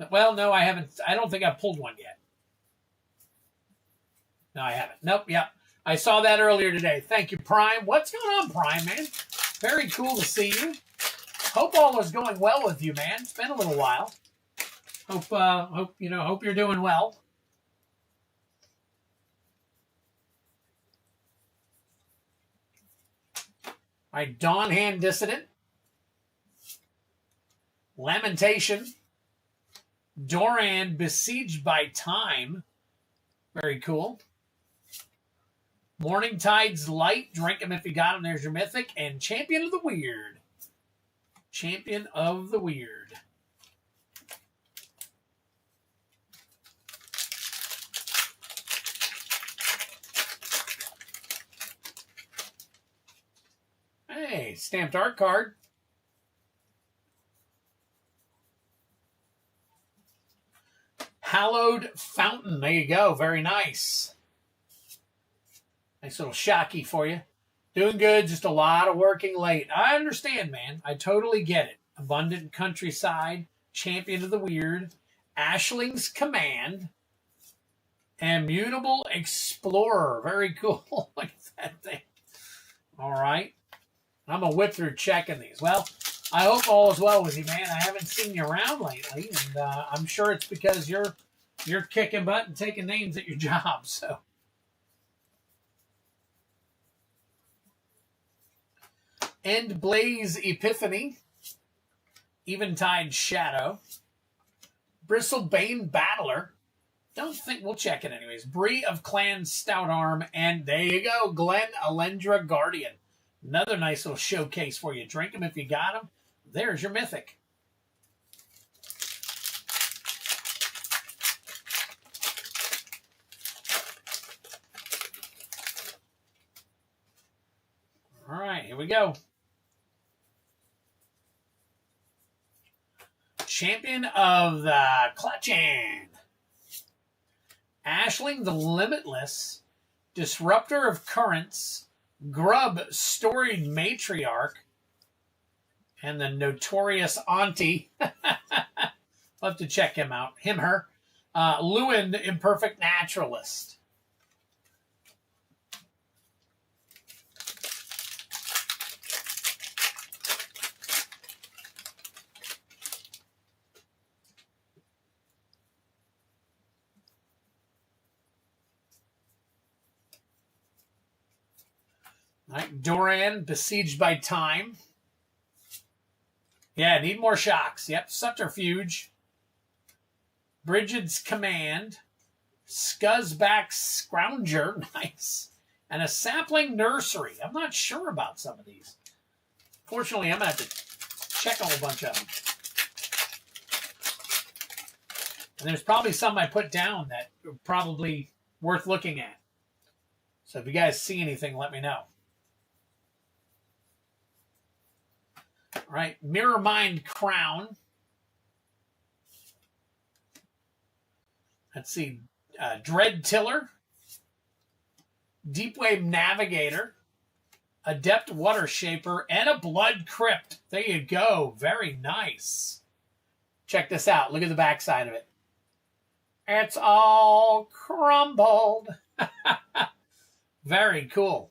Well, no, I haven't. I don't think I've pulled one yet. No, I haven't. Nope, yep. I saw that earlier today. Thank you, Prime. What's going on, Prime, man? Very cool to see you. Hope all is going well with you, man. It's been a little while. Hope you're doing well. All right, Dawn Hand Dissident. Lamentation. Doran Besieged by Time. Very cool. Morning Tide's Light. Drink him if you got him. There's your Mythic. And Champion of the Weird. Champion of the Weird. Hey, stamped art card. Hallowed Fountain. There you go. Very nice. Nice little shocky for you. Doing good. Just a lot of working late. I understand, man. I totally get it. Abundant Countryside. Champion of the Weird. Ashling's Command. Immutable Explorer. Very cool. Look at that thing. All right. I'm going to whip through checking these. Well, I hope all is well with you, man. I haven't seen you around lately, and I'm sure it's because you're kicking butt and taking names at your job. So, End Blaze Epiphany, Eventide Shadow, Bristlebane Battler. Don't think we'll check it anyways. Bree of Clan Stout Arm, and there you go, Glen Alendra Guardian. Another nice little showcase for you. Drink them if you got them. There's your Mythic. All right, here we go. Champion of the Clutching. Ashling the Limitless. Disruptor of Currents. Grub Storied Matriarch. And the Notorious Auntie. I'll have to check him out. Her. Lewin, Imperfect Naturalist. All right, Doran, Besieged by Time. Yeah, need more shocks. Yep, Subterfuge. Brigid's Command. Scuzzback Scrounger. Nice. And a Sapling Nursery. I'm not sure about some of these. Fortunately, I'm going to have to check a whole bunch of them. And there's probably some I put down that are probably worth looking at. So if you guys see anything, let me know. All right, Mirror Mind Crown. Let's see, Dread Tiller, Deepwave Navigator, Adept Water Shaper, and a Blood Crypt. There you go. Very nice. Check this out. Look at the back side of it. It's all crumbled. Very cool.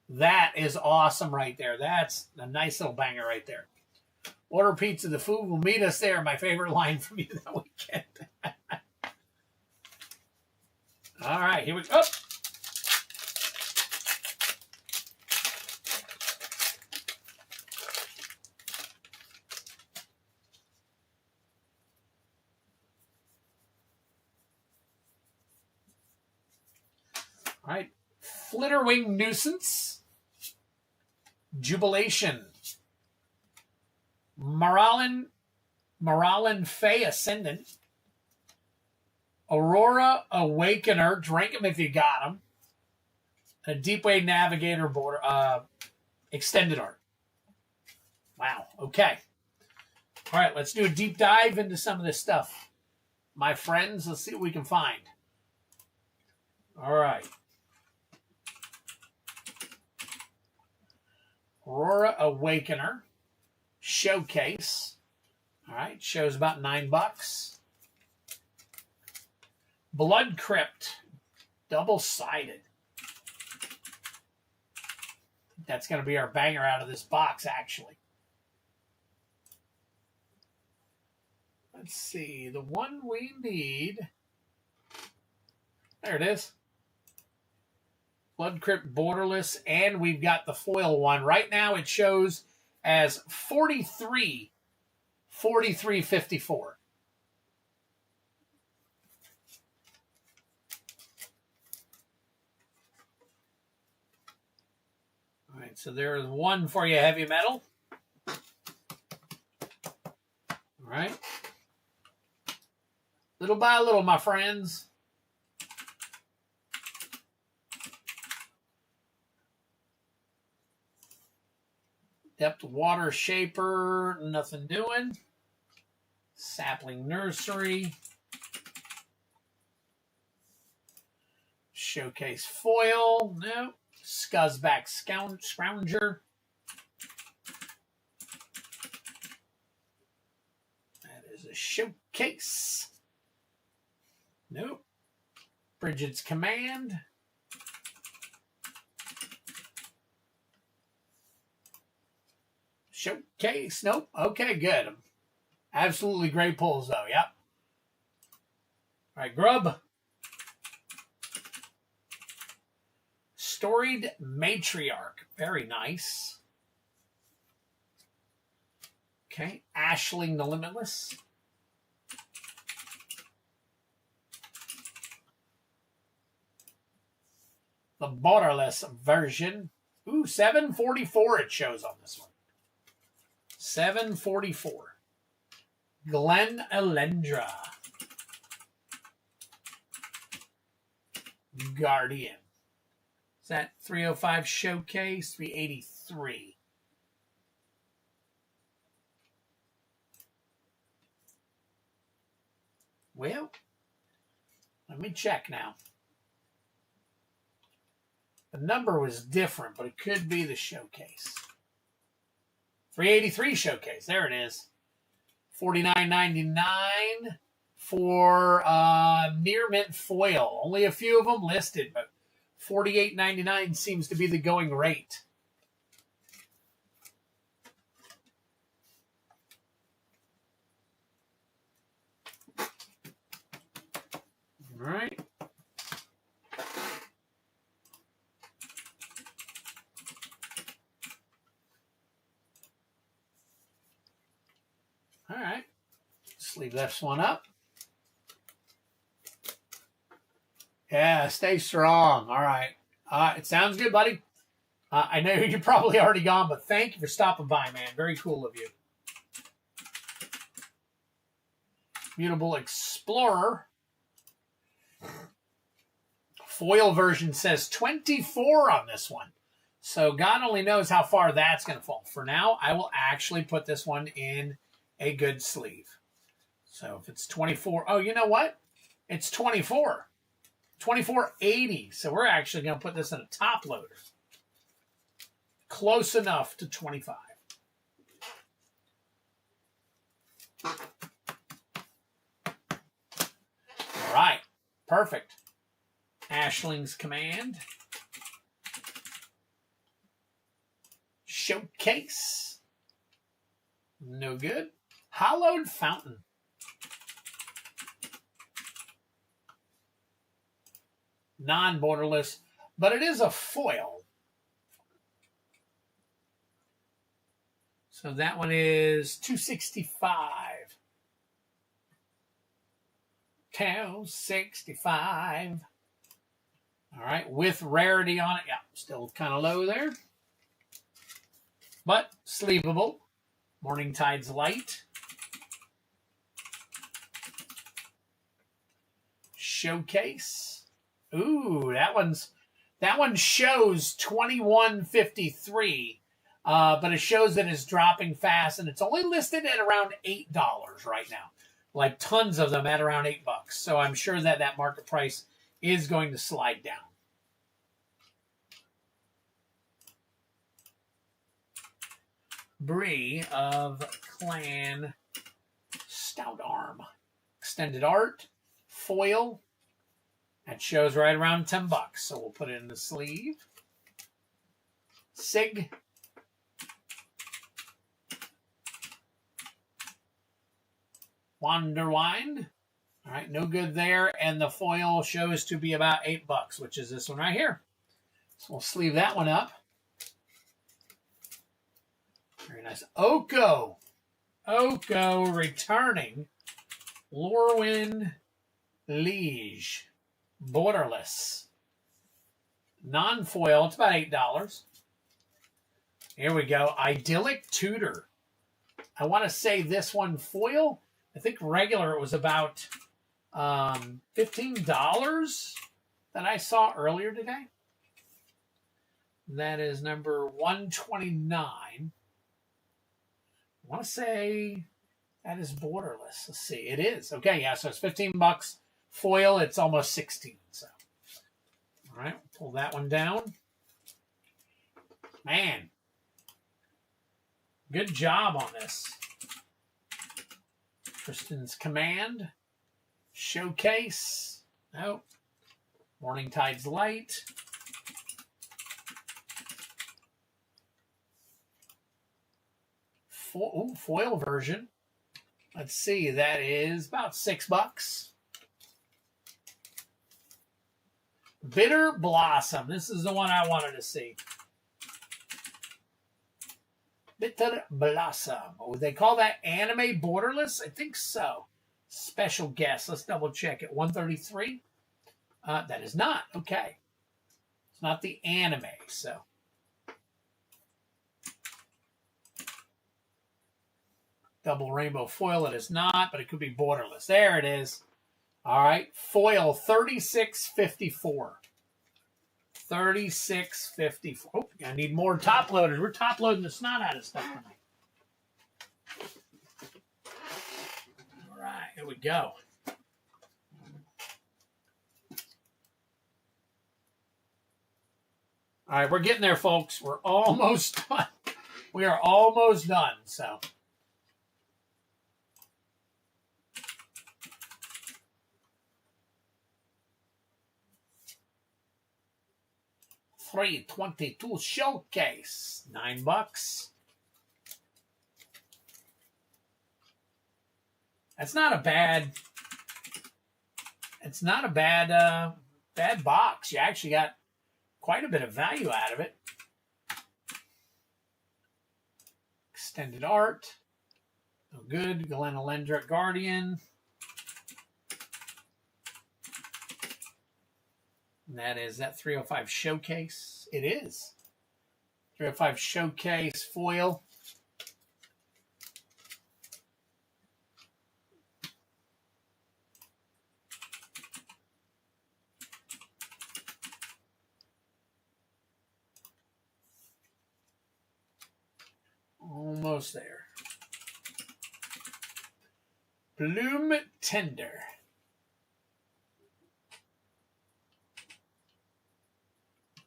That is awesome right there. That's a nice little banger right there. Order pizza. The food will meet us there. My favorite line from you that weekend. All right, here we go. All right, Flitterwing Nuisance. Jubilation. Maralin Fey Ascendant. Aurora Awakener. Drink them if you got them. A Deepwave Navigator border. Extended art. Wow. Okay. All right, let's do a deep dive into some of this stuff. My friends, let's see what we can find. All right. Aurora Awakener. Showcase. All right, shows about $9. Blood Crypt. Double-sided. That's going to be our banger out of this box, actually. Let's see. The one we need. There it is. Blood Crypt Borderless, and we've got the foil one. Right now it shows as 43.54. All right, so there's one for you, heavy metal. All right. Little by little, my friends. Depth Water Shaper, nothing doing. Sapling Nursery. Showcase Foil, no. Scuzzback Scrounger. That is a Showcase. Nope. Bridget's Command. Showcase. Nope. Okay, good. Absolutely great pulls, though. Yep. All right, Grub. Storied Matriarch. Very nice. Okay. Ashling the Limitless. The Borderless version. Ooh, 744 it shows on this one. 744. Glen Elendra. Guardian. Is that 305 Showcase? 383. Well, let me check now. The number was different, but it could be the Showcase. 383 Showcase. There it is. $49.99 for Near Mint Foil. Only a few of them listed, but $48.99 seems to be the going rate. All right. All right. Let's leave this one up. Yeah, stay strong. All right. It sounds good, buddy. I know you're probably already gone, but thank you for stopping by, man. Very cool of you. Mutable Explorer. Foil version says 24 on this one. So God only knows how far that's going to fall. For now, I will actually put this one in a good sleeve. So if it's 24, oh, you know what? It's 24. 24.80. So we're actually going to put this in a top loader. Close enough to 25. All right. Perfect. Ashling's Command. Showcase. No good. Hallowed Fountain. Non-borderless, but it is a foil. So that one is $265. $265. All right, with rarity on it. Yeah, still kind of low there. But sleevable. Morning Tide's Light. Showcase. Ooh, that one shows 21.53, but it shows that it's dropping fast, and it's only listed at around $8 right now. Like tons of them at around $8. So I'm sure that that market price is going to slide down. Bree of Clan Stout Arm. Extended Art. Foil. That shows right around $10, so we'll put it in the sleeve. Sig. Wanderwind. All right, no good there. And the foil shows to be about $8, which is this one right here. So we'll sleeve that one up. Very nice. Oko. Oko returning. Lorwyn Liege. Borderless. Non-foil. It's about $8. Here we go. Idyllic Tutor. I want to say this one foil. I think regular it was about $15 that I saw earlier today. That is number 129. I want to say that is borderless. Let's see. It is. Okay, yeah, so it's $15. Foil, it's almost 16. So, all right, pull that one down. Man, good job on this. Tristan's Command. Showcase. Nope. Morning Tide's Light. Foil version. Let's see. That is about $6. Bitter Blossom. This is the one I wanted to see. Bitter Blossom. Would they call that anime borderless? I think so. Special guest. Let's double check it. 133. That is not. Okay. It's not the anime, so. Double rainbow foil. It is not, but it could be borderless. There it is. All right. Foil 3654. 3654. Oh, I need more top loaders. We're top loading the snot out of stuff tonight. All right, here we go. All right, we're getting there, folks. We're almost done. We are almost done, so. $322 showcase, $9. That's not a bad. It's not a bad box. You actually got quite a bit of value out of it. Extended art, no good. Glen Elendra Guardian. And that is that 305 showcase. It is. 305 showcase foil. Almost there. Bloom Tender.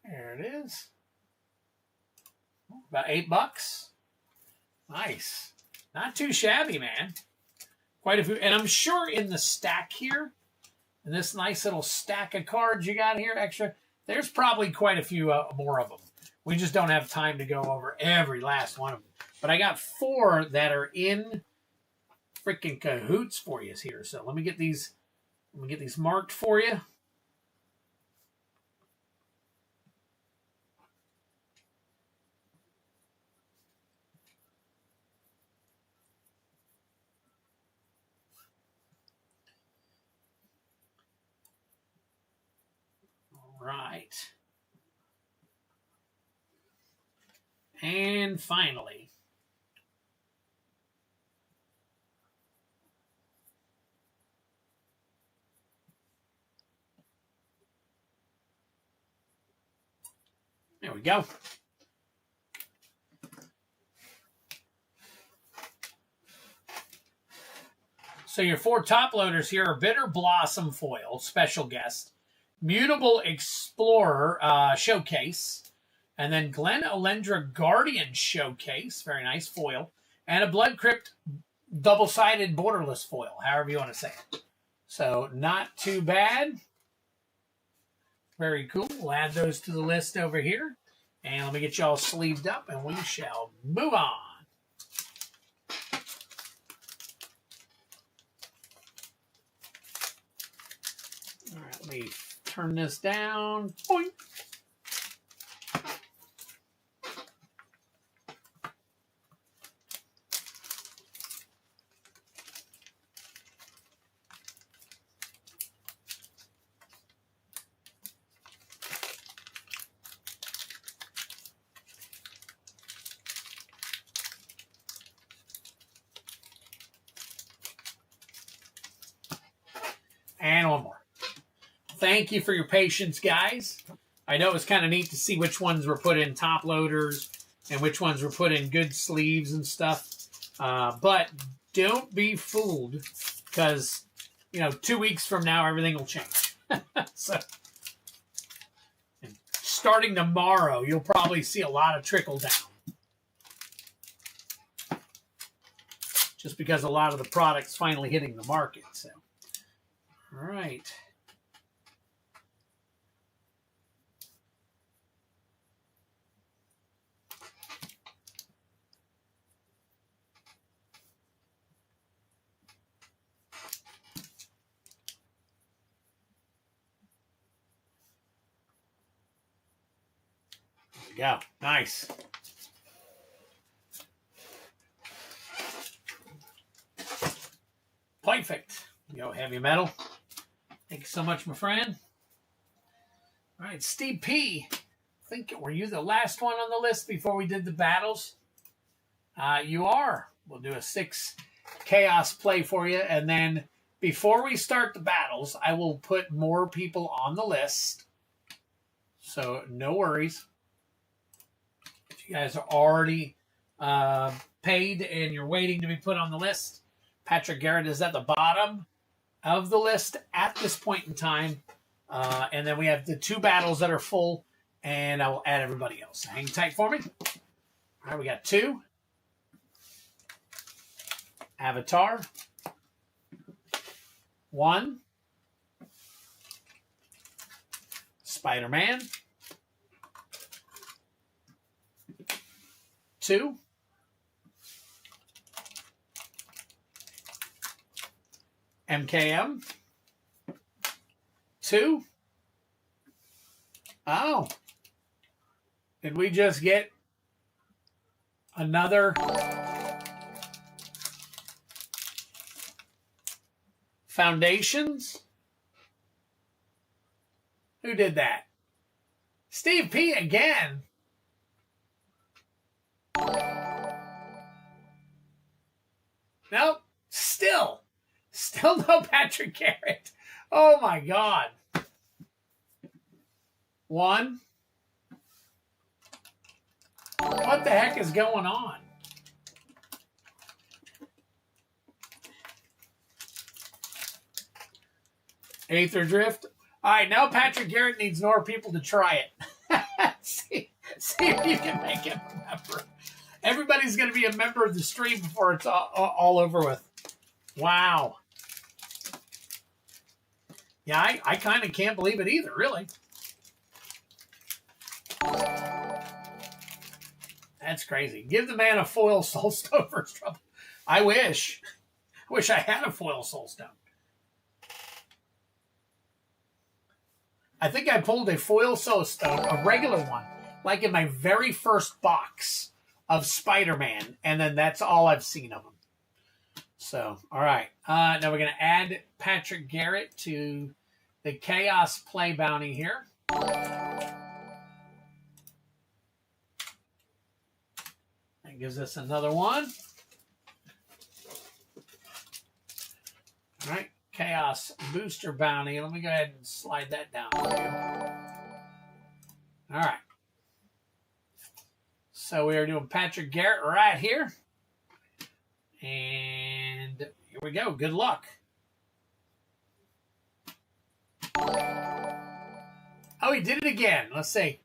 There it is. About $8. Nice. Not too shabby, man. Quite a few. And I'm sure in the stack here, in this nice little stack of cards you got here, extra, there's probably quite a few more of them. We just don't have time to go over every last one of them. But I got 4 that are in freaking cahoots for you here. So let me get these marked for you. Right. And finally, there we go. So your 4 top loaders here are Bitter Blossom foil, special guest, Mutable Explorer showcase, and then Glen Elendra Guardian showcase, very nice foil, and a Blood Crypt double-sided borderless foil, however you want to say it. So not too bad. Very cool. We'll add those to the list over here. And let me get you all sleeved up, and we shall move on. All right, let me turn this down. Boing. And one more. Thank you for your patience, guys. I know it was kind of neat to see which ones were put in top loaders and which ones were put in good sleeves and stuff. But don't be fooled, because, 2 weeks from now, everything will change. So, starting tomorrow, you'll probably see a lot of trickle down. Just because a lot of the product's finally hitting the market. So, all right. There we go. Nice. Perfect. Heavy metal. Thank you so much, my friend. All right, Steve P. Were you the last one on the list before we did the battles? You are. We'll do a 6 chaos play for you, and then before we start the battles, I will put more people on the list. So no worries. If you guys are already paid and you're waiting to be put on the list, Patrick Garrett is at the bottom of the list at this point in time. And then we have the 2 battles that are full, and I will add everybody else. Hang tight for me. All right, we got 2. Avatar. 1. Spider-Man. 2. MKM. 2. Oh. Did we just get another Foundations? Who did that? Steve P again. Nope. Still no Patrick Garrett. Oh my God. 1. What the heck is going on? Aether Drift. All right, now Patrick Garrett needs more people to try it. see if you can make him a member. Everybody's going to be a member of the stream before it's all over with. Wow. Yeah, I kind of can't believe it either, really. That's crazy. Give the man a foil soulstone for his trouble. I wish. I wish I had a foil soulstone. I think I pulled a foil soulstone, a regular one, like in my very first box of Spider-Man, and then that's all I've seen of him. So, all right. Now we're going to add Patrick Garrett to the Chaos Play Bounty here. That gives us another one. All right. Chaos Booster Bounty. Let me go ahead and slide that down for you. All right. So we are doing Patrick Garrett right here. And here we go. Good luck. Oh, he did it again. Let's see.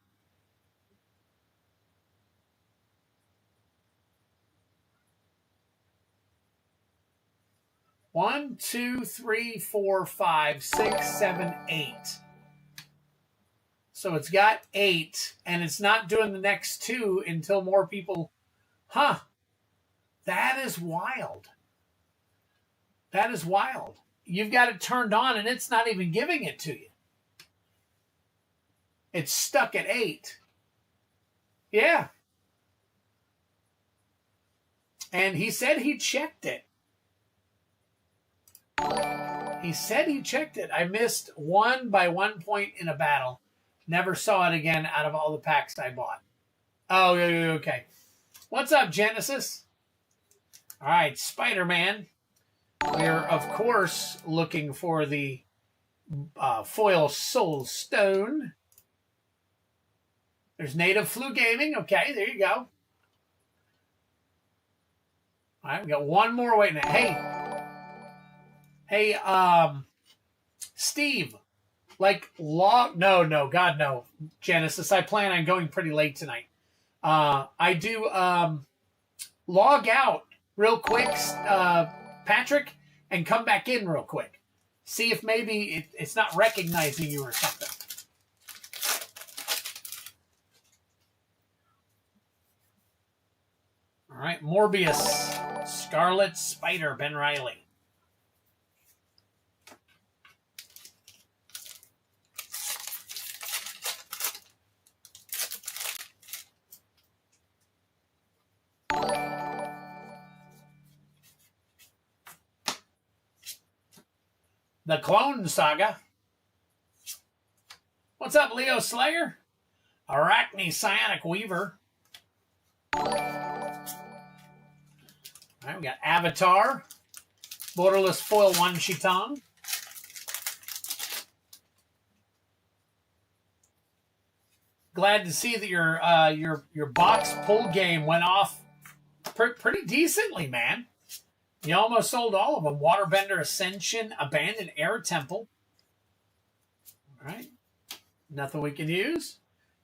One, two, three, four, five, six, seven, 8. So it's got 8, and it's not doing the next 2 until more people. Huh. That is wild. That is wild. You've got it turned on, and it's not even giving it to you. It's stuck at 8. Yeah. And he said he checked it. He said he checked it. I missed 1 by 1 point in a battle. Never saw it again out of all the packs I bought. Oh, okay. What's up, Genesis? All right, Spider-Man. We're, of course, looking for the foil Soul Stone. There's Native Flu Gaming. Okay, there you go. All right, we got one more waiting. Hey, Steve, like no, God, no, Genesis. I plan on going pretty late tonight. I do log out real quick, Patrick, and come back in real quick. See if maybe it's not recognizing you or something. All right, Morbius, Scarlet Spider, Ben Reilly. The Clone Saga. What's up, Leo Slayer? Arachne Psionic Weaver. All right, we got Avatar. Borderless Foil One Shitong. Glad to see that your box pull game went off pretty decently, man. You almost sold all of them. Waterbender Ascension, Abandoned Air Temple. All right. Nothing we can use.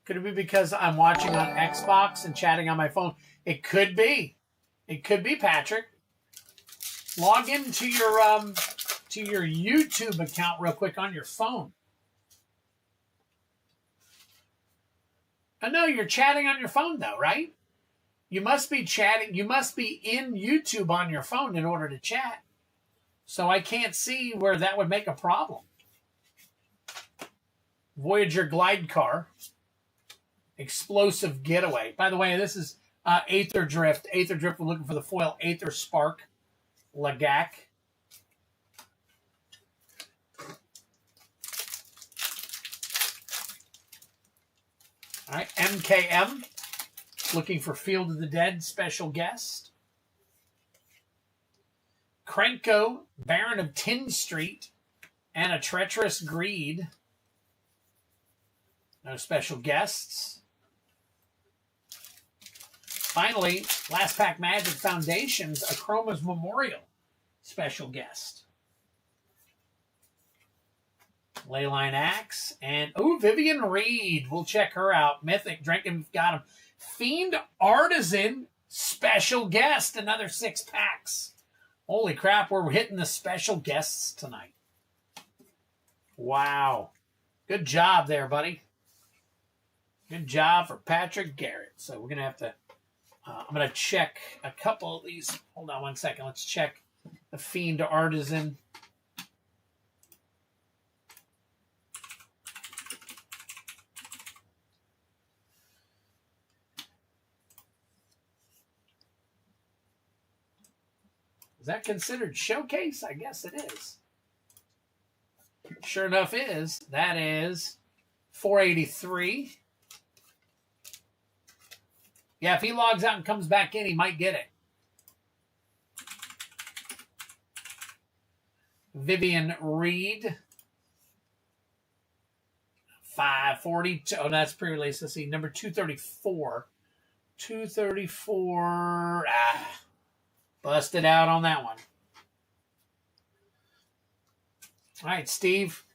Could it be because I'm watching on Xbox and chatting on my phone? It could be. It could be, Patrick. Log into your YouTube account real quick on your phone. I know you're chatting on your phone though, right? You must be chatting. You must be in YouTube on your phone in order to chat. So I can't see where that would make a problem. Voyager Glide Car. Explosive Getaway. By the way, this is Aether Drift. Aether Drift, we're looking for the foil Aether Spark. Lagak. All right, MKM. Looking for Field of the Dead special guest. Krenko, Baron of Tin Street, and a Treacherous Greed. No special guests. Finally, Last Pack Magic Foundations, a Chroma's Memorial special guest. Leyline Axe, and Vivian Reed. We'll check her out. Mythic, Drinking, got him. Fiend Artisan, special guest, another 6 packs. Holy crap, we're hitting the special guests tonight. Wow. Good job there, buddy. Good job for Patrick Garrett. So we're going to have to, I'm going to check a couple of these. Hold on one second. Let's check the Fiend Artisan. Is that considered showcase? I guess it is. Sure enough is. That is 483. Yeah, if he logs out and comes back in, he might get it. Vivian Reed. 542. Oh, that's pre-release. Let's see. Number 234. 234. Busted out on that one. All right, Steve.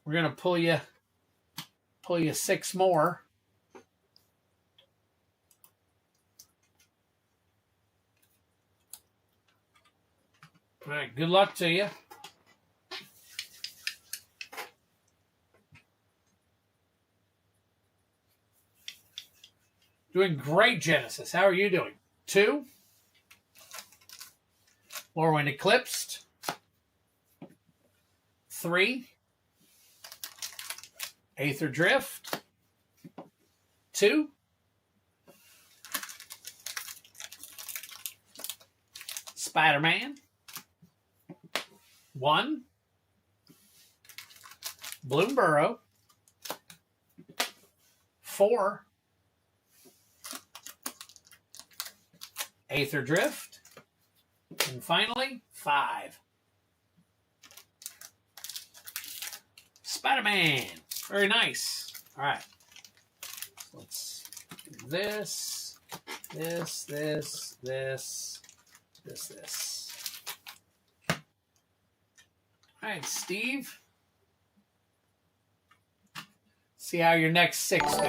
We're going to pull you 6 more. All right, good luck to you. Doing great, Genesis. How are you doing? 2. Lorwyn Eclipsed. 3. Aether Drift. 2. Spider-Man. 1. Bloom Burrow. 4. Aether Drift. And finally, 5. Spider-Man. Very nice. All right. Let's do this, this. All right, Steve. See how your next 6 do.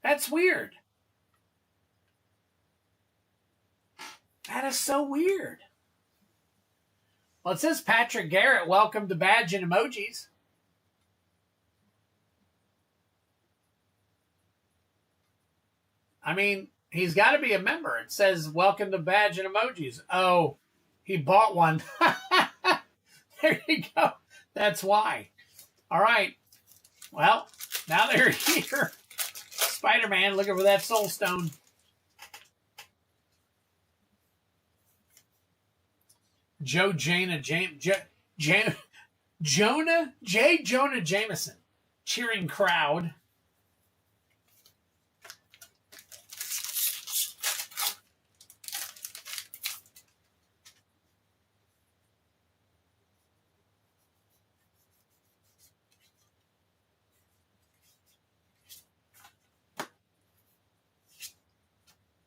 That's weird. That is so weird. Well, it says Patrick Garrett, welcome to Badge and Emojis. I mean, he's got to be a member. It says, welcome to Badge and Emojis. Oh, he bought one. There you go. That's why. All right. Well, now they're here. Spider-Man looking for that soul stone. Jonah Jameson. Cheering crowd.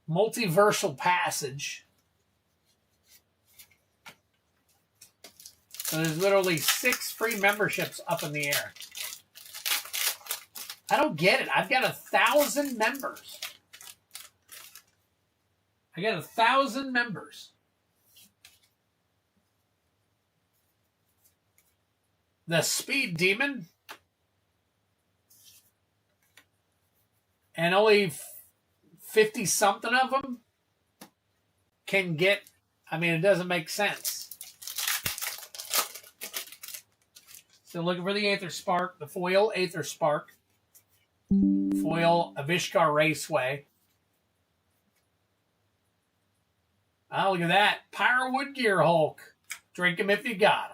Multiversal Passage. So there's literally 6 free memberships up in the air. I don't get it. I've got 1,000 members. I got 1,000 members. The Speed Demon. And only 50-something of them can get, I mean, it doesn't make sense. So looking for the Aether Spark, the foil Aether Spark, foil Avishkar Raceway. Oh, look at that. Pyro Woodgear Hulk. Drink him if you got him.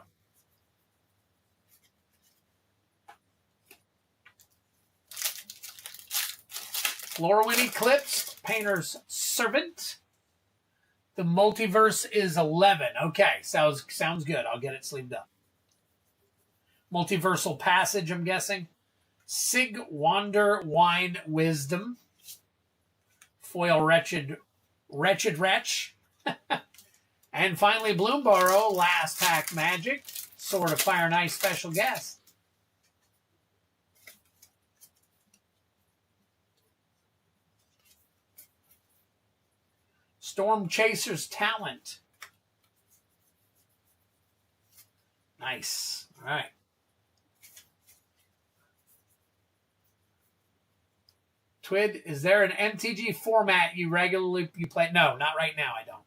Lorwyn Eclipsed, Painter's Servant. The Multiverse is 11. Okay, sounds good. I'll get it sleeved up. Multiversal Passage, I'm guessing. Sig Wander Wine Wisdom. Foil Wretched Wretch. And finally, Bloomborough, Last Pack Magic. Sword of Fire and Ice special guest. Storm Chaser's Talent. Nice. All right. Twid, is there an MTG format you regularly play? No, not right now. I don't.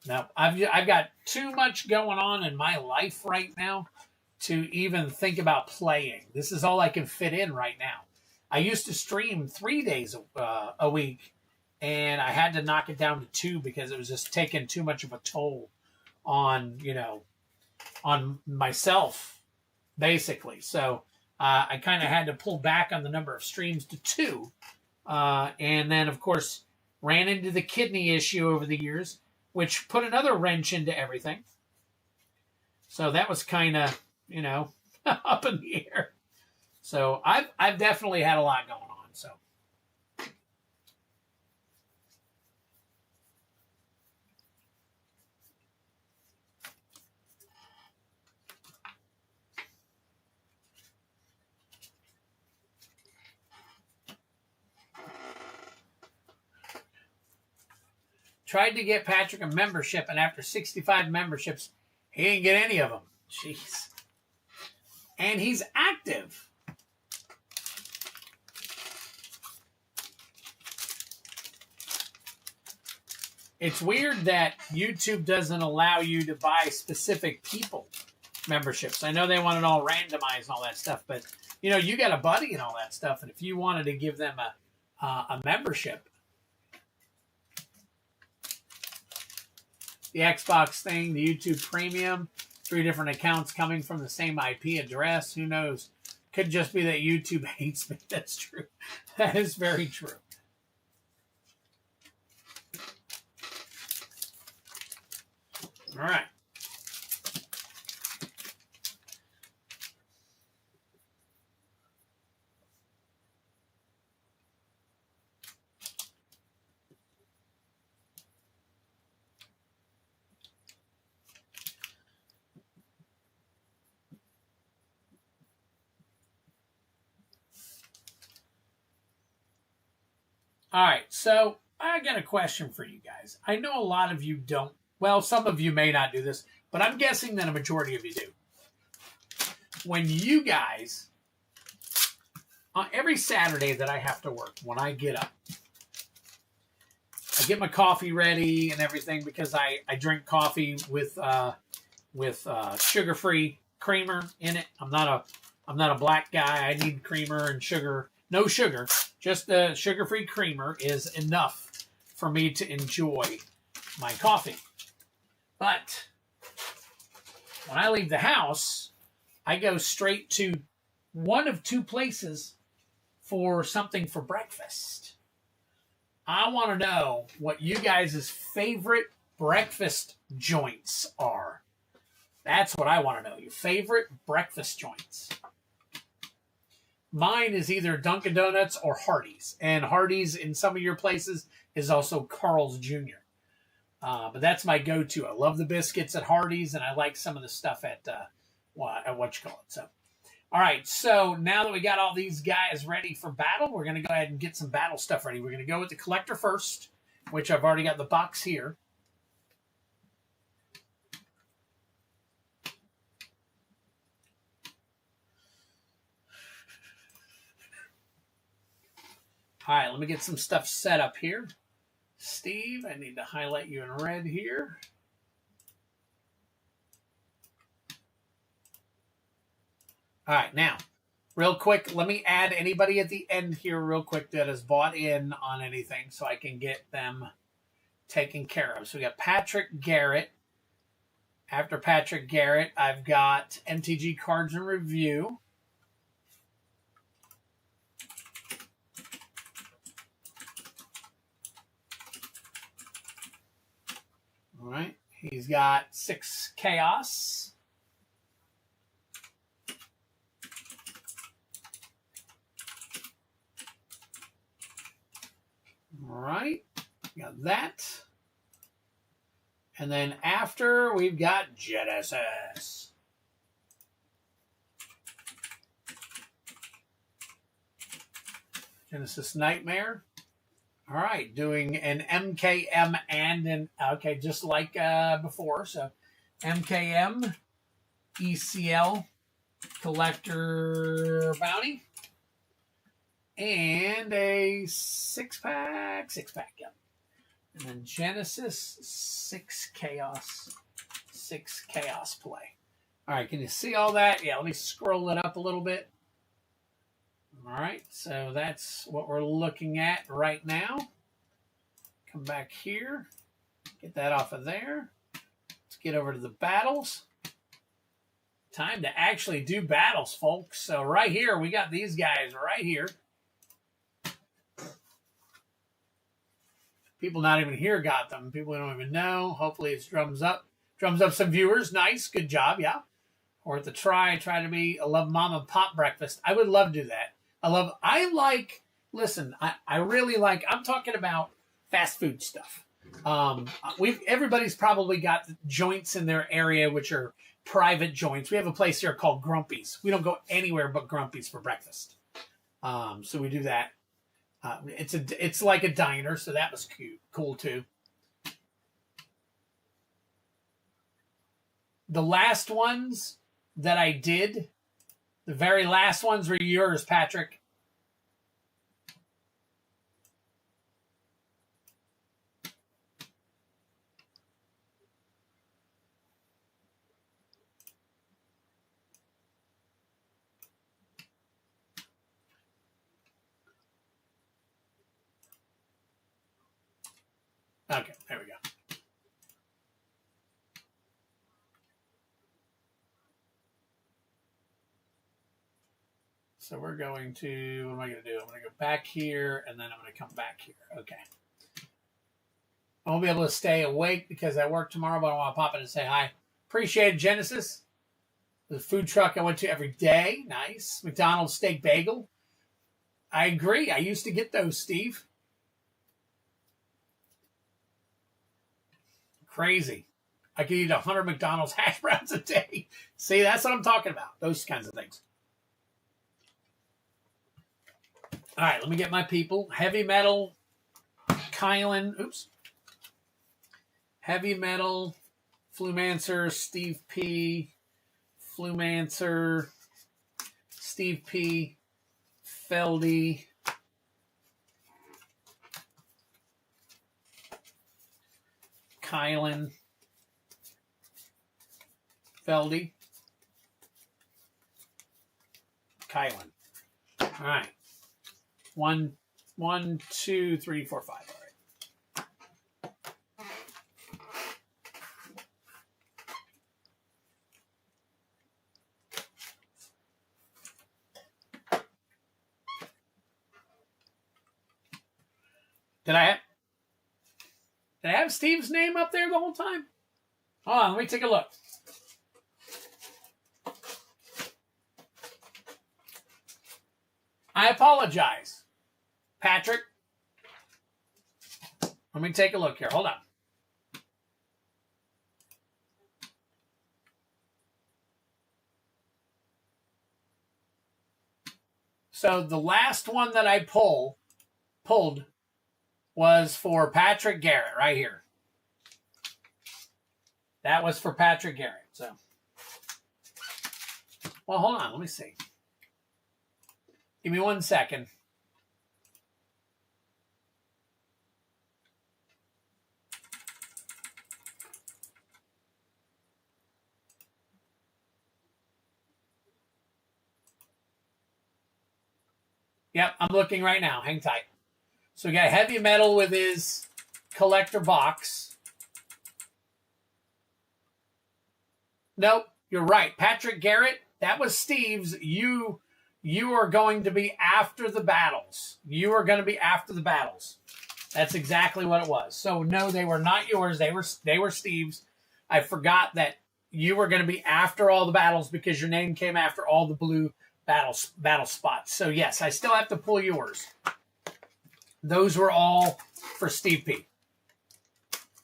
No, I've got too much going on in my life right now to even think about playing. This is all I can fit in right now. I used to stream 3 days a week, and I had to knock it down to 2 because it was just taking too much of a toll on, on myself, basically. So I kind of had to pull back on the number of streams to 2. And then, of course, ran into the kidney issue over the years, which put another wrench into everything. So that was kind of, up in the air. So I've definitely had a lot going on. So. Tried to get Patrick a membership, and after 65 memberships, he didn't get any of them. Jeez. And he's active. It's weird that YouTube doesn't allow you to buy specific people memberships. I know they want it all randomized and all that stuff, but you know, you got a buddy and all that stuff, and if you wanted to give them a membership, the Xbox thing, the YouTube Premium, 3 different accounts coming from the same IP address, who knows? Could just be that YouTube hates me. That's true. That is very true. All right. All right, so I got a question for you guys. I know a lot of you don't. Well, some of you may not do this, but I'm guessing that a majority of you do. When you guys, on every Saturday that I have to work, when I get up, I get my coffee ready and everything because I drink coffee with sugar-free creamer in it. I'm not a black guy. I need creamer and sugar. No sugar, just the sugar-free creamer is enough for me to enjoy my coffee. But when I leave the house, I go straight to one of 2 places for something for breakfast. I want to know what you guys' favorite breakfast joints are. That's what I want to know. Your favorite breakfast joints. Mine is either Dunkin' Donuts or Hardee's. And Hardee's in some of your places is also Carl's Jr. But that's my go-to. I love the biscuits at Hardee's, and I like some of the stuff at what you call it. So, all right. So now that we got all these guys ready for battle, we're going to go ahead and get some battle stuff ready. We're going to go with the collector first, which I've already got the box here. All right, let me get some stuff set up here. Steve, I need to highlight you in red here. All right, now, real quick, let me add anybody at the end here real quick that has bought in on anything so I can get them taken care of. So we got Patrick Garrett. After Patrick Garrett, I've got MTG Cards and Review. All right, he's got 6 Chaos. All right, got that. And then after, we've got Genesis. Genesis Nightmare. All right, doing an MKM and an, okay, just like before. So MKM, ECL, Collector Bounty, and a 6-pack, yep. And then Genesis, 6 Chaos play. All right, can you see all that? Yeah, let me scroll it up a little bit. All right, so that's what we're looking at right now. Come back here. Get that off of there. Let's get over to the battles. Time to actually do battles, folks. So right here, we got these guys right here. People not even here got them. People don't even know. Hopefully it's drums up. Drums up some viewers. Nice. Good job. Yeah. Or at the try to be, I love mom and pop breakfast. I would love to do that. Listen, I really like, I'm talking about fast food stuff. Everybody's probably got joints in their area, which are private joints. We have a place here called Grumpy's. We don't go anywhere but Grumpy's for breakfast. So we do that. It's like a diner, so that was cool too. The last ones that I did, the very last ones were yours, Patrick. Okay, there we go. So we're going to, what am I going to do? I'm going to go back here, and then I'm going to come back here. Okay. I won't be able to stay awake because I work tomorrow, but I want to pop in and say hi. Appreciate it, Genesis. The food truck I went to every day. Nice. McDonald's steak bagel. I agree. I used to get those, Steve. Crazy. I could eat 100 McDonald's hash browns a day. See, that's what I'm talking about. Those kinds of things. All right, let me get my people. Heavy Metal, Kylan. Oops. Heavy Metal, Flumancer, Steve P. Flumancer, Steve P. Feldy. Kylan. Feldy. Kylan. All right. 1, 2, 3, 4, 5. All right. Did I have Steve's name up there the whole time? Hold on, let me take a look. I apologize, Patrick. Let me take a look here. Hold on. So the last one that I pulled was for Patrick Garrett right here. That was for Patrick Garrett. So, well, hold on. Let me see. Give me 1 second. Yep, I'm looking right now. Hang tight. So we got Heavy Metal with his collector box. Nope, you're right. Patrick Garrett, that was Steve's. You are going to be after the battles. You are going to be after the battles. That's exactly what it was. So no, they were not yours. They were Steve's. I forgot that you were going to be after all the battles because your name came after all the blue battle spots. So yes, I still have to pull yours. Those were all for Steve P.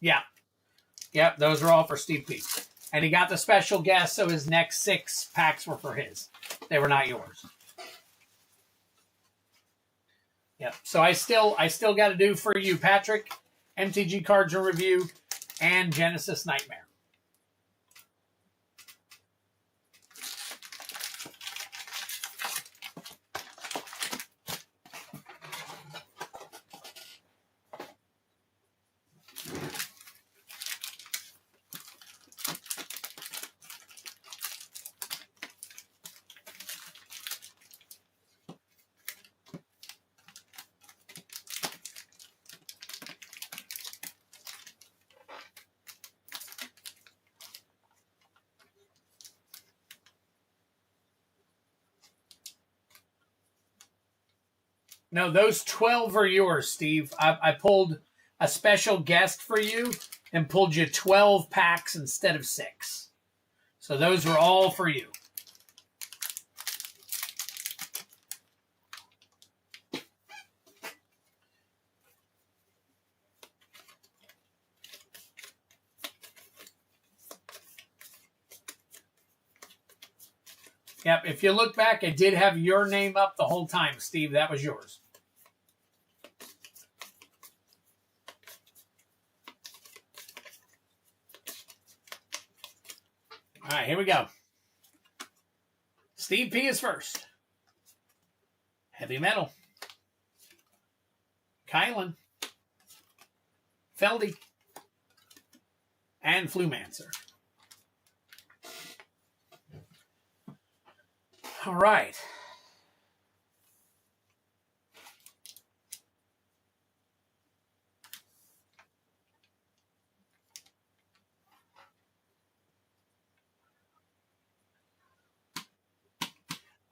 Yeah. Yep, those were all for Steve P. And he got the special guest, so his next 6 packs were for his. They were not yours. Yep. So I still got to do for you, Patrick, MTG Cards and Review, and Genesis Nightmare. No, those 12 are yours, Steve. I pulled a special guest for you and pulled you 12 packs instead of 6. So those were all for you. Yep, if you look back, I did have your name up the whole time, Steve. That was yours. All right, here we go. Steve P is first. Heavy Metal. Kylan. Feldy. And Flumancer. All right.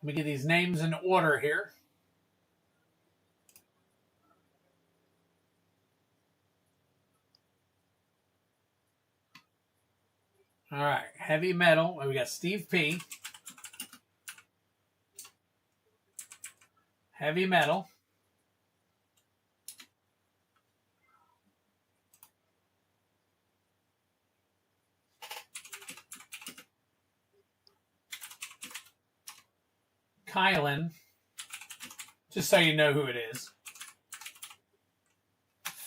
Let me get these names in order here. All right, Heavy Metal. We got Steve P. Heavy Metal. Kylan, just so you know who it is.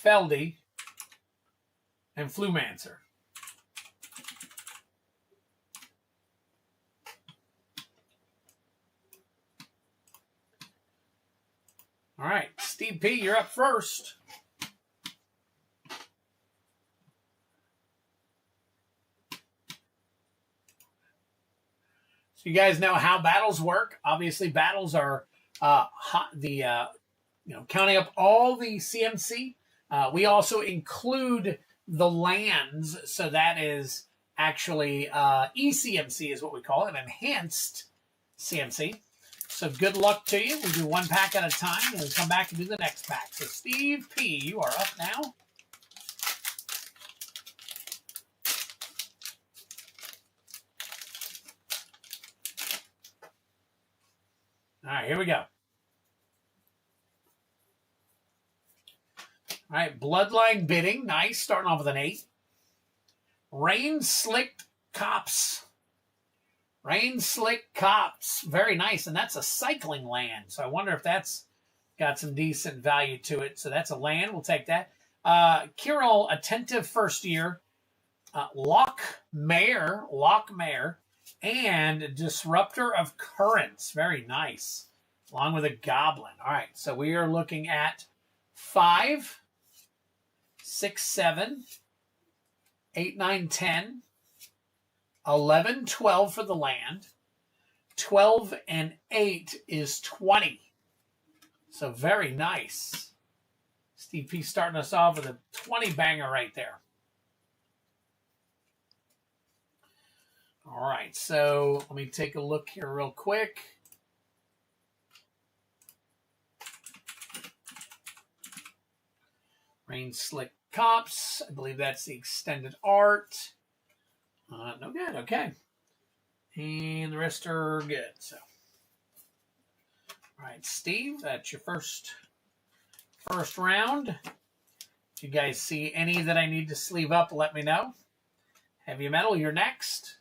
Feldy. And Flumancer. All right, Steve P., you're up first. So you guys know how battles work. Obviously, battles are counting up all the CMC. We also include the lands, so that is actually ECMC is what we call it, enhanced CMC. So good luck to you. We'll do one pack at a time, and we'll come back and do the next pack. So Steve P., you are up now. All right, here we go. All right, Bloodline Bidding. Nice. Starting off with an 8. Rain Slicked Cops. Rain Slick Cops. Very nice. And that's a cycling land. So I wonder if that's got some decent value to it. So that's a land. We'll take that. Kirill, Attentive First Year. Lockmare. And Disruptor of Currents. Very nice. Along with a Goblin. All right. So we are looking at 5, 6, 7, 8, 9, 10. 11, 12 for the land. 12 and 8 is 20. So very nice. Steve P. starting us off with a 20 banger right there. All right, so let me take a look here real quick. Rain Slick Cops. I believe that's the extended art. No good. Okay. And the rest are good. So, all right, Steve, that's your first round. If you guys see any that I need to sleeve up, let me know. Heavy Metal, you're next.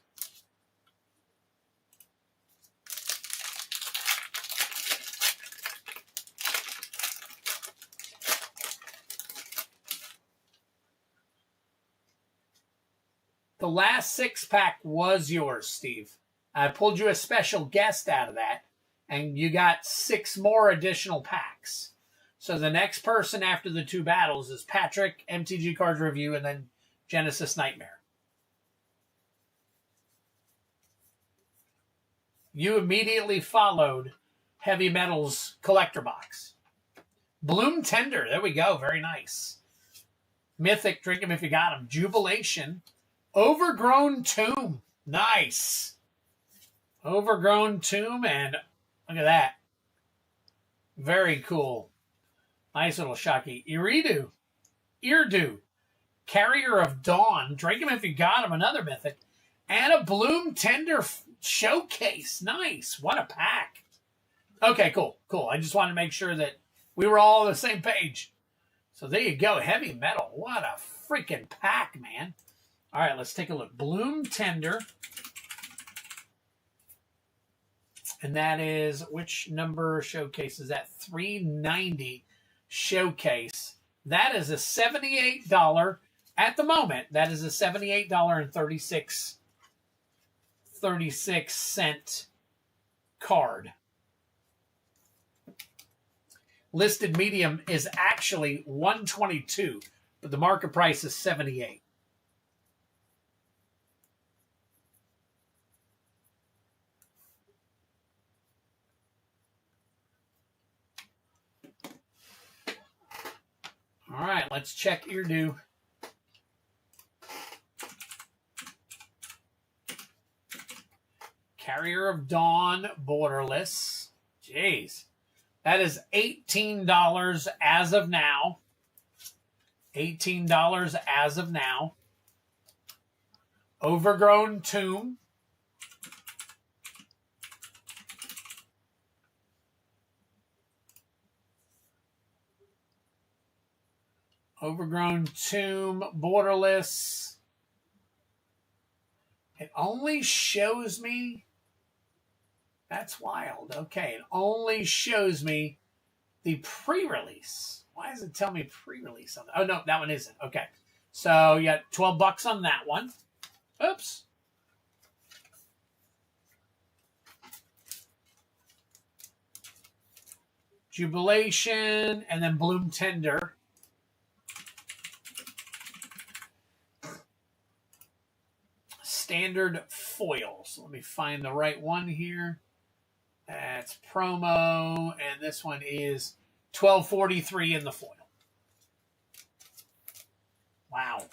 The last 6-pack was yours, Steve. I pulled you a special guest out of that, and you got 6 more additional packs. So the next person after the 2 battles is Patrick, MTG Cards Review, and then Genesis Nightmare. You immediately followed Heavy Metal's collector box. Bloom Tender, there we go, very nice. Mythic, drink him if you got him. Jubilation. Overgrown Tomb. Nice. Overgrown Tomb, and look at that. Very cool. Nice little Shocky. Eardo. Carrier of Dawn. Drink him if you got him. Another Mythic. And a Bloom Tender Showcase. Nice. What a pack. Okay, cool. I just wanted to make sure that we were all on the same page. So there you go. Heavy Metal. What a freaking pack, man. All right, let's take a look. Bloom Tender. And that is, which number showcase is that? 390 showcase. That is a $78 at the moment. That is a $78.36 36-cent card. Listed medium is actually $122, but the market price is $78. All right, let's check ear due. Carrier of Dawn, borderless. Jeez. That is $18 as of now. $18 as of now. Overgrown Tomb. Overgrown Tomb, borderless. It only shows me... That's wild. Okay, it only shows me the pre-release. Why does it tell me pre-release on that? Oh, no, that one isn't. Okay. So you got $12 on that one. Oops. Jubilation, and then Bloom Tender. Standard foil. So let me find the right one here. That's promo, and this one is $12.43 in the foil. Wow.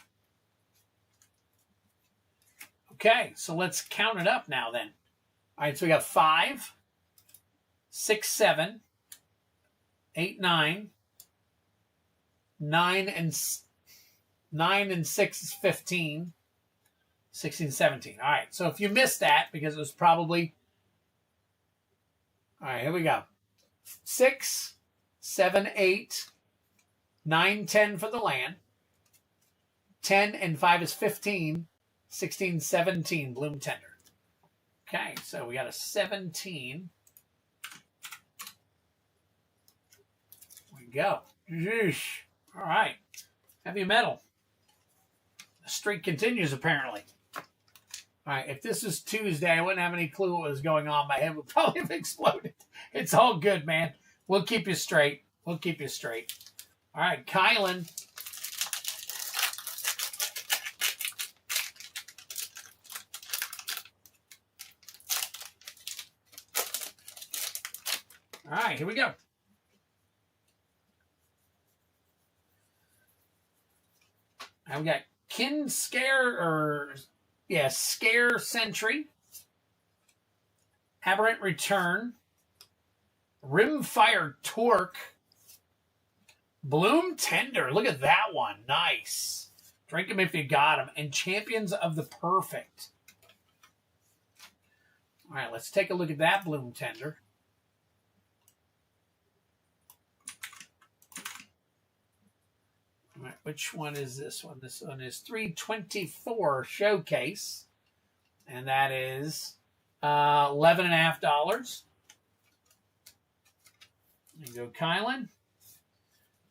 Okay, so let's count it up now then. All right, so we got 5, 6, 7, 8, 9, 9 and 6 is 15, 16, 17. All right, so if you missed that, because it was probably... All right, here we go. 6, 7, 8, 9, 10 for the land. 10 and 5 is 15. 16, 17, Bloom Tender. Okay, so we got a 17. There we go. Yeesh. All right. Heavy metal. The streak continues, apparently. All right, if this was Tuesday, I wouldn't have any clue what was going on. My head would probably have exploded. It's all good, man. We'll keep you straight. We'll keep you straight. All right, Kylan. All right, here we go. Now we got Scare Sentry, Aberrant Return, Rimfire Torque, Bloom Tender. Look at that one. Nice. Drink them if you got them. And Champions of the Perfect. All right, let's take a look at that Bloom Tender. All right, which one is this one? This one is 324 Showcase. And that is $11.50. There you go, Kylan.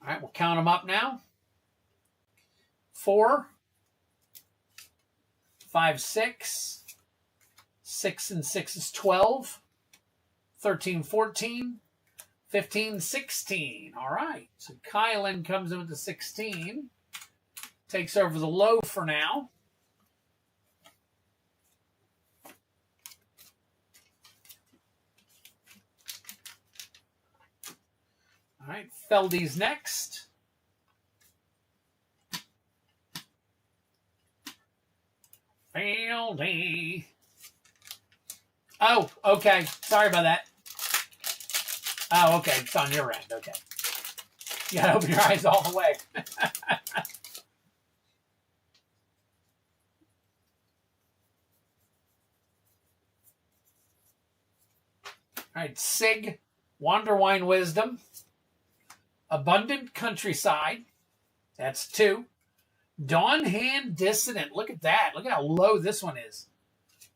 All right, we'll count them up now. 4, 5, 6. 6 and 6 is 12. 13, 14. 15, 16. All right. So Kylan comes in with the 16. Takes over the low for now. All right. Feldy's next. Feldy. Oh, okay. Sorry about that. Oh, okay. It's on your end. Okay. You gotta open your eyes all the way. All right. Sig, Wanderwine Wisdom, Abundant Countryside. That's 2. Dawn Hand Dissident. Look at that. Look at how low this one is.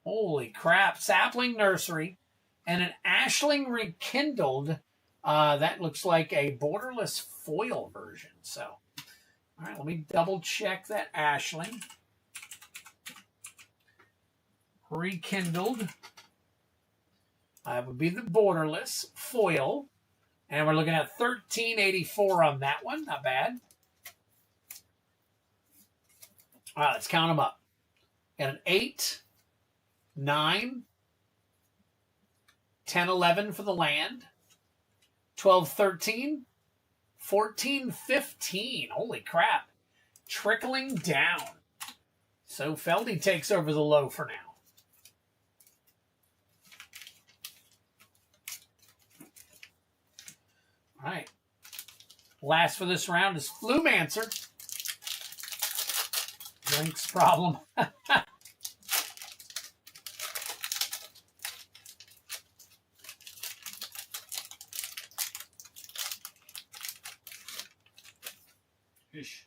Holy crap. Sapling Nursery. And an Ashling Rekindled. That looks like a borderless foil version. So, all right, let me double check that Ashling. Rekindled. Would be the borderless foil. And we're looking at $13.84 on that one. Not bad. All right, let's count them up. Got an 8, 9, 10, 11 for the land. 12, 13, 14, 15. Holy crap. Trickling down. So Feldy takes over the low for now. All right. Last for this round is Flumancer. Drinks problem. Ish.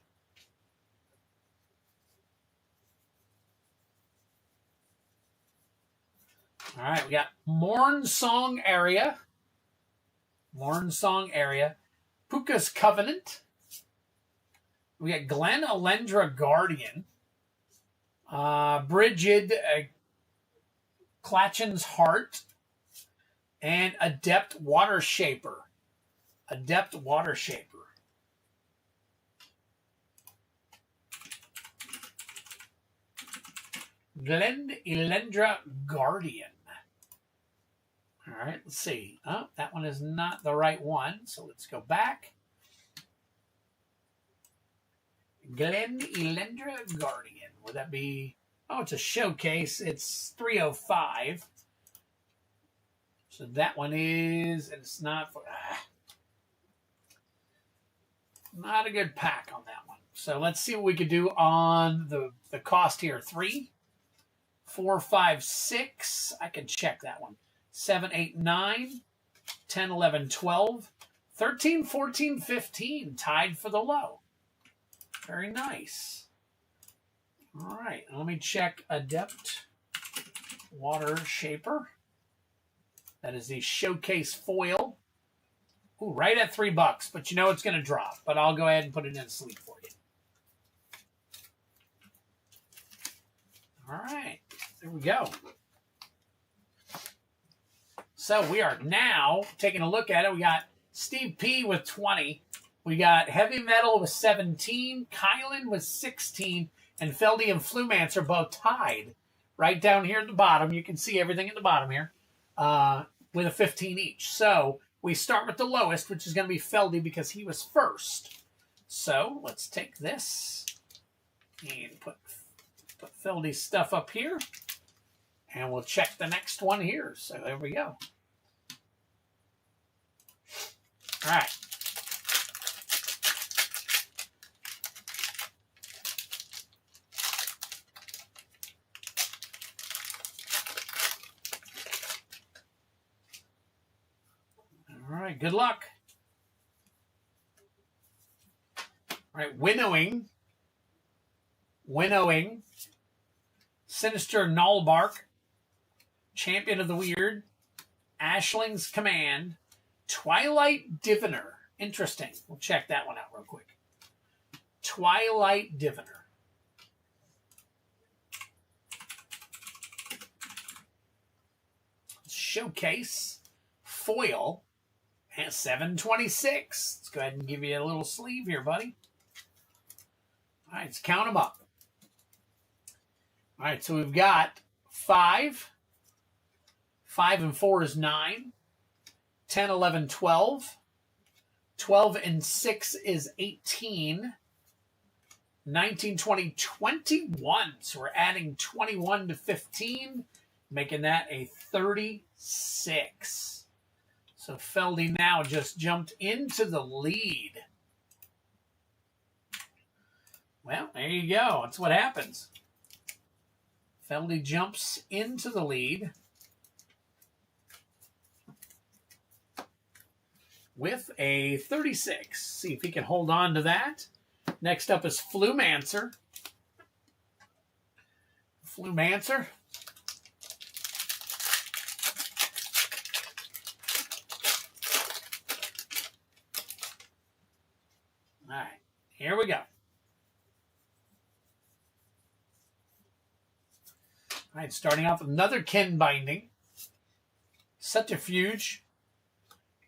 All right, we got Morn Song Area. Morn Song Area. Puka's Covenant. We got Glen Elendra Guardian. Brigid Clatchin's Heart. And Adept Water Shaper. Adept Water Shaper. Glen Elendra Guardian. All right, let's see. Oh, that one is not the right one, so let's go back. Glen Elendra Guardian. Would that be... Oh, it's a showcase. It's 305. So that one is... And it's not... Not a good pack on that one. So let's see what we could do on the cost here. 3, 4, 5, 6. I can check that one. 7, 8, 9, 10, 11, 12, 13, 14, 15. Tied for the low. Very nice. All right. Let me check Adept Water Shaper. That is the showcase foil. Ooh, right at $3, but you know it's going to drop. But I'll go ahead and put it in sleep for you. All right. There we go. So we are now taking a look at it. We got Steve P with 20. We got Heavy Metal with 17. Kylan with 16. And Feldy and Flumancer both tied. Right down here at the bottom. You can see everything at the bottom here. With a 15 each. So we start with the lowest, which is going to be Feldy because he was first. So let's take this and put Feldy's stuff up here. And we'll check the next one here. So there we go. All right. All right, good luck. All right, Winnowing. Sinister Nullbark. Champion of the Weird. Ashling's Command. Twilight Diviner. Interesting. We'll check that one out real quick. Twilight Diviner. Showcase. Foil. And 726. Let's go ahead and give you a little sleeve here, buddy. All right, let's count them up. All right, so we've got 5. 5 and 4 is 9. 10, 11, 12. 12 and 6 is 18. 19, 20, 21. So we're adding 21 to 15, making that a 36. So Feldy now just jumped into the lead. Well, there you go. That's what happens. Feldy jumps into the lead with a 36. See if he can hold on to that. Next up is Flumancer. Flumancer. All right, here we go. All right, starting off with another kin binding. Centrifuge.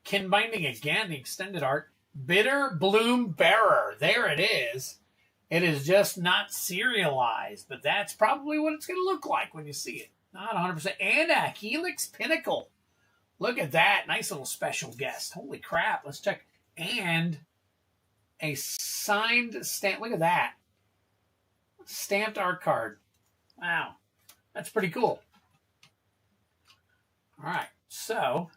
Kin binding again, the extended art. Bitter Bloom Bearer. There it is. It is just not serialized, but that's probably what it's going to look like when you see it. Not 100%. And a Helix Pinnacle. Look at that. Nice little special guest. Holy crap. Let's check. And a signed stamp. Look at that. Stamped art card. Wow. That's pretty cool. All right. So,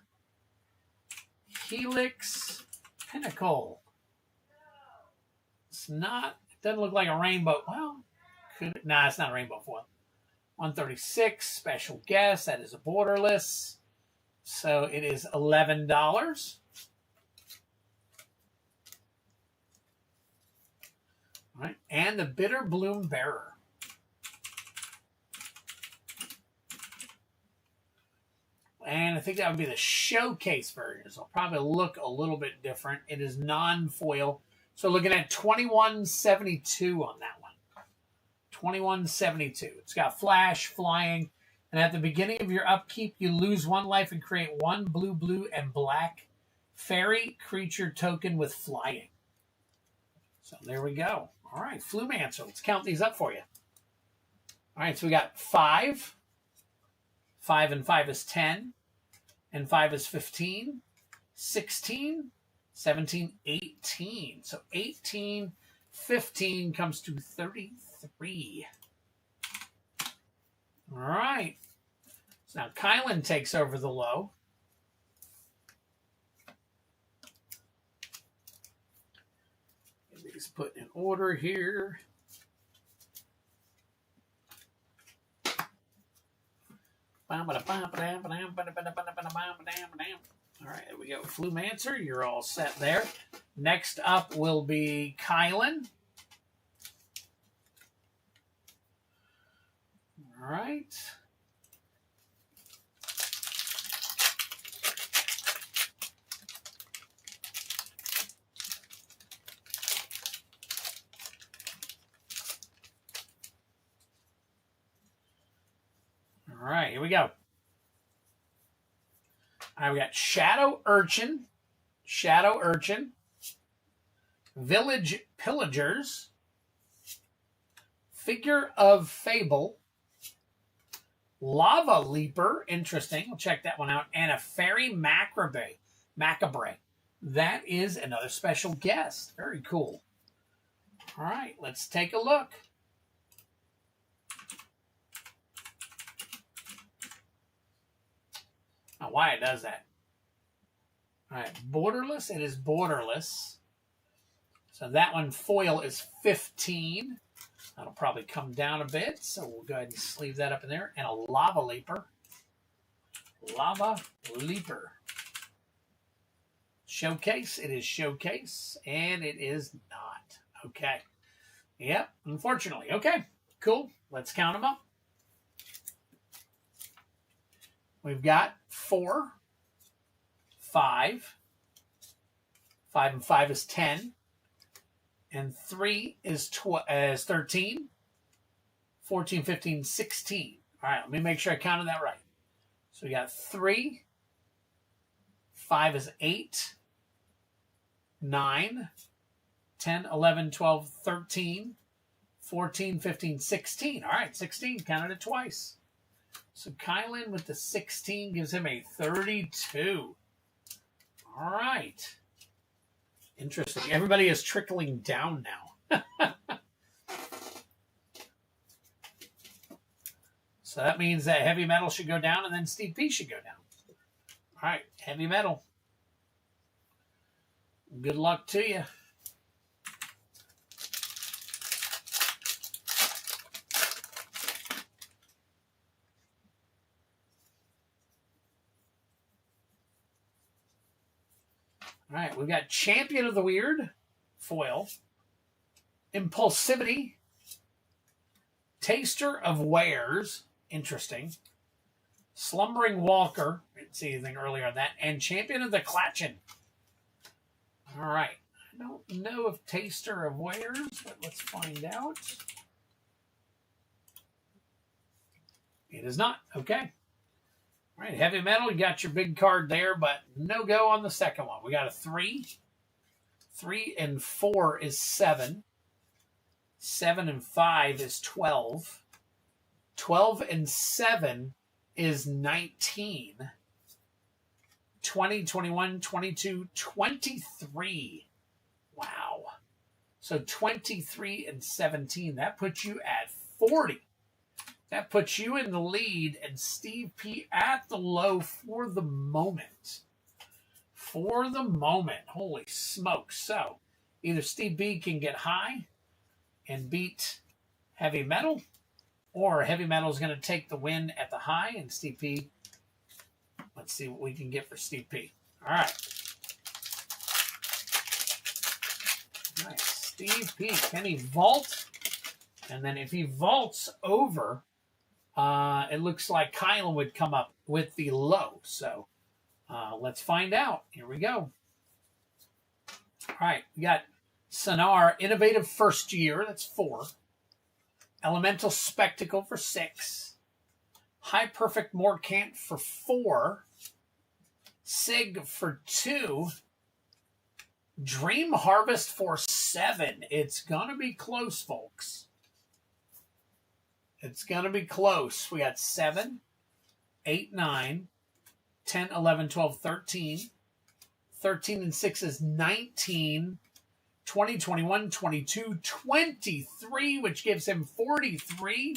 Helix Pinnacle. It's not, it doesn't look like a rainbow. Well, nah, it's not a rainbow foil. 136, special guest. That is a borderless. So it is $11. All right. And the Bitter Bloom Bearer. And I think that would be the showcase version. So it'll probably look a little bit different. It is non-foil. So looking at $21.72 on that one. $21.72. It's got flash, flying, and at the beginning of your upkeep, you lose 1 life and create 1 blue, blue, and black fairy creature token with flying. So there we go. All right, Flumancer. Let's count these up for you. All right, so we got 5. 5 and 5 is 10. And 5 is 15. 16. 17, 18. So 18, 15 comes to 33. All right. So now Kylan takes over the low. Get these put in order here. All right, there we go. Flumancer, you're all set there. Next up will be Kylan. All right. All right, here we go. All right, we got Shadow Urchin, Village Pillagers, Figure of Fable, Lava Leaper, interesting, we'll check that one out, and a Fairy Macabre. That is another special guest. Very cool. All right, let's take a look. Now, why it does that. All right, borderless. It is borderless. So that one foil is 15. That'll probably come down a bit. So we'll go ahead and sleeve that up in there. And a Lava Leaper. Lava Leaper. Showcase. It is showcase. And it is not. Okay. Yep, unfortunately. Okay, cool. Let's count them up. We've got 4, 5. 5 and 5 is 10. And 3 is 13. 14, 15, 16. All right, let me make sure I counted that right. So we got 3. 5 is 8. 9. 10, 11, 12, 13. 14, 15, 16. All right, 16. Counted it twice. So Kylan with the 16 gives him a 32. All right. Interesting. Everybody is trickling down now. So that means that Heavy Metal should go down and then Steve P should go down. All right, Heavy Metal. Good luck to you. All right, we've got Champion of the Weird, foil. Impulsivity. Taster of Wares, interesting. Slumbering Walker, didn't see anything earlier on that. And Champion of the Clatchin. All right, I don't know if Taster of Wares, but let's find out. It is not. Okay. All right, heavy metal, you got your big card there, but no go on the second one. We got a 3. 3 and 4 is 7. 7 and 5 is 12. 12 and 7 is 19. 20, 21, 22, 23. Wow. So 23 and 17. That puts you at 40. That puts you in the lead and Steve P at the low for the moment. For the moment. Holy smokes. So either Steve B can get high and beat heavy metal, or heavy metal is going to take the win at the high and Steve P. Let's see what we can get for Steve P. All right. Nice. Steve P. Can he vault? And then if he vaults over, it looks like Kylan would come up with the low. So let's find out. Here we go. All right. We got Sonar Innovative First Year. That's 4. Elemental Spectacle for 6. High Perfect Morcant for 4. Sig for 2. Dream Harvest for 7. It's going to be close, folks. It's going to be close. We got 7, 8, 9, 10, 11, 12, 13. 13 and 6 is 19. 20, 21, 22, 23, which gives him 43.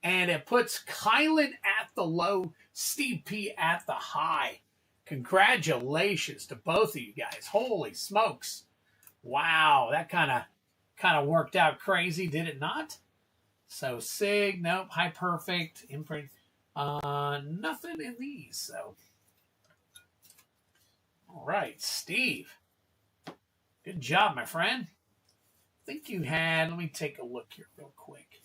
And it puts Kylan at the low, Steve P at the high. Congratulations to both of you guys. Holy smokes. Wow, that kind of worked out crazy, did it not? So Sig, nope, High Perfect, Imprint, nothing in these. So, all right, Steve. Good job, my friend. I think you had, let me take a look here real quick.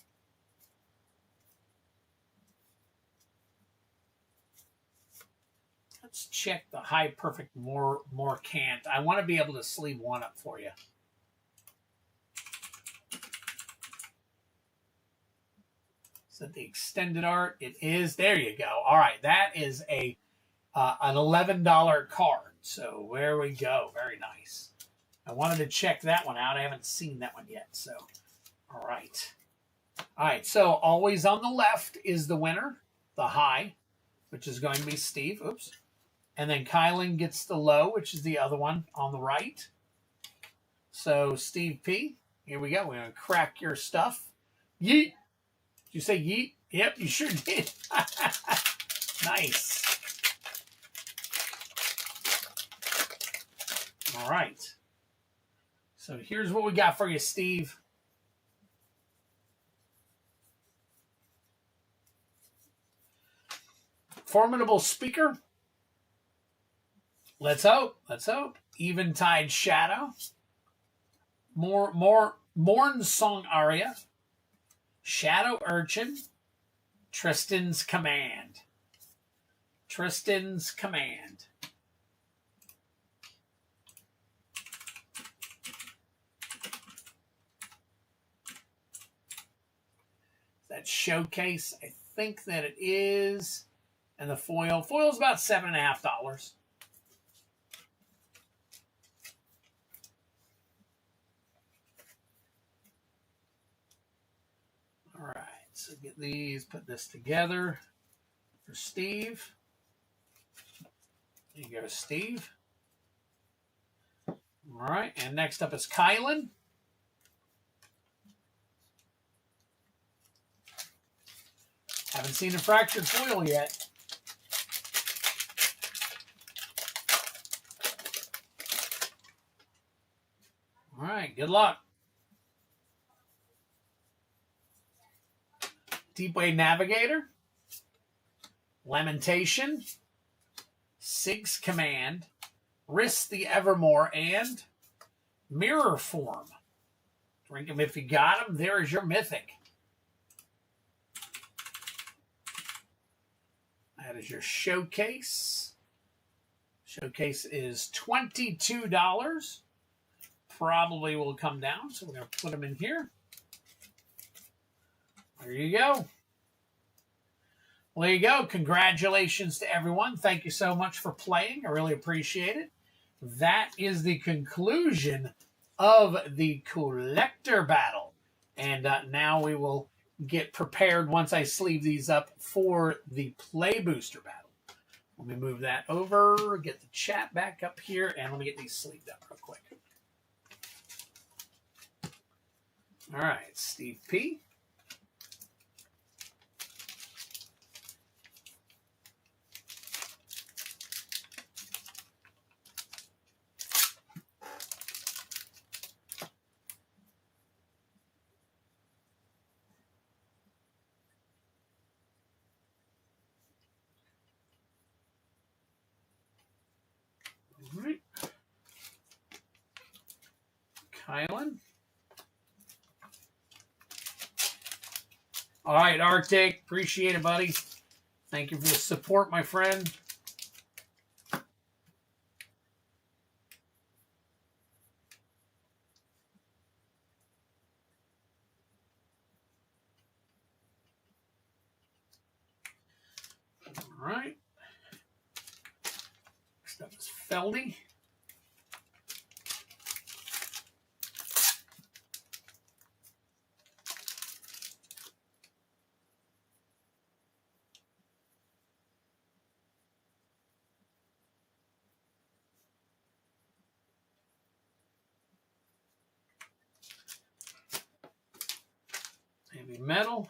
Let's check the High Perfect Morcant. I want to be able to sleeve one up for you. Is that the extended art? It is. There you go. All right, that is an $11 card. So there we go. Very nice. I wanted to check that one out. I haven't seen that one yet. So, all right. All right, so always on the left is the winner, the high, which is going to be Steve. Oops. And then Kylan gets the low, which is the other one on the right. So Steve P, here we go. We're going to crack your stuff. Yeet. Did you say yeet? Yep, you sure did. Nice. All right. So here's what we got for you, Steve. Formidable Speaker. Let's hope. Let's hope. Eventide Shadow. Morn Song Aria. Shadow Urchin. Tristan's Command. Tristan's Command. That showcase, I think that it is. And the foil. Foil's about $7.50. All right, so get these, put this together for Steve. There you go, Steve. All right, and next up is Kylan. Haven't seen a fractured foil yet. All right, good luck. Deepway Navigator, Lamentation, Sig's Command, Risk the Evermore, and Mirror Form. Drink them if you got them. There is your Mythic. That is your showcase. Showcase is $22. Probably will come down, so we're going to put them in here. There you go. Well, there you go. Congratulations to everyone. Thank you so much for playing. I really appreciate it. That is the conclusion of the collector battle. And now we will get prepared once I sleeve these up for the play booster battle. Let me move that over, get the chat back up here, and let me get these sleeved up real quick. All right, Steve P. All right. Kylan. All right, Arctic. Appreciate it, buddy. Thank you for the support, my friend. All right. Next up is Feldy. Heavy metal.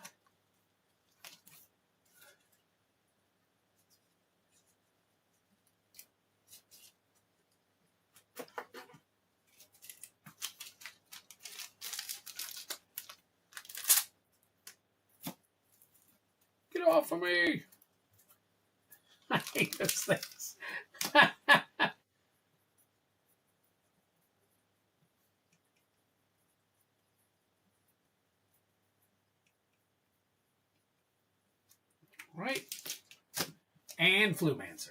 Get off of me. I hate those things. Right. And Flumancer.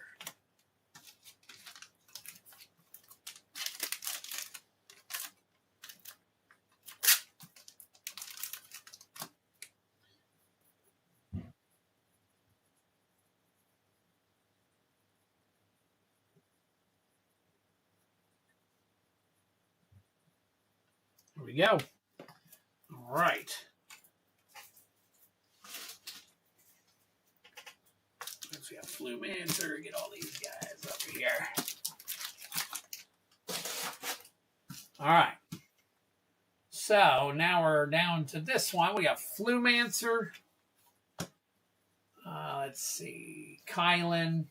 Here we go. All right. Let's see, Flumancer, get all these guys up here. All right. So now we're down to this one. We got Flumancer. Let's see. Kylan.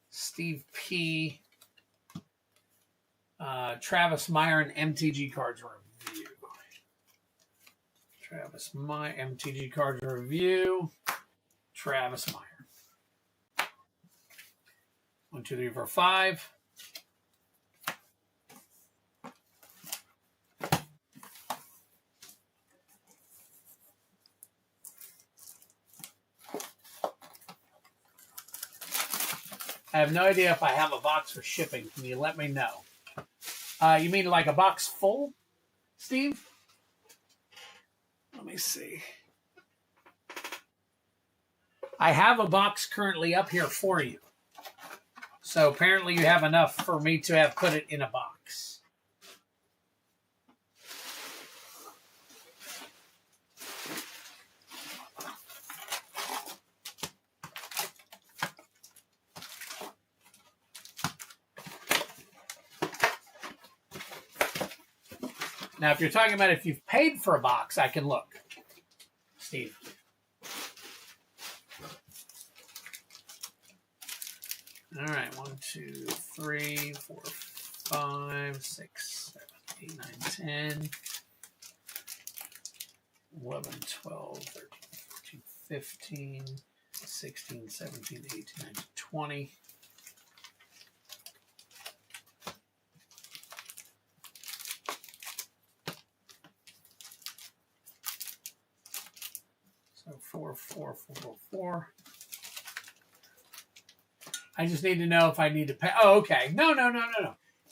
Steve P. Travis Meyer and MTG Cards Review. Travis Meyer, MTG Cards Review. Travis Meyer. 1, 2, 3, 4, 5. I have no idea if I have a box for shipping. Can you let me know? You mean like a box full, Steve? Let me see. I have a box currently up here for you. So apparently you have enough for me to have put it in a box. Now, if you're talking about if you've paid for a box, I can look. Steve. All right, 1, 2, 3, 4, 5, 6, 7, 8, 9, 10, 11, 12, 13, 14, 15, 16, 17, 18, 19, 20. So 4, 4, 4, 4, 4. I just need to know if I need to pay. Oh, okay. No.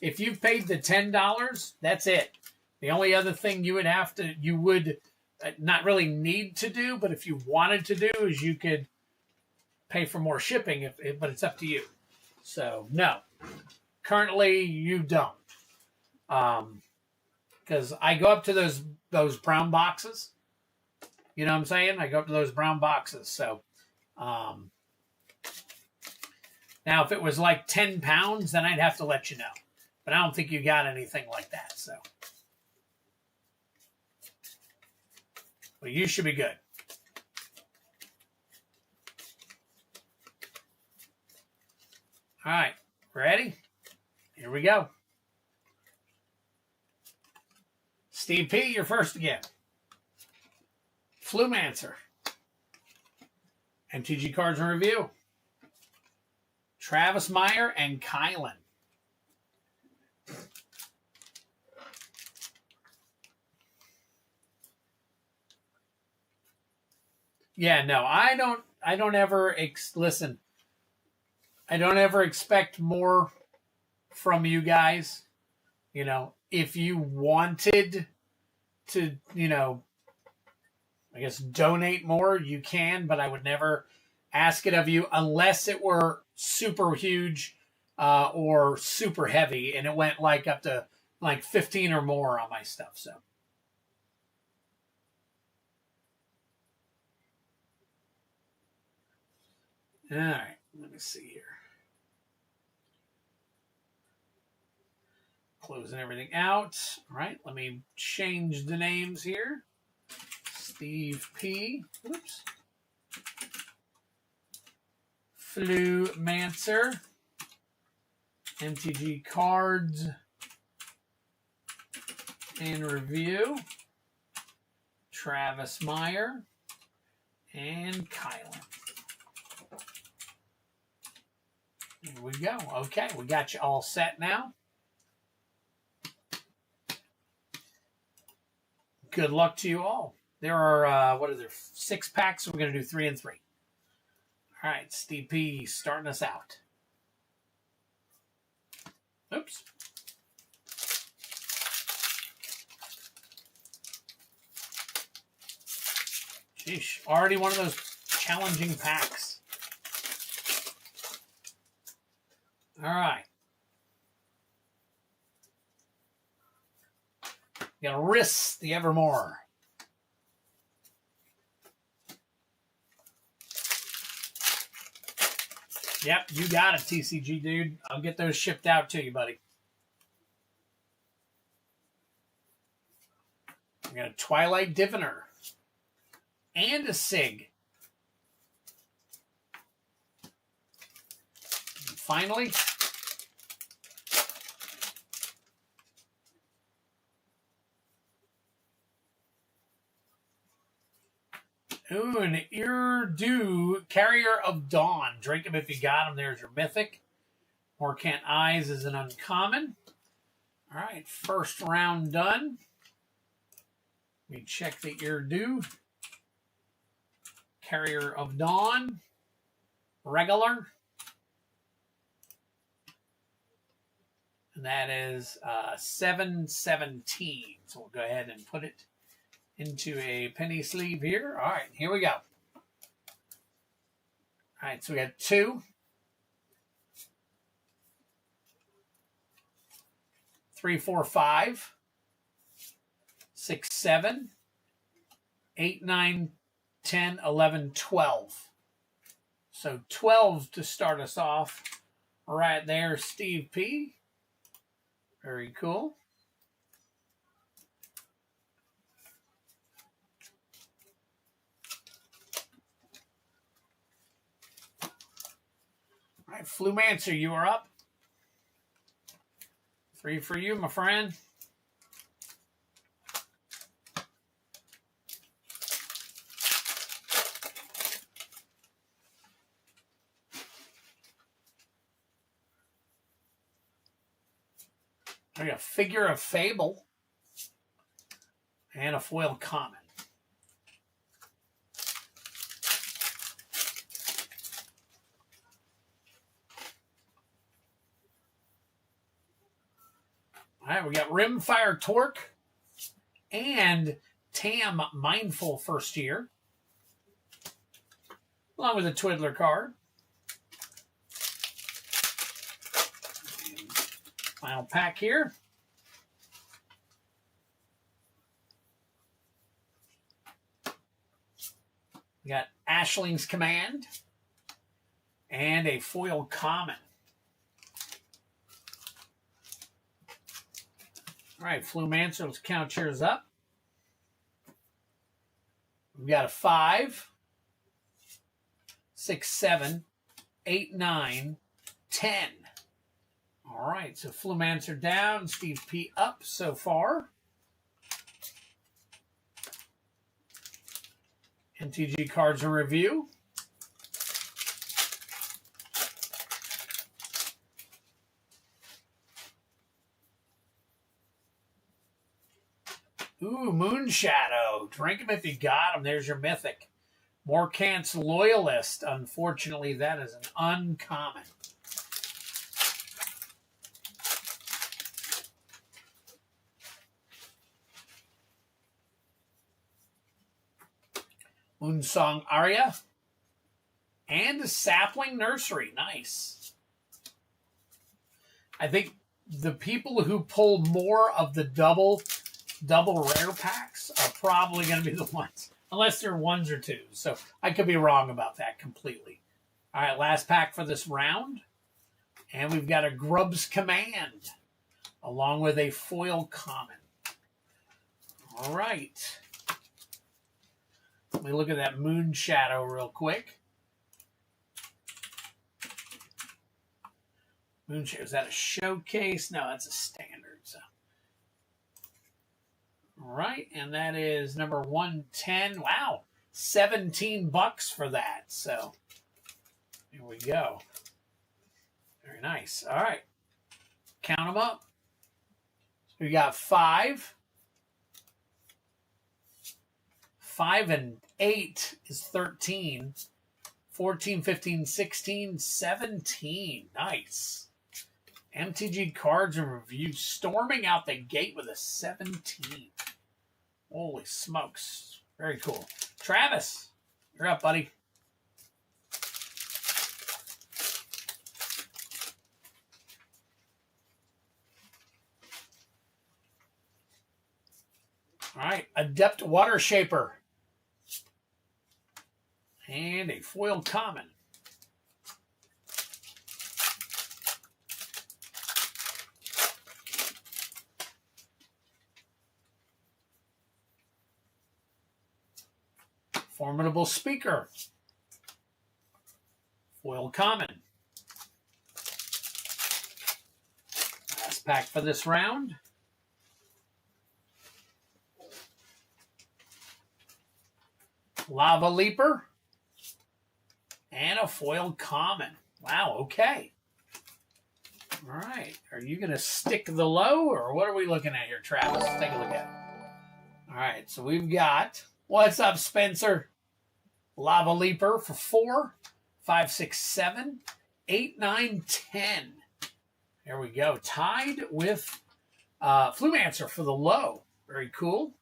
If you've paid the $10, that's it. The only other thing you would not really need to do, but if you wanted to do, is you could pay for more shipping, but it's up to you. So no, currently you don't, because I go up to those brown boxes. You know what I'm saying? I go up to those brown boxes. So now, if it was like 10 pounds, then I'd have to let you know. But I don't think you got anything like that. So, well, you should be good. All right, ready? Here we go. Steve P., you're first again. Flumancer. MTG Cards in Review. Travis Meyer and Kylan. Yeah, no, I don't ever listen. I don't ever expect more from you guys. You know, if you wanted to, you know, I guess donate more, you can, but I would never ask it of you unless it were super huge or super heavy and it went like up to like 15 or more on my stuff. So. All right, let me see here. Closing everything out. All right, let me change the names here. Steve P. Oops. Flumancer. MTG Cards in Review. Travis Meyer. And Kylan. Here we go. Okay, we got you all set now. Good luck to you all. There are, what are there, 6 packs? We're going to do 3 and 3. All right, Steve P. starting us out. Oops. Sheesh, already one of those challenging packs. All right. You got to risk the Evermore. Yep, you got it, TCG, dude. I'll get those shipped out to you, buddy. We got a Twilight Diviner. And a Sig. And finally, ooh, an Irdu, Carrier of Dawn. Drink them if you got them. There's your Mythic. Morcant Eyes is an uncommon. All right, first round done. Let me check the Irdu. Carrier of Dawn. Regular. And that is 717. So we'll go ahead and put it into a penny sleeve here. All right, here we go. All right, so we got 2, 3, 4, 5, 6, 7, 8, 9, 10, 11, 12. So 12 to start us off. Right there, Steve P. Very cool. All right, Flumancer, you are up. 3 for you, my friend. I got a Figure of Fable and a foil common. All right, we got Rimfire Torque and Tam Mindful first year, along with a Twiddler card. Final pack here. We got Ashling's Command and a foil common. All right, Flumancer, let's count yours up. We've got a 5, 6, 7, 8, 9, 10. All right, so Flumancer down, Steve P up so far. MTG cards in review. Ooh, Moonshadow. Drink him if you got him. There's your Mythic. Morcant's Loyalist. Unfortunately, that is an uncommon. Moonsong Aria. And a Sapling Nursery. Nice. I think the people who pull more of the double rare packs are probably going to be the ones, unless they're ones or twos. So I could be wrong about that completely. All right, last pack for this round. And we've got a Grub's Command, along with a foil common. All right. Let me look at that Moonshadow real quick. Moonshadow, is that a showcase? No, that's a standard. So. All right, and that is number 110. Wow, $17 for that. So here we go. Very nice. All right, count them up. So we got 5. 5 and 8 is 13. 14, 15, 16, 17. Nice. MTG cards and review storming out the gate with a 17. Holy smokes. Very cool. Travis, you're up, buddy. All right, Adept Water Shaper. And a foil common. Formidable Speaker. Foil common. Last pack for this round. Lava Leaper. And a foil common. Wow, okay. All right. Are you going to stick the low, or what are we looking at here, Travis? Let's take a look at it. All right, so we've got, what's up, Spencer? Lava Leaper for 4, 5, 6, 7, 8, 9, 10. There we go. Tied with Flumancer for the low. Very cool.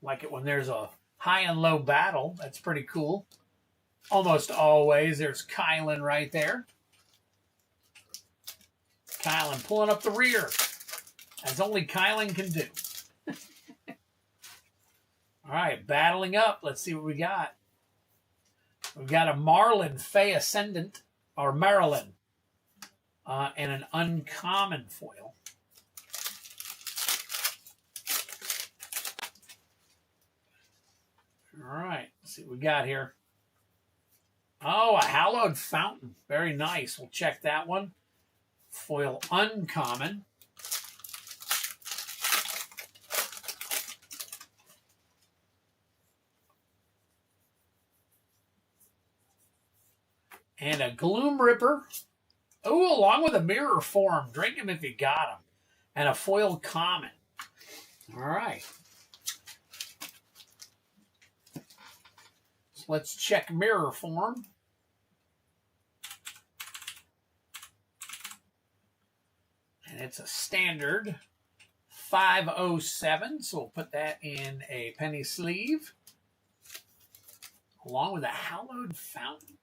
Like it when there's a high and low battle. That's pretty cool. Almost always. There's Kylan right there. Kylan pulling up the rear, as only Kylan can do. All right, battling up. Let's see what we got. We've got a Marlin Fey Ascendant, or Marilyn, and an uncommon foil. All right, let's see what we got here. Oh, a Hallowed Fountain. Very nice. We'll check that one. Foil uncommon. And a Gloom Ripper. Oh, along with a Mirror Form. Drink him if you got him. And a foil common. All right. So let's check Mirror Form. And it's a standard 507. So we'll put that in a penny sleeve. Along with a Hallowed Fountain.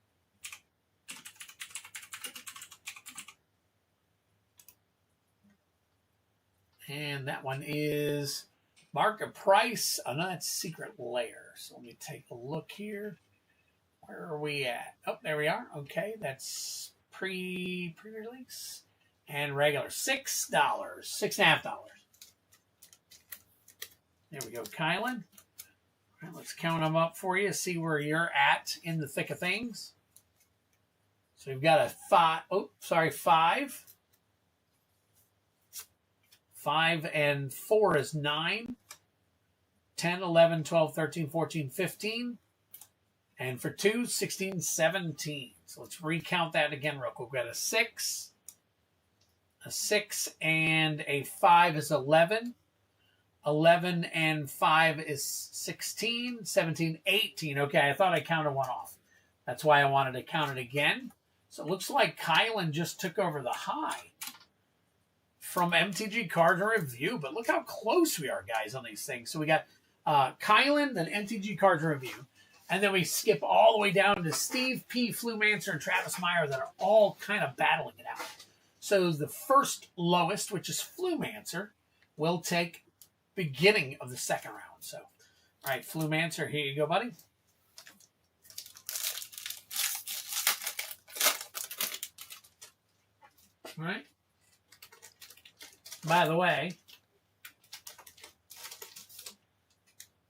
And that one is market price. Oh, no, that's secret layer. So let me take a look here. Where are we at? Oh, there we are. Okay, that's pre-release and regular $6, $6.50. There we go, Kylan. All right, let's count them up for you. See where you're at in the thick of things. So we've got a 5. Oh, sorry, 5. 5 and 4 is 9. 10, 11, 12, 13, 14, 15. And for 2, 16, 17. So let's recount that again real quick. We've got a 6, and a 5 is 11. 11 and 5 is 16, 17, 18. Okay, I thought I counted one off. That's why I wanted to count it again. So it looks like Kylan just took over the high from MTG Cards and Review. But look how close we are, guys, on these things. So we got Kylan, then MTG Cards and Review. And then we skip all the way down to Steve P., Flumancer, and Travis Meyer that are all kind of battling it out. So the first lowest, which is Flumancer, will take beginning of the second round. So, all right, Flumancer, here you go, buddy. All right. By the way,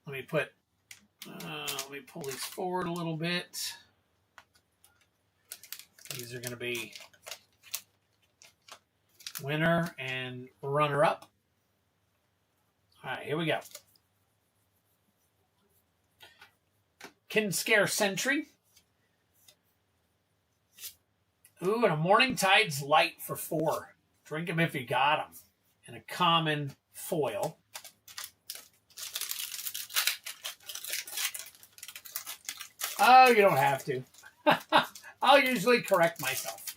let me pull these forward a little bit. These are going to be winner and runner-up. All right, here we go. Kinscare Sentry. Ooh, and a Morning Tide's Light for 4. Drink them if you got them. And a common foil. Oh, you don't have to. I'll usually correct myself.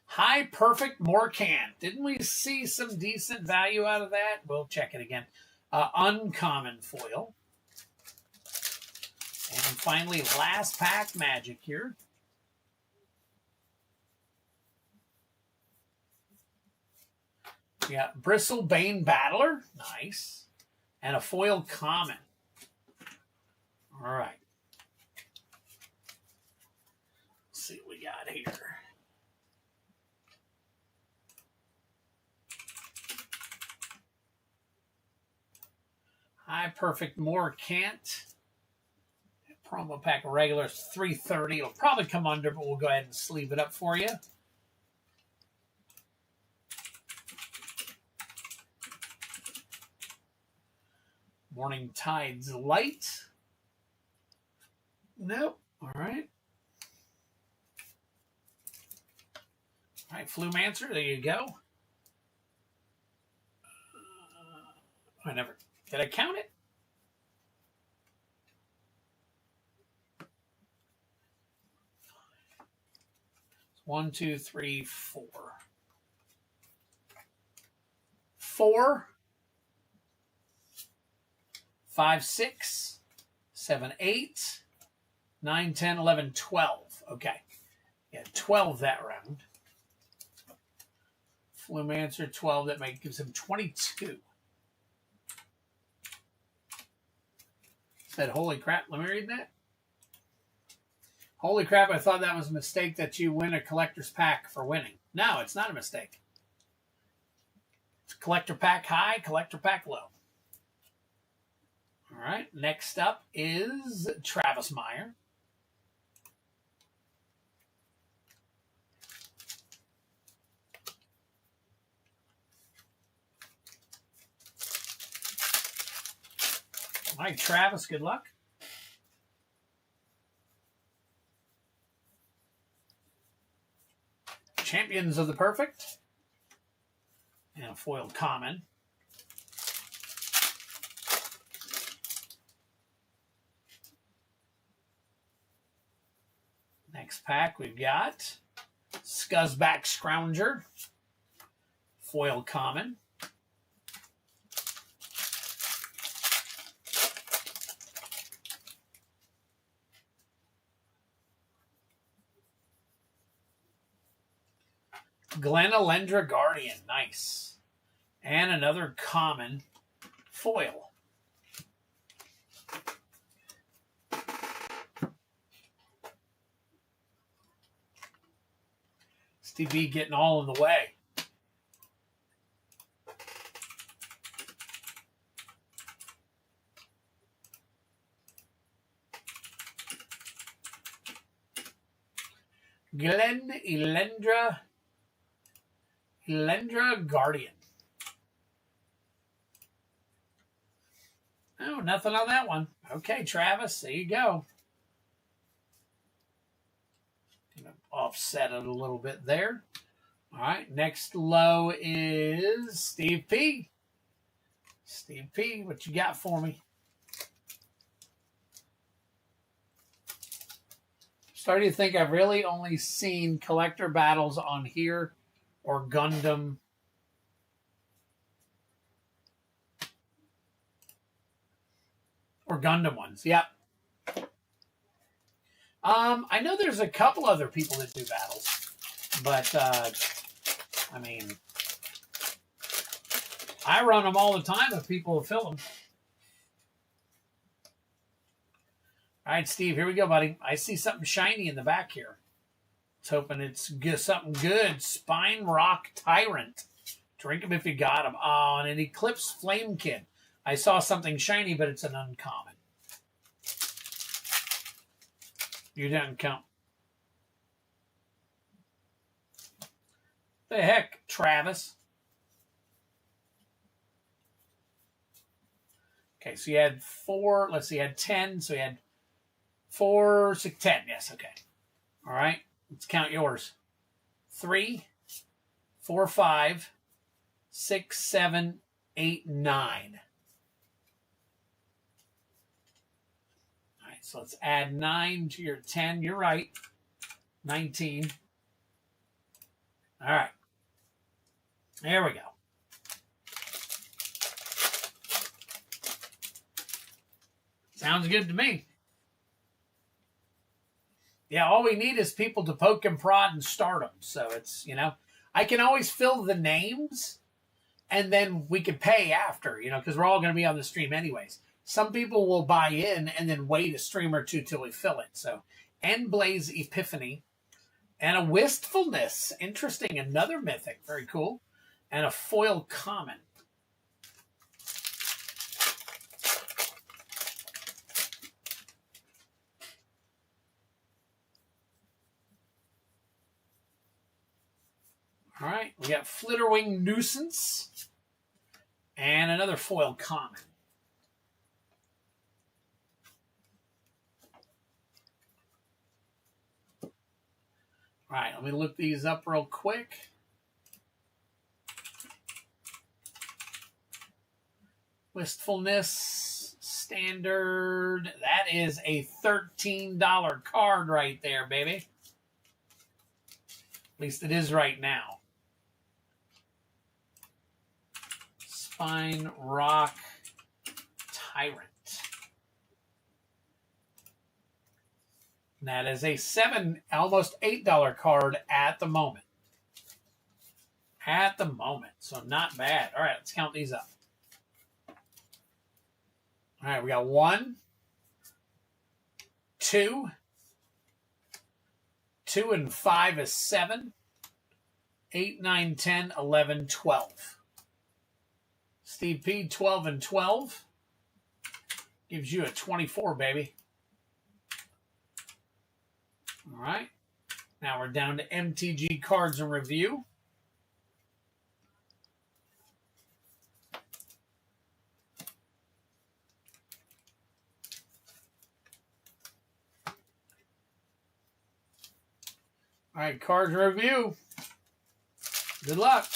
High Perfect Morcant. Didn't we see some decent value out of that? We'll check it again. Uncommon foil. And finally, last pack magic here. We got Bristlebane Battler. Nice. And a foil common. All right. Let's see what we got here. High Perfect Morcant. Promo pack regular is $330. It'll probably come under, but we'll go ahead and sleeve it up for you. Morning Tide's Light. Nope. All right. All right, Flumancer, there you go. Did I count it? One, two, three, 4. 4, 5, 6, 7, 8, 9, 10, 11, 12. Okay. Yeah, 12 that round. Flumancer 12, that gives him 22. Said, holy crap, let me read that. Holy crap, I thought that was a mistake that you win a collector's pack for winning. No, it's not a mistake. It's collector pack high, collector pack low. All right, next up is Travis Meyer. All right, Travis, good luck. Champions of the Perfect. And a foil common. Next pack, we've got Scuzzback Scrounger. Foil common. Glenalendra Guardian. Nice. And another common foil. Steve B getting all in the way. Elendra Guardian. Oh, nothing on that one. Okay, Travis, there you go. Gonna offset it a little bit there. All right, next low is Steve P. Steve P, what you got for me? Starting to think I've really only seen collector battles on here or Gundam. Or Gundam ones, yep. I know there's a couple other people that do battles, but I mean, I run them all the time if people will fill them. All right, Steve, here we go, buddy. I see something shiny in the back here. Let's hoping it's something good. Spine Rock Tyrant. Drink them if you got them. Oh, and an Eclipsed Flame Kid. I saw something shiny, but it's an uncommon. You didn't count. The heck, Travis? Okay, so you had 4. Let's see, you had 10. So you had 4, 6, 10. Yes, okay. All right, let's count yours. 3, 4, 5, 6, 7, 8, 9. All right, so let's add 9 to your 10. You're right. 19. All right. There we go. Sounds good to me. Yeah, all we need is people to poke and prod and start them. So it's, you know, I can always fill the names and then we can pay after, you know, because we're all going to be on the stream anyways. Some people will buy in and then wait a stream or two till we fill it. So, and Blaze Epiphany and a Wistfulness. Interesting. Another Mythic. Very cool. And a foil common. All right, we got Flitterwing Nuisance and another foil common. All right, let me look these up real quick. Wistfulness, standard. That is a $13 card right there, baby. At least it is right now. Spine Rock Tyrant. And that is a $7, almost $8 card at the moment. At the moment. So not bad. All right, let's count these up. All right, we got 1, 2. 2 and 5 is 7. 8, 9, 10, 11, 12. Steve P, 12 and 12. Gives you a 24, baby. All right. Now we're down to MTG cards and review. All right, cards review. Good luck.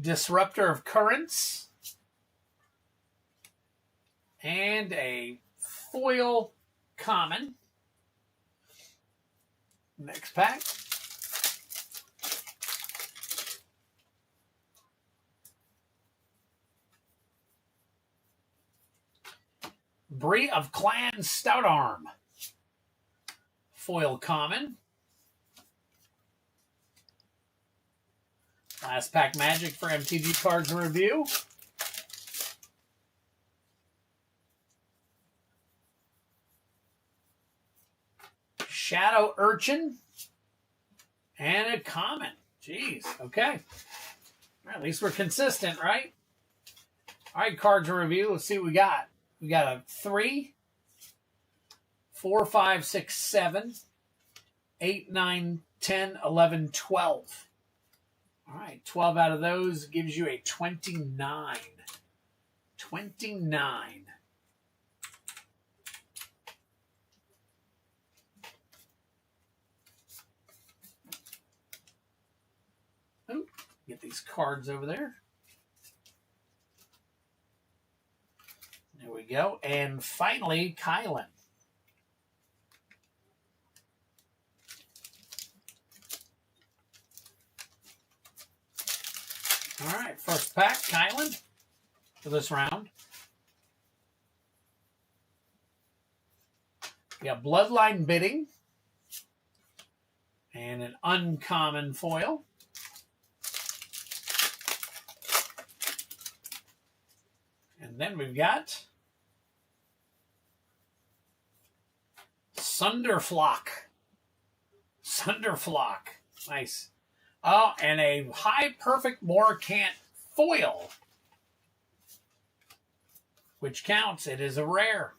Disruptor of Currents. And a foil common. Next pack. Bree of Clan Stout Arm. Foil common. Last pack magic for MTG Cards and Review. Shadow Urchin. And a common. Jeez, okay. Well, at least we're consistent, right? All right, Cards and Review. Let's see what we got. We got a 3, 4, 5, 6, 7, 8, 9, 10, 11, 12. All right, 12 out of those gives you a 29. 29. Oh, get these cards over there. There we go. And finally, Kylan. All right, first pack, Kylan, for this round. We got Bloodline Bidding and an uncommon foil. And then we've got Sunderflock. Sunderflock. Nice. Oh, and a High Perfect Morcant foil, which counts. It is a rare.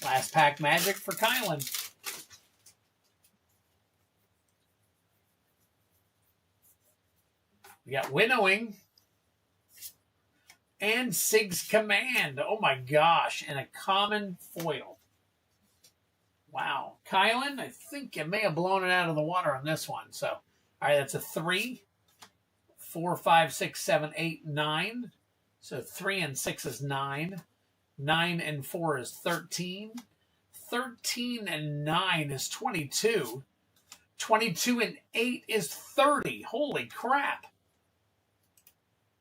Last pack magic for Kylan. We got Winnowing and Sig's Command. Oh my gosh, and a common foil. Wow. Kylan, I think you may have blown it out of the water on this one. So, all right, that's a 3, 4, 5, 6, 7, 8, 9. So 3 and 6 is 9. 9 and 4 is 13. 13 and 9 is 22. 22 and 8 is 30. Holy crap.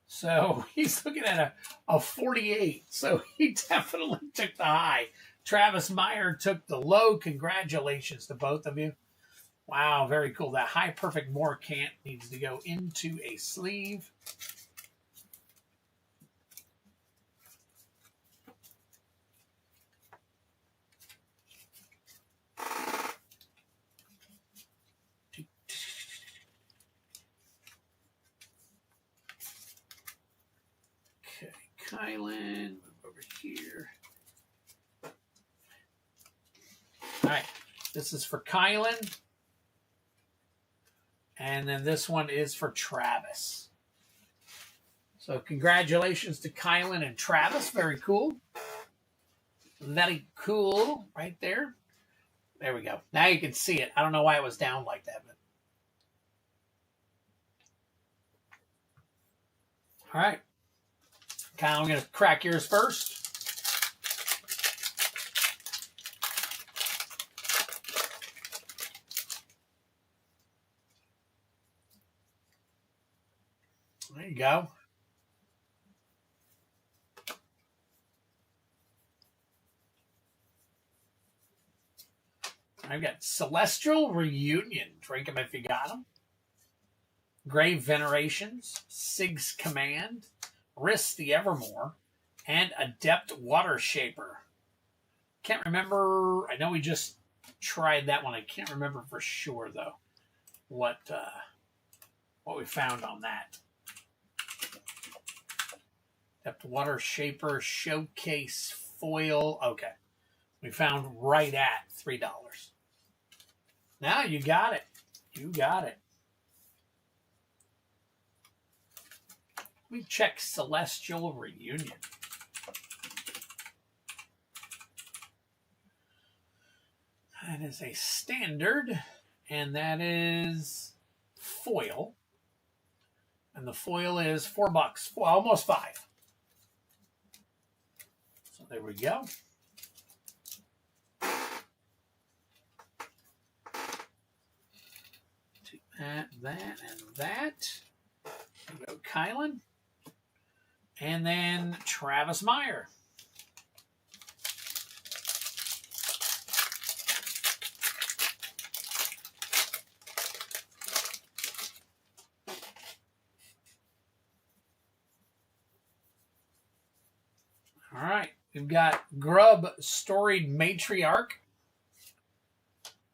So he's looking at a 48. So he definitely took the high. Travis Meyer took the low. Congratulations to both of you. Wow, very cool. That High Perfect Morcant needs to go into a sleeve. Okay, Kylan, move over here. All right, this is for Kylan. And then this one is for Travis. So congratulations to Kylan and Travis. Very cool. Very cool right there. There we go. Now you can see it. I don't know why it was down like that. But... All right. Kyle, I'm going to crack yours first. There you go. I've got Celestial Reunion. Drink them if you got them. Grave Venerations. Sig's Command. Risk the Evermore. And Adept Water Shaper. Can't remember. I know we just tried that one. I can't remember for sure, though, what we found on that. Adept Water Shaper Showcase Foil. Okay. We found right at $3. Now you got it. You got it. Let me check Celestial Reunion. That is a standard, and that is foil. And the foil is $4. Well, almost $5. So there we go. Take that, that, and that. There we go, Kylan. And then Travis Meyer. All right. We've got Grub Storied Matriarch.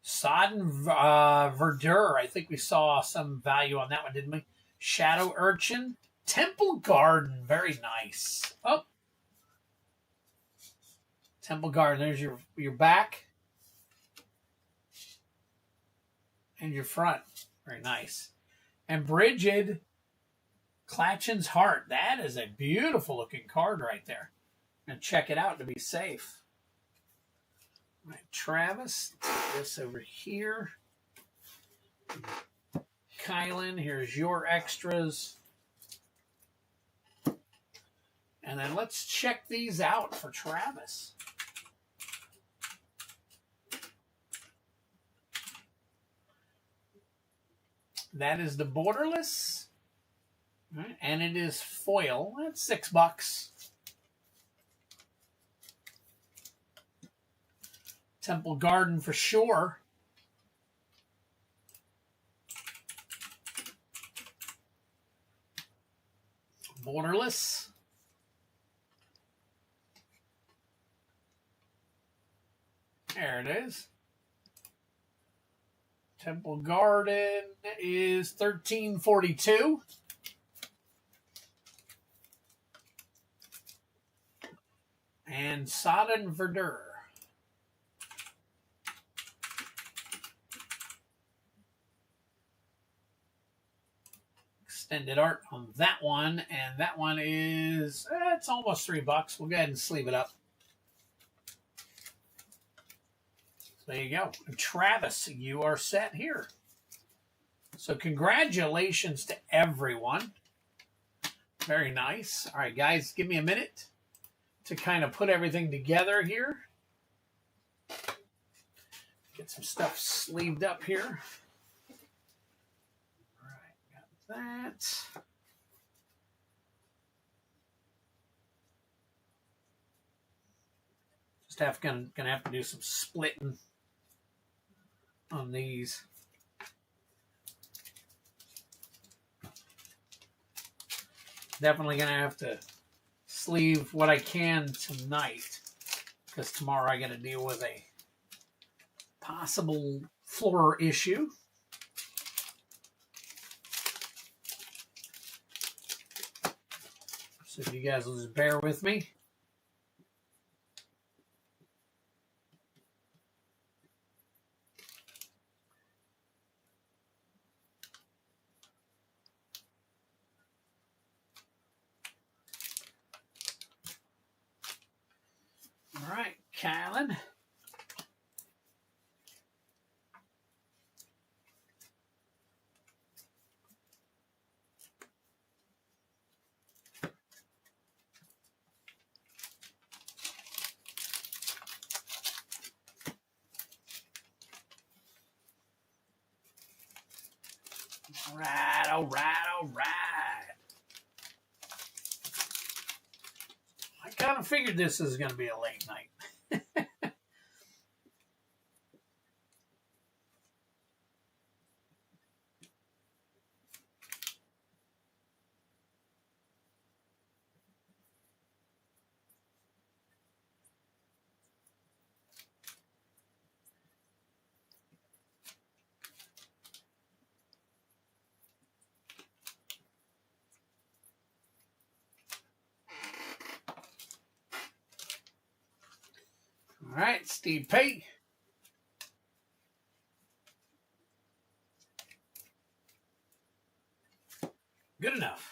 Sodden Verdure. I think we saw some value on that one, didn't we? Shadow Urchin. Temple Garden. Very nice. Oh. Temple Garden. There's your back. And your front. Very nice. And Brigid Clatchin's Heart. That is a beautiful looking card right there. And check it out to be safe. All right, Travis, this over here. Kylan, here's your extras. And then let's check these out for Travis. That is the Borderless. All right, and it is foil. That's $6. Temple Garden for sure. Borderless. There it is. Temple Garden is $13.42. And Sodden Verdure. Extended art on that one, and that one is, it's almost $3. We'll go ahead and sleeve it up. So there you go. And Travis, you are set here. So congratulations to everyone. Very nice. All right, guys, give me a minute to kind of put everything together here. Get some stuff sleeved up here. All right, got that. Just gonna have to do some splitting on these. Definitely gonna have to sleeve what I can tonight, because tomorrow I got to deal with a possible floor issue. So if you guys will just bear with me. All right, Kylan. All right, all right, all right. I kind of figured this is going to be a late night. All right, Steve P. Good enough.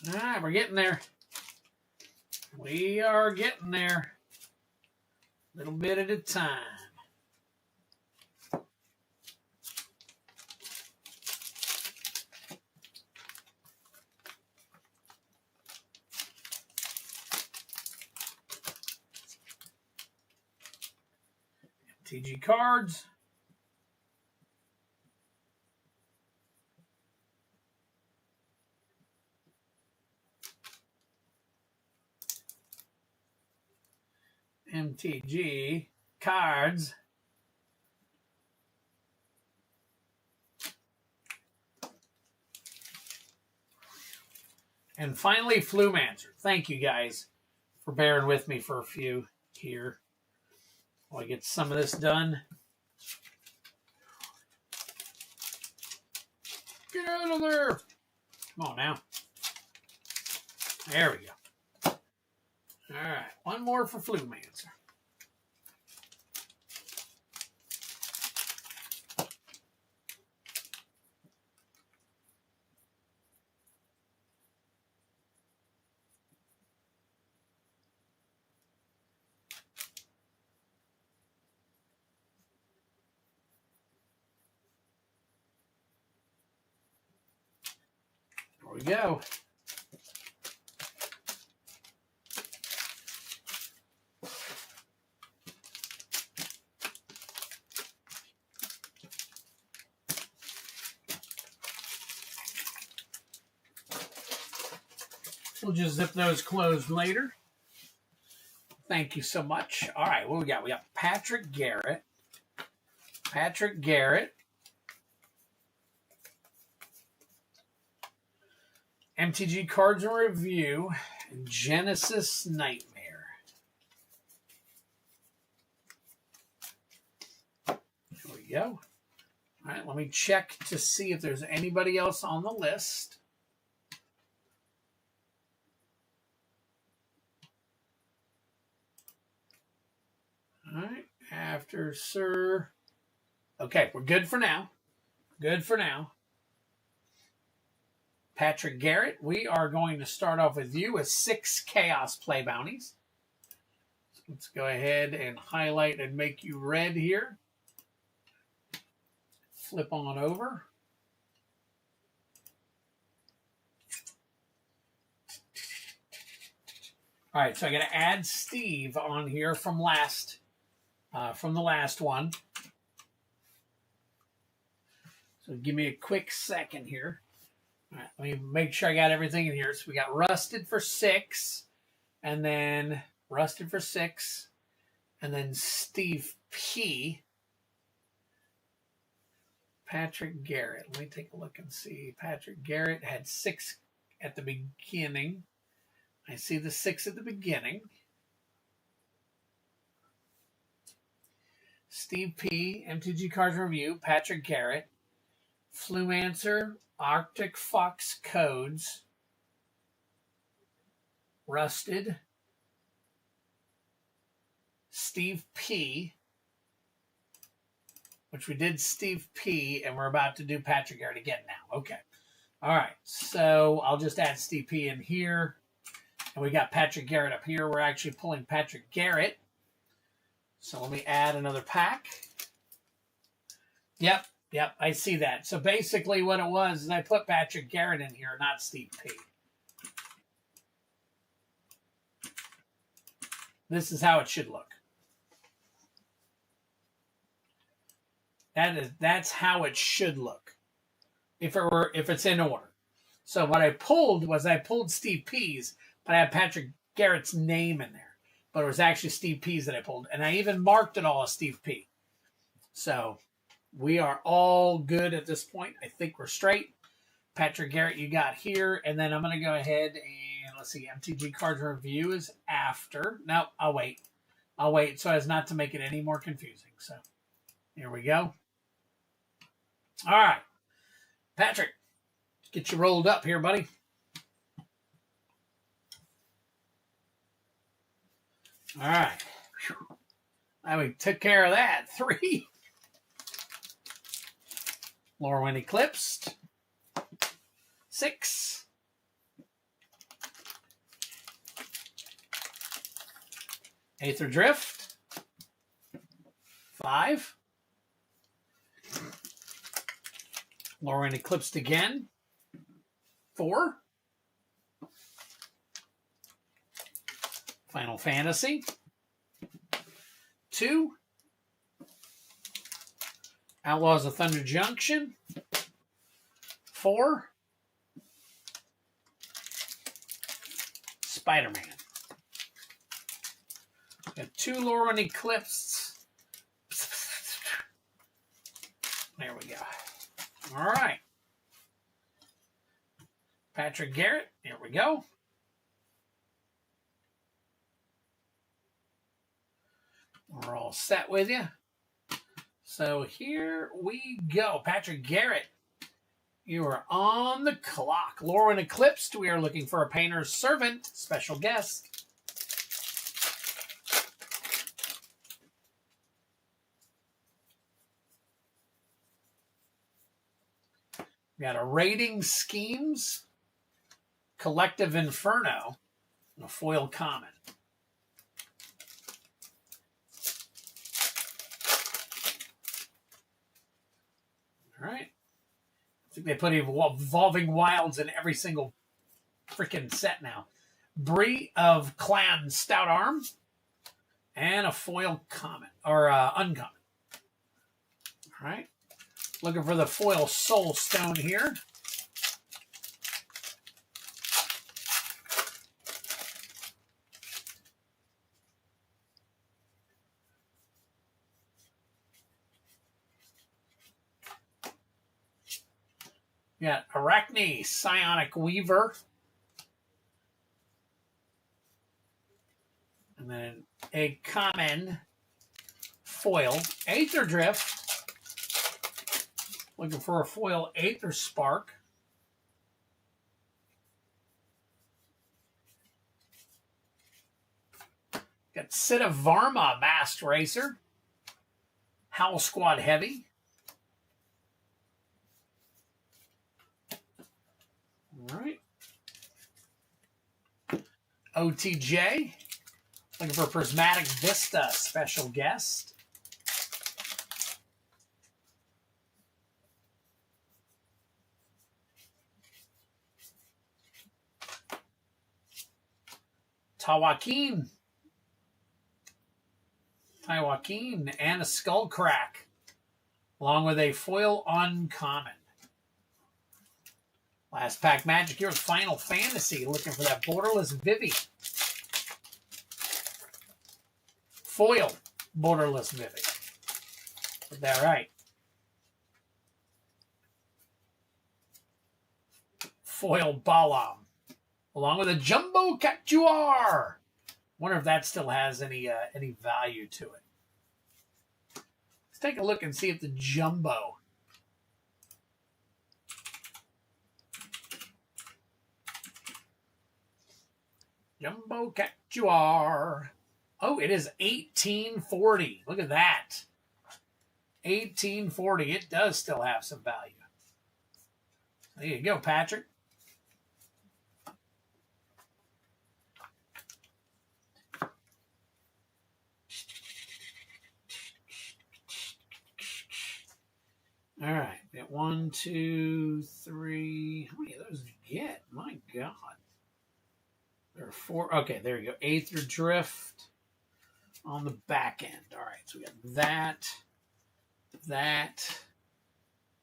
All right, we're getting there. We are getting there. A little bit at a time. MTG cards. MTG cards. And finally, Flumancer. Thank you guys for bearing with me for a few here while I get some of this done. Get out of there. Come on now. There we go. All right. One more for Flumancer. There we go. We'll just zip those closed later. Thank you so much. All right, what we got? We got Patrick Garrett. Patrick Garrett. MTG Cards in Review. Genesis Nightmare. There we go. All right, let me check to see if there's anybody else on the list. All right, after Sir. Okay, we're good for now. Good for now. Patrick Garrett, we are going to start off with you with 6 Chaos Play Bounties. So let's go ahead and highlight and make you red here. Flip on over. All right, so I got to add Steve on here from the last one. So give me a quick second here. All right, let me make sure I got everything in here. So we got Rusted for 6, and then Rusted for 6, and then Steve P. Patrick Garrett. Let me take a look and see. Patrick Garrett had 6 at the beginning. I see the 6 at the beginning. Steve P. MTG Cards Review. Patrick Garrett. Flumancer. Arctic Fox Codes. Rusted. Steve P. Which we did Steve P. And we're about to do Patrick Garrett again now. Okay. All right. So I'll just add Steve P. in here. And we got Patrick Garrett up here. We're actually pulling Patrick Garrett. So let me add another pack. Yep, I see that. So basically what it was is I put Patrick Garrett in here, not Steve P. This is how it should look. That's how it should look. If it's in order. So what I pulled was I pulled Steve P's, but I had Patrick Garrett's name in there. But it was actually Steve P's that I pulled. And I even marked it all as Steve P. So we are all good at this point. I think we're straight. Patrick Garrett you got here. And then I'm going to go ahead and let's see. MTG Cards Review is after. No, I'll wait. I'll wait so as not to make it any more confusing. So here we go. All right. Patrick, get you rolled up here, buddy. All right. Now we took care of that. 3. Lorwyn Eclipsed. 6. Aether Drift. 5. Lorwyn Eclipsed again. 4. Final Fantasy. 2. Outlaws of Thunder Junction. 4. Spider-Man. Got 2 Lorwyn Eclipsed. There we go. All right. Patrick Garrett. Here we go. We're all set with you. So here we go. Patrick Garrett, you are on the clock. Lorwyn Eclipsed, we are looking for a painter's servant, special guest. We got a Rating Schemes, Collective Inferno, and a foil common. All right. I think they put Evolving Wilds in every single freaking set now. Bree of Clan Stout Arm, and a foil common, or uncommon. All right. Looking for the foil Soul Stone here. We got Arachne Psionic Weaver. And then a common foil Aether Drift. Looking for a foil Aether Spark. Got Siddha Varma Mast Racer. Howl Squad Heavy. All right. OTJ. Looking for Prismatic Vista special guest. Tywakeen and a Skull Crack, along with a foil uncommon. Last pack magic here with Final Fantasy, looking for that Borderless Vivi. Foil Borderless Vivi. Is that right? Foil Balam, along with a Jumbo Cactuar. Wonder if that still has any value to it. Let's take a look and see if the Jumbo. Jumbo Cactuar. Oh, it is 1840. Look at that. 1840. It does still have some value. There you go, Patrick. All right, got 1, 2, 3. How many of those did you get? My God. There are 4. Okay, there you go. Aether Drift on the back end. All right, so we got that.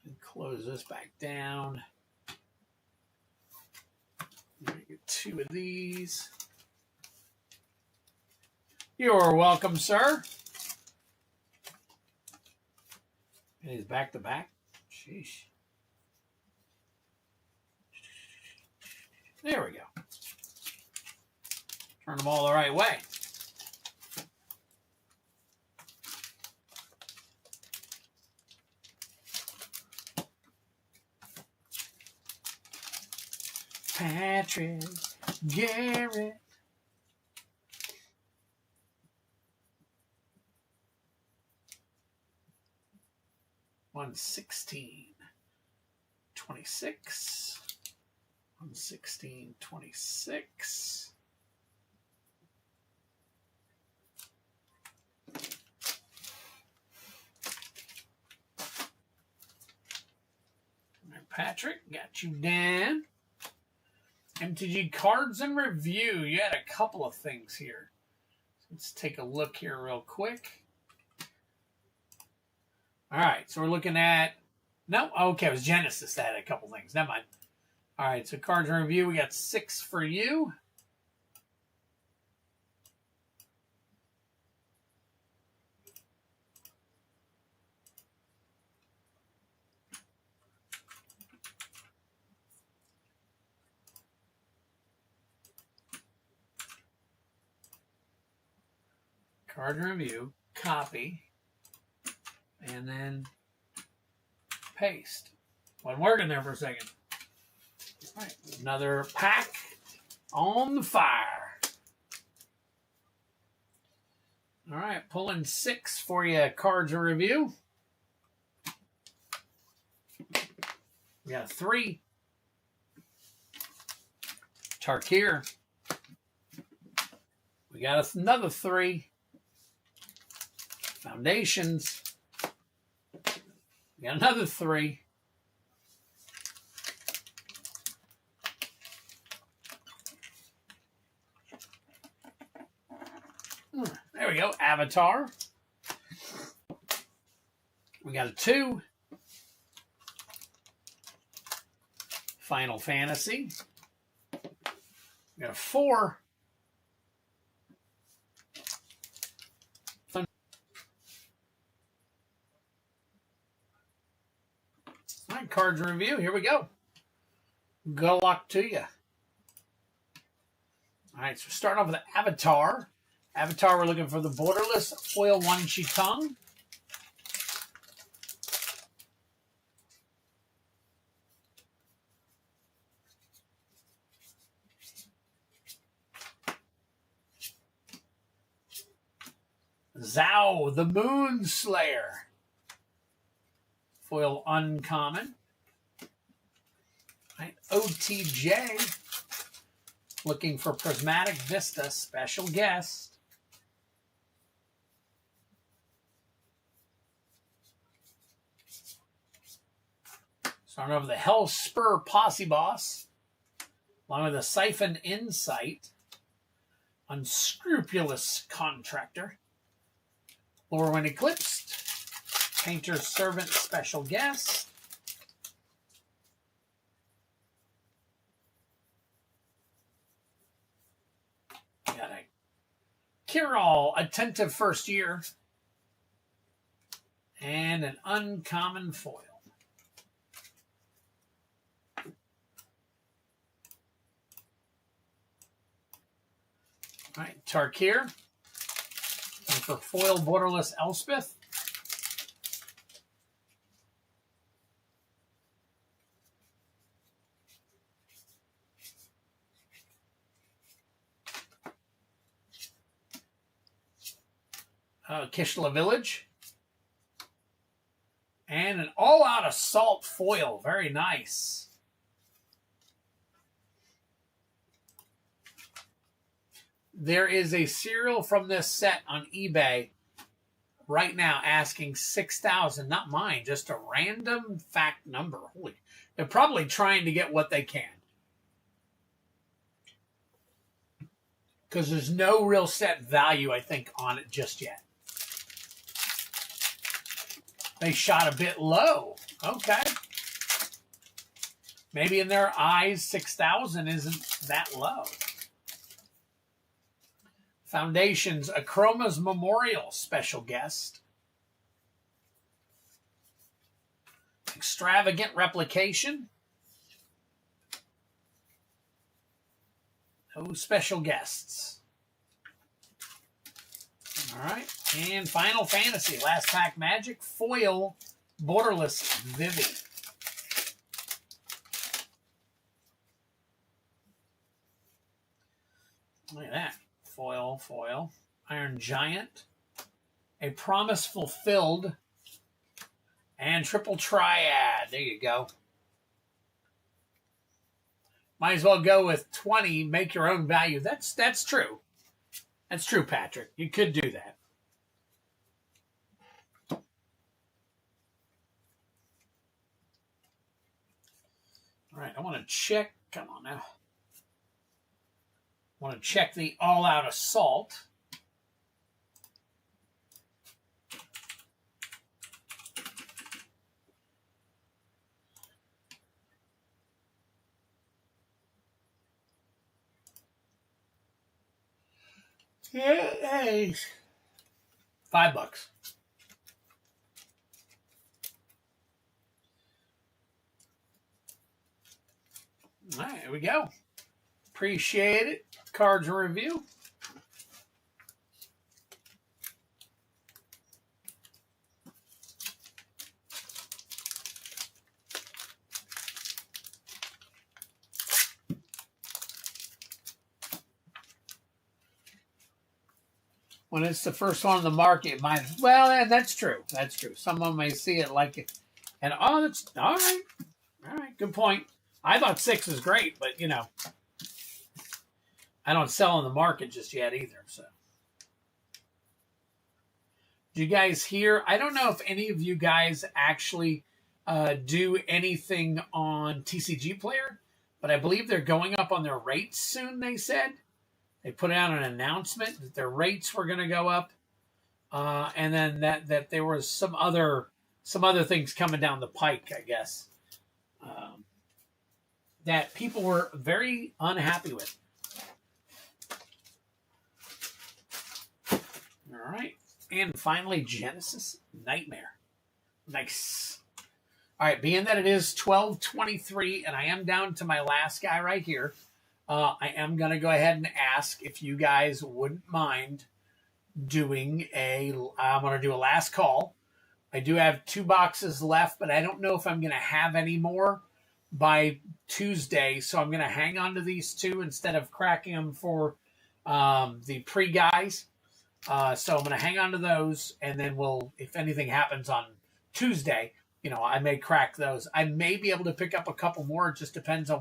And close this back down. Get 2 of these. You're welcome, sir. He's back to back. Sheesh. There we go. Turn them all the right way. Patrick Garrett. One 16-26. 116-26. Patrick, got you down. MTG cards and review. You had a couple of things here. Let's take a look here real quick. All right, so we're looking at... No, okay, it was Genesis that had a couple things. Never mind. All right, so cards in review, we got 6 for you. Card in review, copy, and then paste. Wasn't working there for a second. All right, another pack on the fire. All right, pulling 6 for you, cards in review. We got 3. Tarkir. We got another 3. Foundations. We got another 3. There we go. Avatar. We got a 2. Final Fantasy. We got a 4. All right, cards in review. Here we go. Good luck to you. All right, so starting off with the Avatar. Avatar, we're looking for the borderless foil 1 Chitong. Zhao, the Moon Slayer. Foil uncommon. Right, OTJ. Looking for Prismatic Vista, special guest. Starting over the Hellspur Posse Boss, along with a Siphon Insight, Unscrupulous Contractor, Lorwyn Eclipsed, Painter's Servant Special Guest, got a Kiral Attentive First Year, and an uncommon foil. All right, Tarkir. And for foil borderless Elspeth. Kishla Village. And an all-out assault foil. Very nice. There is a cereal from this set on eBay right now asking 6,000. Not mine, just a random fact number. Holy, they're probably trying to get what they can. Because there's no real set value, I think, on it just yet. They shot a bit low. Okay. Maybe in their eyes, 6,000 isn't that low. Foundations, Achroma's Memorial special guest. Extravagant Replication. No special guests. All right. And Final Fantasy, Last Pack Magic, foil, borderless Vivi. Look at that. Foil, foil. Iron Giant. A Promise Fulfilled. And Triple Triad. There you go. Might as well go with 20. Make your own value. That's true. That's true, Patrick. You could do that. All right, I want to check. Come on now. I want to check the all-out assault. Hey. $5. All right, here we go. Appreciate it. Cards review. When it's the first one on the market, and that's true. That's true. Someone may see it like it, and that's all right. All right, good point. I thought 6 is great, but you know, I don't sell on the market just yet either. So, did you guys hear? I don't know if any of you guys actually do anything on TCG Player, but I believe they're going up on their rates soon. They said. They put out an announcement that their rates were going to go up, and then that there was some other things coming down the pike, I guess, that people were very unhappy with. All right, and finally, Genesis Nightmare. Nice. All right, being that it is 12:23, and I am down to my last guy right here. I am going to go ahead and ask if you guys wouldn't mind doing I'm going to do a last call. I do have 2 boxes left, but I don't know if I'm going to have any more by Tuesday. So I'm going to hang on to these 2 instead of cracking them for the pre-guys. So I'm going to hang on to those, and then if anything happens on Tuesday, I may crack those. I may be able to pick up a couple more. It just depends on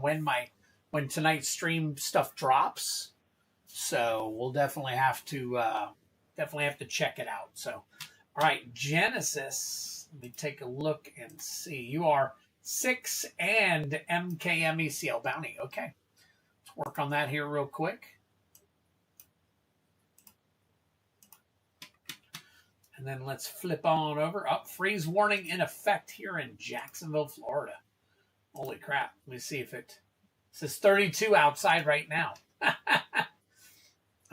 when tonight's stream stuff drops. So we'll definitely have to check it out. So, all right, Genesis, let me take a look and see. You are 6 and MKMECL Bounty. Okay, let's work on that here real quick. And then let's flip on over. Freeze warning in effect here in Jacksonville, Florida. Holy crap. Let me see if it says 32 outside right now.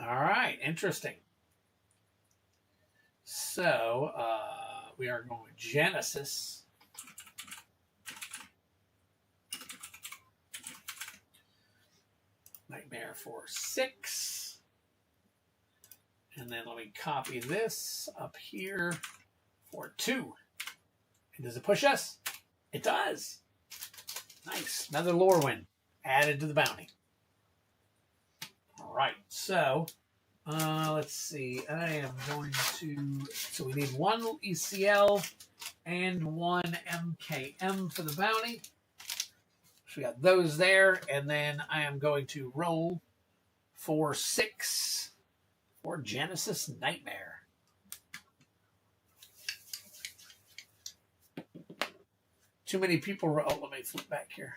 All right, interesting. So we are going with Genesis. Nightmare for 6. And then let me copy this up here for 2. And does it push us? It does. Nice. Another Lorwyn added to the bounty. All right. So let's see. I am going to. So we need 1 ECL and 1 MKM for the bounty. So we got those there. And then I am going to roll for 6 for Genesis Nightmare. Too many people. Let me flip back here.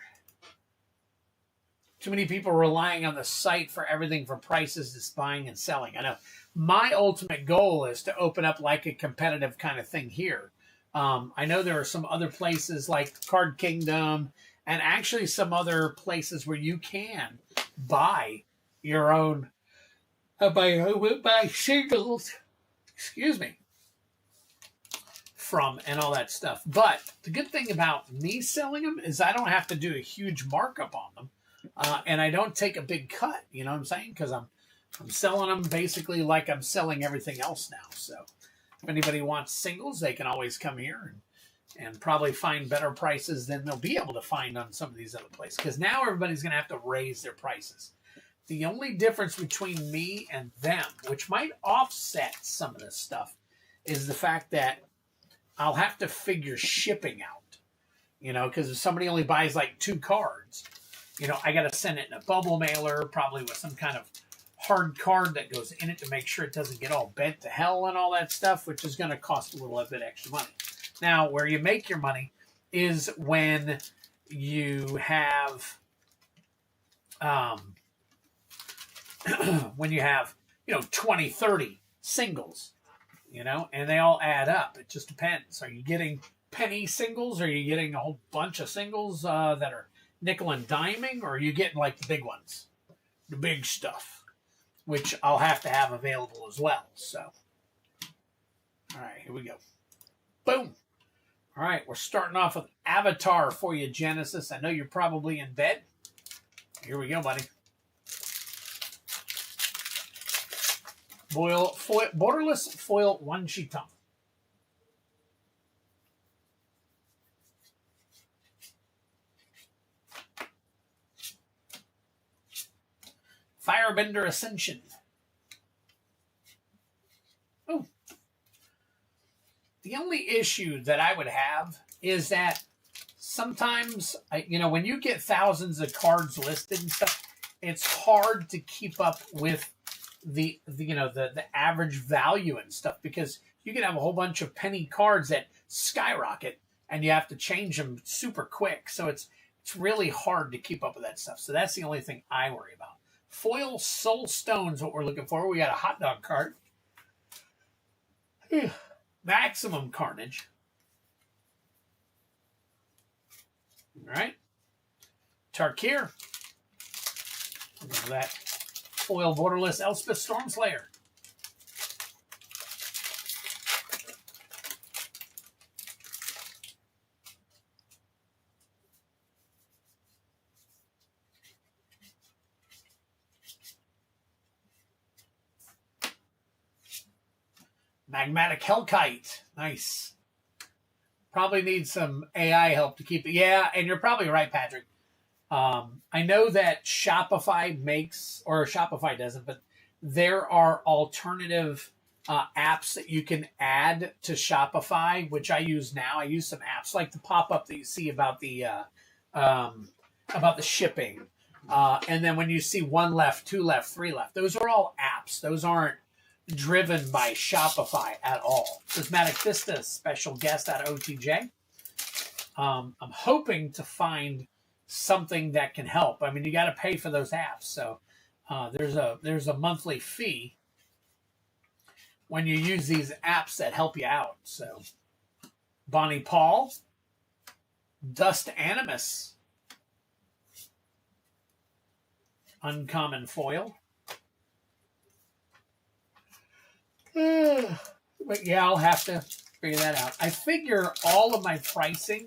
Too many people relying on the site for everything from prices to buying and selling. I know my ultimate goal is to open up like a competitive kind of thing here. I know there are some other places like Card Kingdom and actually some other places where you can buy your own buy singles. Excuse me. From and all that stuff. But the good thing about me selling them is I don't have to do a huge markup on them. And I don't take a big cut, you know what I'm saying? Because I'm selling them basically like I'm selling everything else now. So if anybody wants singles, they can always come here and probably find better prices than they'll be able to find on some of these other places. Because now everybody's going to have to raise their prices. The only difference between me and them, which might offset some of this stuff, is the fact that I'll have to figure shipping out. You know, because if somebody only buys like 2 cards, you know, I got to send it in a bubble mailer, probably with some kind of hard card that goes in it to make sure it doesn't get all bent to hell and all that stuff, which is going to cost a little bit extra money. Now, where you make your money is when you have, you know, 20, 30 singles, you know, and they all add up. It just depends. Are you getting penny singles? Or are you getting a whole bunch of singles that are nickel and diming? Or are you getting like the big ones, the big stuff? which I'll have to have available as well. So, all right, here we go. Boom. All right, we're starting off with Avatar for you, Genesis. I know you're probably in bed. Here we go, buddy. Borderless foil one Shitung. Firebender Ascension. Oh. The only issue that I would have is that sometimes, when you get thousands of cards listed and stuff, it's hard to keep up with the average value and stuff, because you can have a whole bunch of penny cards that skyrocket and you have to change them super quick. So it's really hard to keep up with that stuff. So that's the only thing I worry about. Foil Soul Stone's what we're looking for. We got a hot dog card. Maximum Carnage. All right. Tarkir. Look at that. Foil Borderless Elspeth Stormslayer. Magmatic Hellkite. Nice. Probably need some AI help to keep it. Yeah, and you're probably right, Patrick. I know that Shopify makes, or Shopify doesn't, but there are alternative apps that you can add to Shopify, which I use now. I use some apps like the pop-up that you see about the shipping. And then when you see 1 left, 2 left, 3 left, those are all apps. Those aren't driven by Shopify at all. Prismatic Vista special guest out of OTJ. I'm hoping to find something that can help. I mean, you got to pay for those apps, so there's a monthly fee when you use these apps that help you out. So, Bonnie Paul, Dust Animus, uncommon foil. But yeah, I'll have to figure that out. I figure all of my pricing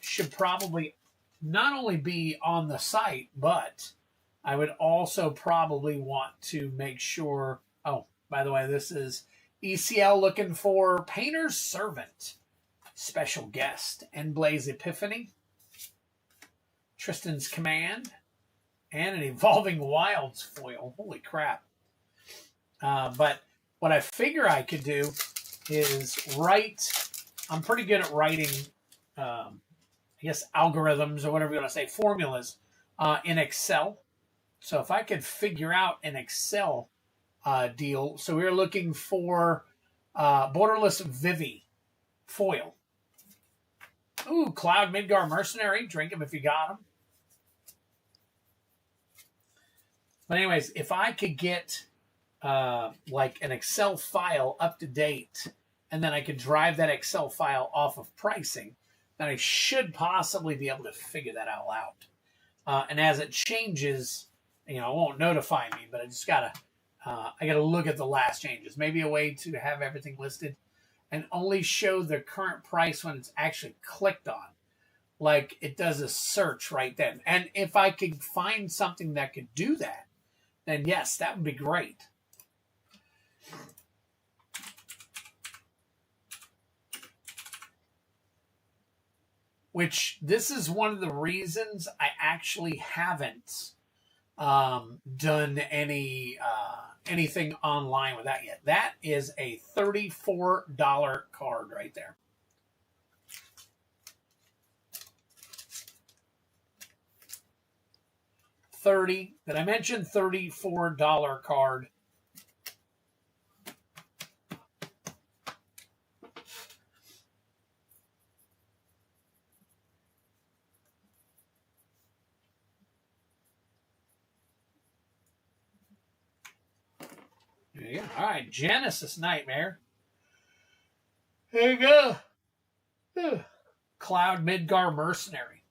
should probably not only be on the site, but I would also probably want to make sure. Oh, by the way, this is ECL looking for Painter's Servant, special guest, Endblaze Epiphany, Tristan's Command, and an Evolving Wilds foil. Holy crap. But what I figure I could do is I'm pretty good at writing, I guess, algorithms or whatever you want to say, formulas in Excel. So if I could figure out an Excel deal. So we're looking for Borderless Vivi foil. Ooh, Cloud Midgar Mercenary. Drink him if you got him. But anyways, if I could get like an Excel file up to date, and then I could drive that Excel file off of pricing, then I should possibly be able to figure that all out. And as it changes, it won't notify me, but I gotta look at the last changes. Maybe a way to have everything listed and only show the current price when it's actually clicked on. Like it does a search right then. And if I could find something that could do that, then yes, that would be great. Which this is one of the reasons I actually haven't done anything online with that yet. That is a $34 card right there. Did I mention $34 card? Yeah. All right, Genesis Nightmare. There you go. Cloud Midgar Mercenary.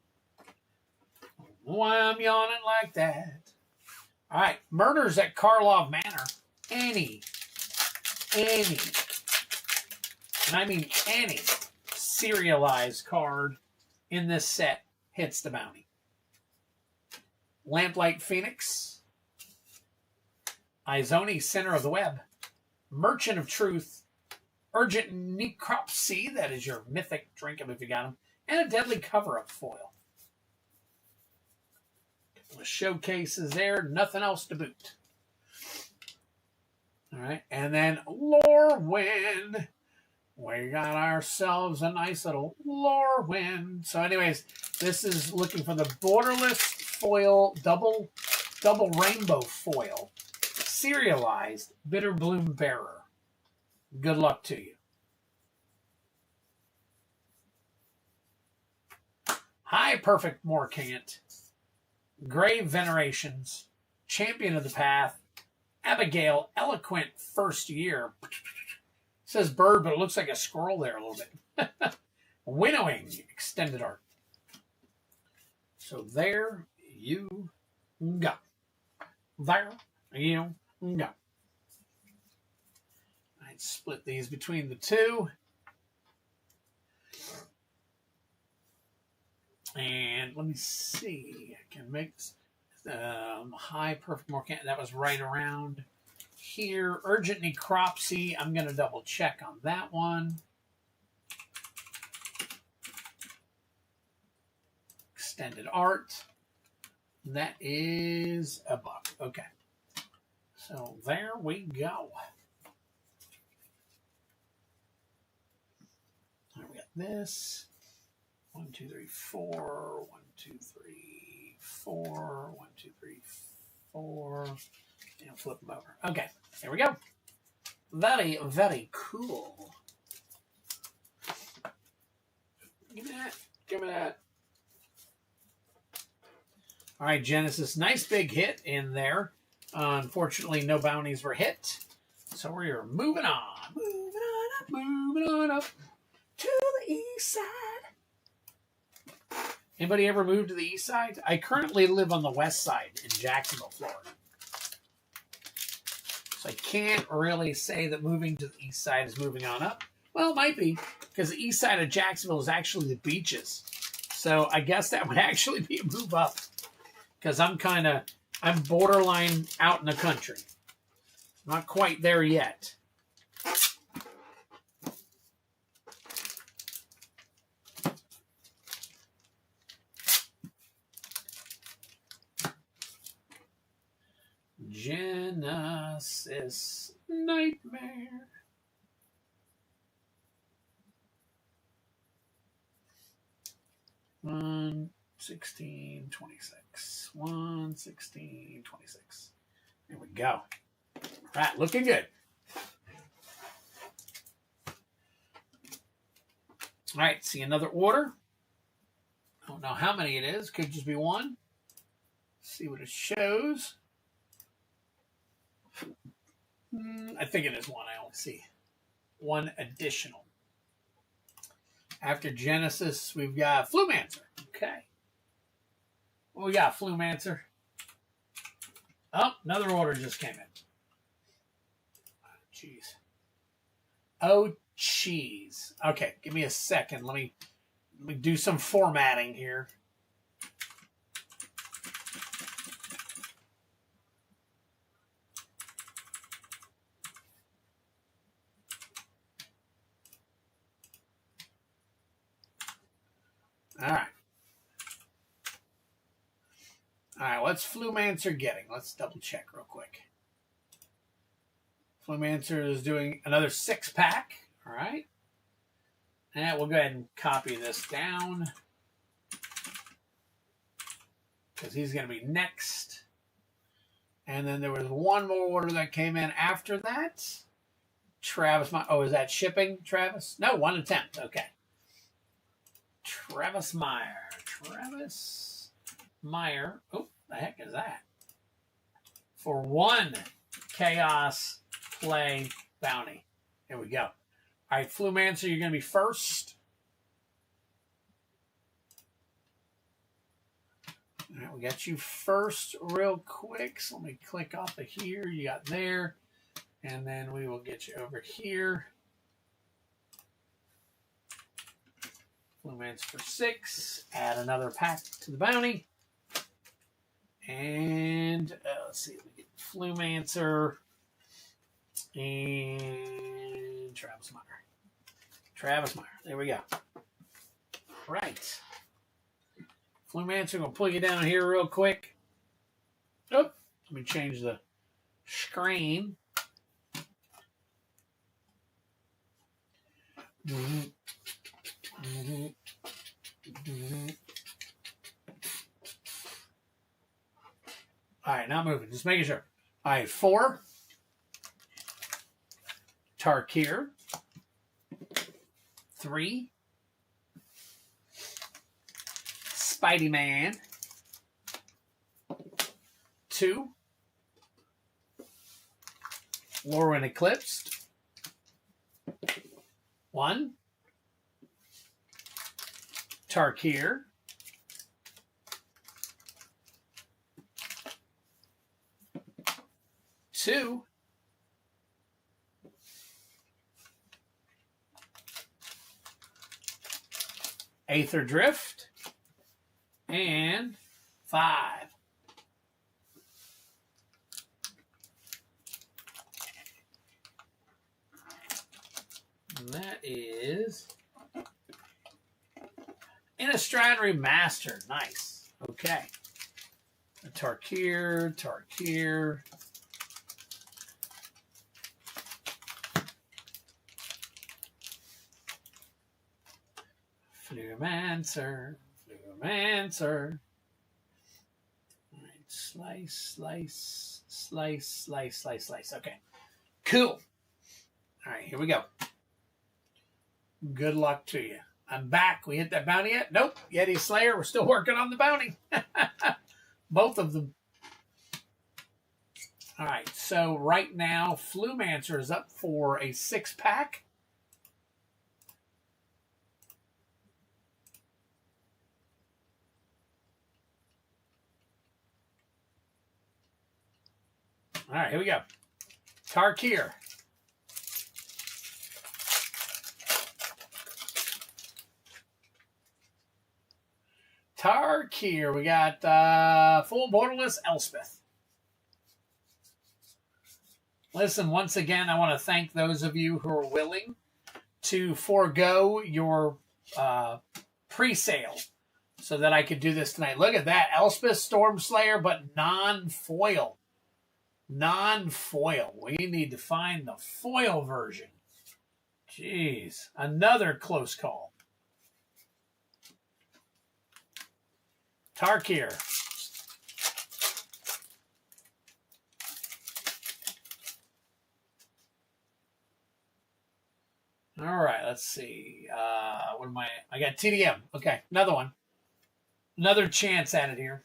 Why I'm yawning like that? All right, Murders at Karlov Manor. Any, and I mean any serialized card in this set hits the bounty. Lamplight Phoenix. Izoni, Center of the Web. Merchant of Truth. Urgent Necropsy, that is your Mythic, drink 'em if you got them. And a Deadly Cover-Up foil. The showcases there, nothing else to boot. All right, and then Lorwyn. We got ourselves a nice little Lorwyn. So anyways, this is looking for the borderless foil, double rainbow foil, serialized Bitter Bloom Bearer. Good luck to you. Hi, Perfect Morcant. Grave Venerations. Champion of the Path. Abigail, Eloquent First Year. It says bird, but it looks like a squirrel there a little bit. Winnowing Extended Art. So there you go. There you go. I'd split these between the two. And let me see. I can make this. High Perfect Morcant. That was right around here. Urgent Necropsy. I'm going to double check on that one. Extended Art. That is $1. Okay. So there we go. All right, we got this. 1, 2, 3, 4. 1, 2, 3, 4. 1, 2, 3, 4. And flip them over. Okay, there we go. Very, very cool. Give me that. Give me that. All right, Genesis. Nice big hit in there. Unfortunately, no bounties were hit. So we're moving on. Moving on up to the east side. Anybody ever moved to the east side? I currently live on the west side in Jacksonville, Florida. So I can't really say that moving to the east side is moving on up. Well, it might be, because the east side of Jacksonville is actually the beaches. So I guess that would actually be a move up. Because I'm borderline out in the country. Not quite there yet. Genesis Nightmare. One 16, 26. 1, 16, 26. There we go. All right, looking good. All right, see another order. I don't know how many it is. Could just be one. See what it shows. I think it is one. I only see one additional. After Genesis, we've got Flumancer. Okay. What we got, Flumancer? Oh, another order just came in. Jeez. Oh, cheese. Okay, give me a second. Let me do some formatting here. All right. All right, what's Flumancer getting? Let's double check real quick. Flumancer is doing another 6-pack. All right. And we'll go ahead and copy this down. Because he's going to be next. And then there was one more order that came in after that. Travis, oh, is that shipping, Travis? No, one attempt. Okay. Travis Meyer. Travis Meyer. Oh, the heck is that? For 1 Chaos Play Bounty. Here we go. All right, Flumancer, you're going to be first. All right, we got you first real quick. So let me click off of here. You got there. And then we will get you over here. Flumancer for 6. Add another pack to the bounty. And let's see. We get Flumancer and Travis Meyer. Travis Meyer. There we go. Right. Flumancer, going to pull you down here real quick. Oh, let me change the screen. All right, not moving. Just making sure. All right, 4. Tarkir. 3. Spidey Man. 2. Lorwyn Eclipsed. 1. Tarkir. 2. Aether Drift. And 5. And that is Innistrad Remastered. Nice. Okay. A Tarkir. Flumancer. All right, slice. Okay, cool. All right, here we go. Good luck to you. I'm back. We hit that bounty yet? Nope. Yeti Slayer, we're still working on the bounty. Both of them. All right, so right now, Flumancer is up for a 6-pack. All right, here we go. Tarkir. We got full borderless Elspeth. Listen, once again, I want to thank those of you who are willing to forego your pre-sale so that I could do this tonight. Look at that. Elspeth Stormslayer, but non-foil. Non-foil. We need to find the foil version. Jeez. Another close call. Tarkir. All right, let's see. What am I got TDM. Okay, another one. Another chance at it here.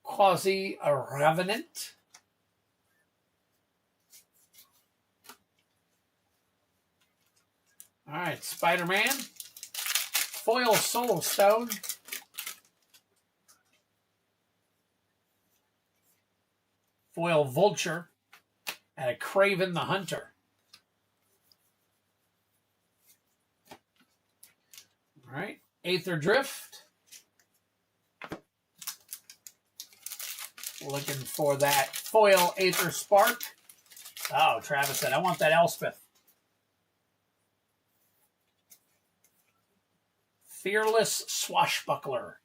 Quasi a Revenant. All right, Spider-Man. Foil Soul Stone. Foil Vulture. And a Craven the Hunter. All right, Aether Drift. Looking for that foil Aether Spark. Oh, Travis said, I want that Elspeth. Fearless Swashbuckler.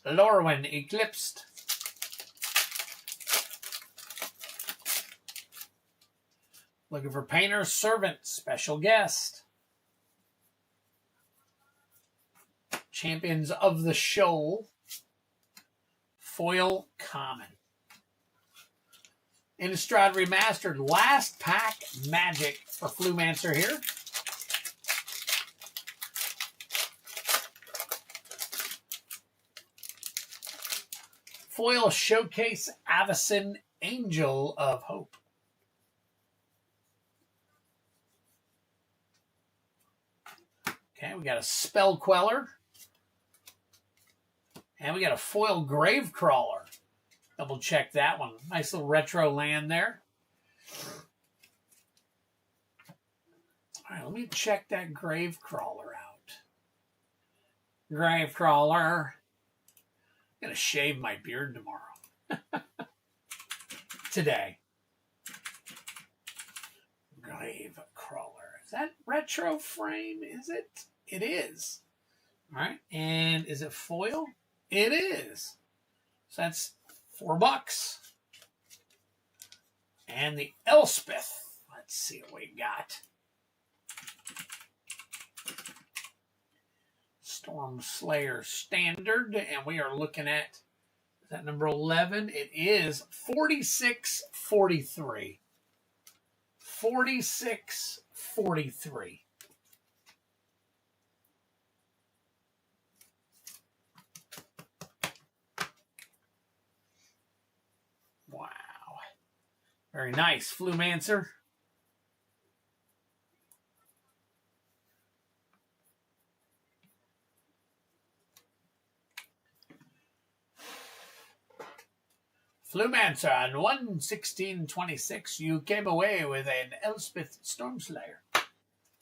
Lorwyn Eclipsed. Looking for Painter Servant, special guest. Champions of the Shoal. Foil Common. Innistrad Remastered. Last pack Magic for Flumancer here. Foil Showcase Avacyn Angel of Hope. Okay, we got a Spell Queller. And we got a foil Gravecrawler. Double check that one. Nice little retro land there. All right, let me check that Gravecrawler out. Gravecrawler. I'm going to shave my beard tomorrow. Today. Gravecrawler. Is that retro frame? Is it? It is. All right. And is it foil? It is. So that's $4. And the Elspeth. Let's see what we got. Storm Slayer Standard. And we are looking at, is that number 11? It is 4643. 4643. Wow. Very nice. Flumancer. Flumancer on 1/16/26. You came away with an Elspeth Stormslayer.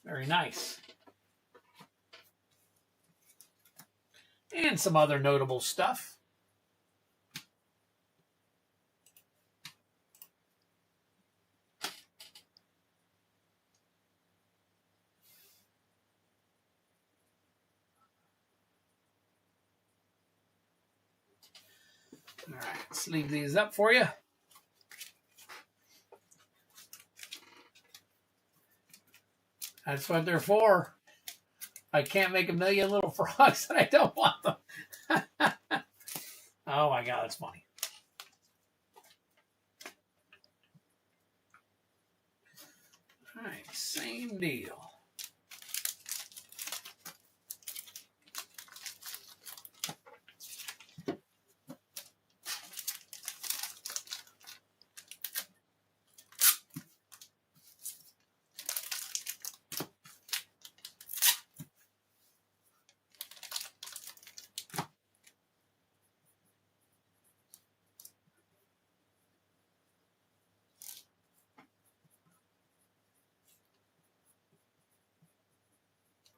Very nice. And some other notable stuff. All right, let's leave these up for you. That's what they're for. I can't make a million little frogs and I don't want them. Oh my God, that's funny. All right, same deal.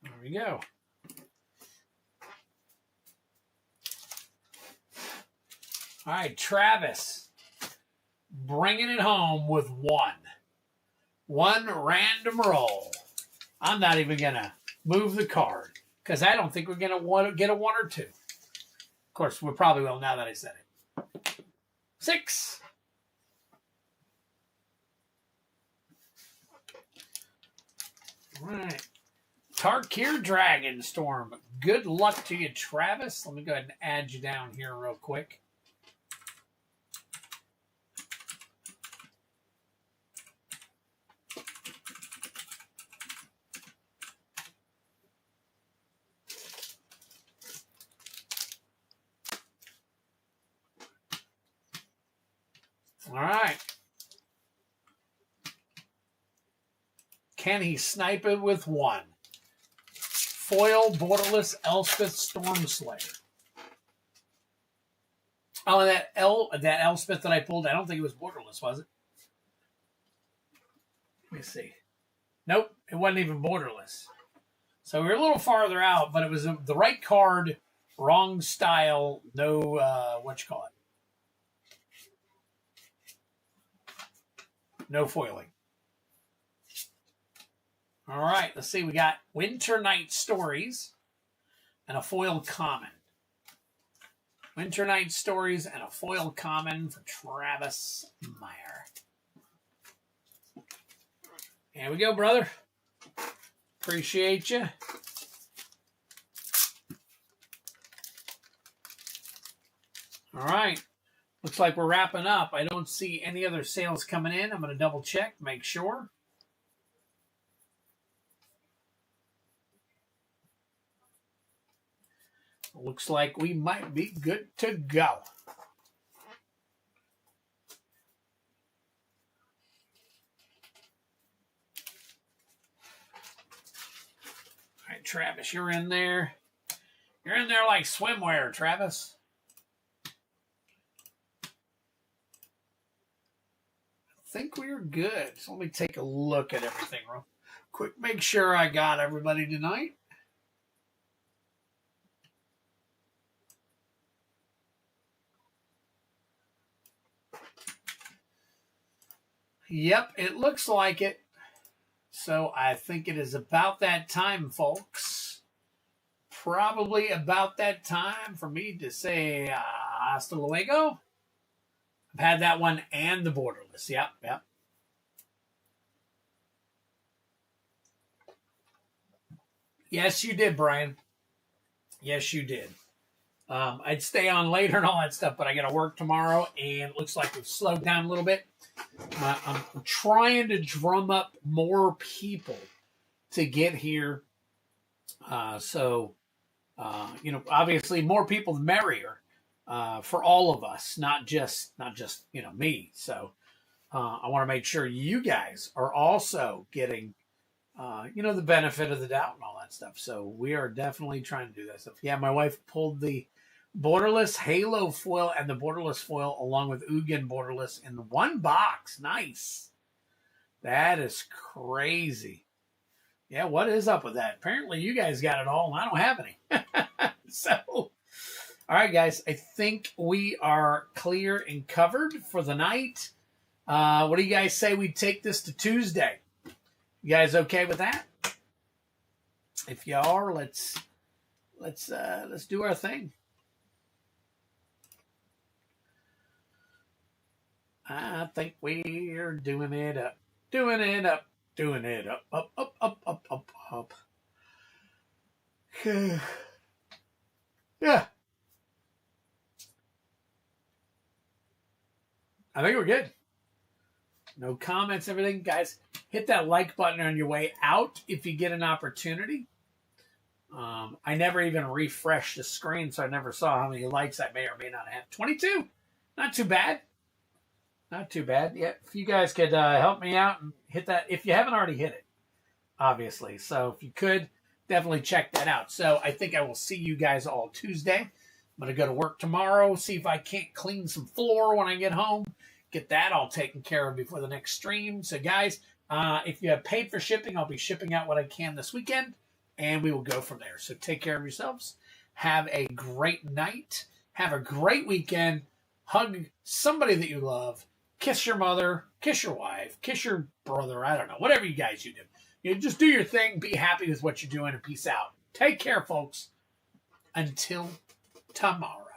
There we go. All right, Travis, bringing it home with one. One random roll. I'm not even going to move the card because I don't think we're going to want to get a 1 or 2. Of course, we probably will now that I said it. 6. All right. Tarkir Dragonstorm. Good luck to you, Travis. Let me go ahead and add you down here real quick. All right. Can he snipe it with 1? Foil Borderless Elspeth Stormslayer. Oh, that Elspeth that I pulled, I don't think it was borderless, was it? Let me see. Nope, it wasn't even borderless. So we were a little farther out, but it was the right card, wrong style, no, no foiling. All right, let's see. We got Winter Night Stories and a foil common. Winter Night Stories and a foil common for Travis Meyer. Here we go, brother. Appreciate you. All right. Looks like we're wrapping up. I don't see any other sales coming in. I'm going to double check, make sure. Looks like we might be good to go. right, Travis, you're in there. You're in there like swimwear, Travis. I think we're good. So let me take a look at everything real quick. Make sure I got everybody tonight. Yep, it looks like it. So I think it is about that time, folks. Probably about that time for me to say hasta luego. I've had that one and the borderless. Yep. Yes, you did, Brian. Yes, you did. I'd stay on later and all that stuff, but I got to work tomorrow, and it looks like we've slowed down a little bit. I'm trying to drum up more people to get here. Obviously, more people the merrier for all of us, not just me. So I want to make sure you guys are also getting the benefit of the doubt and all that stuff. So we are definitely trying to do that stuff. Yeah, my wife pulled the borderless Halo foil and the borderless foil along with Ugin borderless in one box. Nice. That is crazy. Yeah, what is up with that? Apparently you guys got it all and I don't have any. So, all right, guys. I think we are clear and covered for the night. What do you guys say we take this to Tuesday? You guys okay with that? If you are, let's do our thing. I think we're doing it up. Up. Yeah. I think we're good. No comments, everything. Guys, hit that like button on your way out if you get an opportunity. I never even refreshed the screen, so I never saw how many likes I may or may not have. 22. Not too bad. Not too bad. Yeah, if you guys could help me out and hit that, if you haven't already hit it, obviously. So if you could, definitely check that out. So I think I will see you guys all Tuesday. I'm going to go to work tomorrow, see if I can't clean some floor when I get home. Get that all taken care of before the next stream. So guys, if you have paid for shipping, I'll be shipping out what I can this weekend, and we will go from there. So take care of yourselves. Have a great night. Have a great weekend. Hug somebody that you love. Kiss your mother, kiss your wife, kiss your brother. I don't know. Whatever you guys do. You just do your thing. Be happy with what you're doing, and peace out. Take care, folks. Until tomorrow.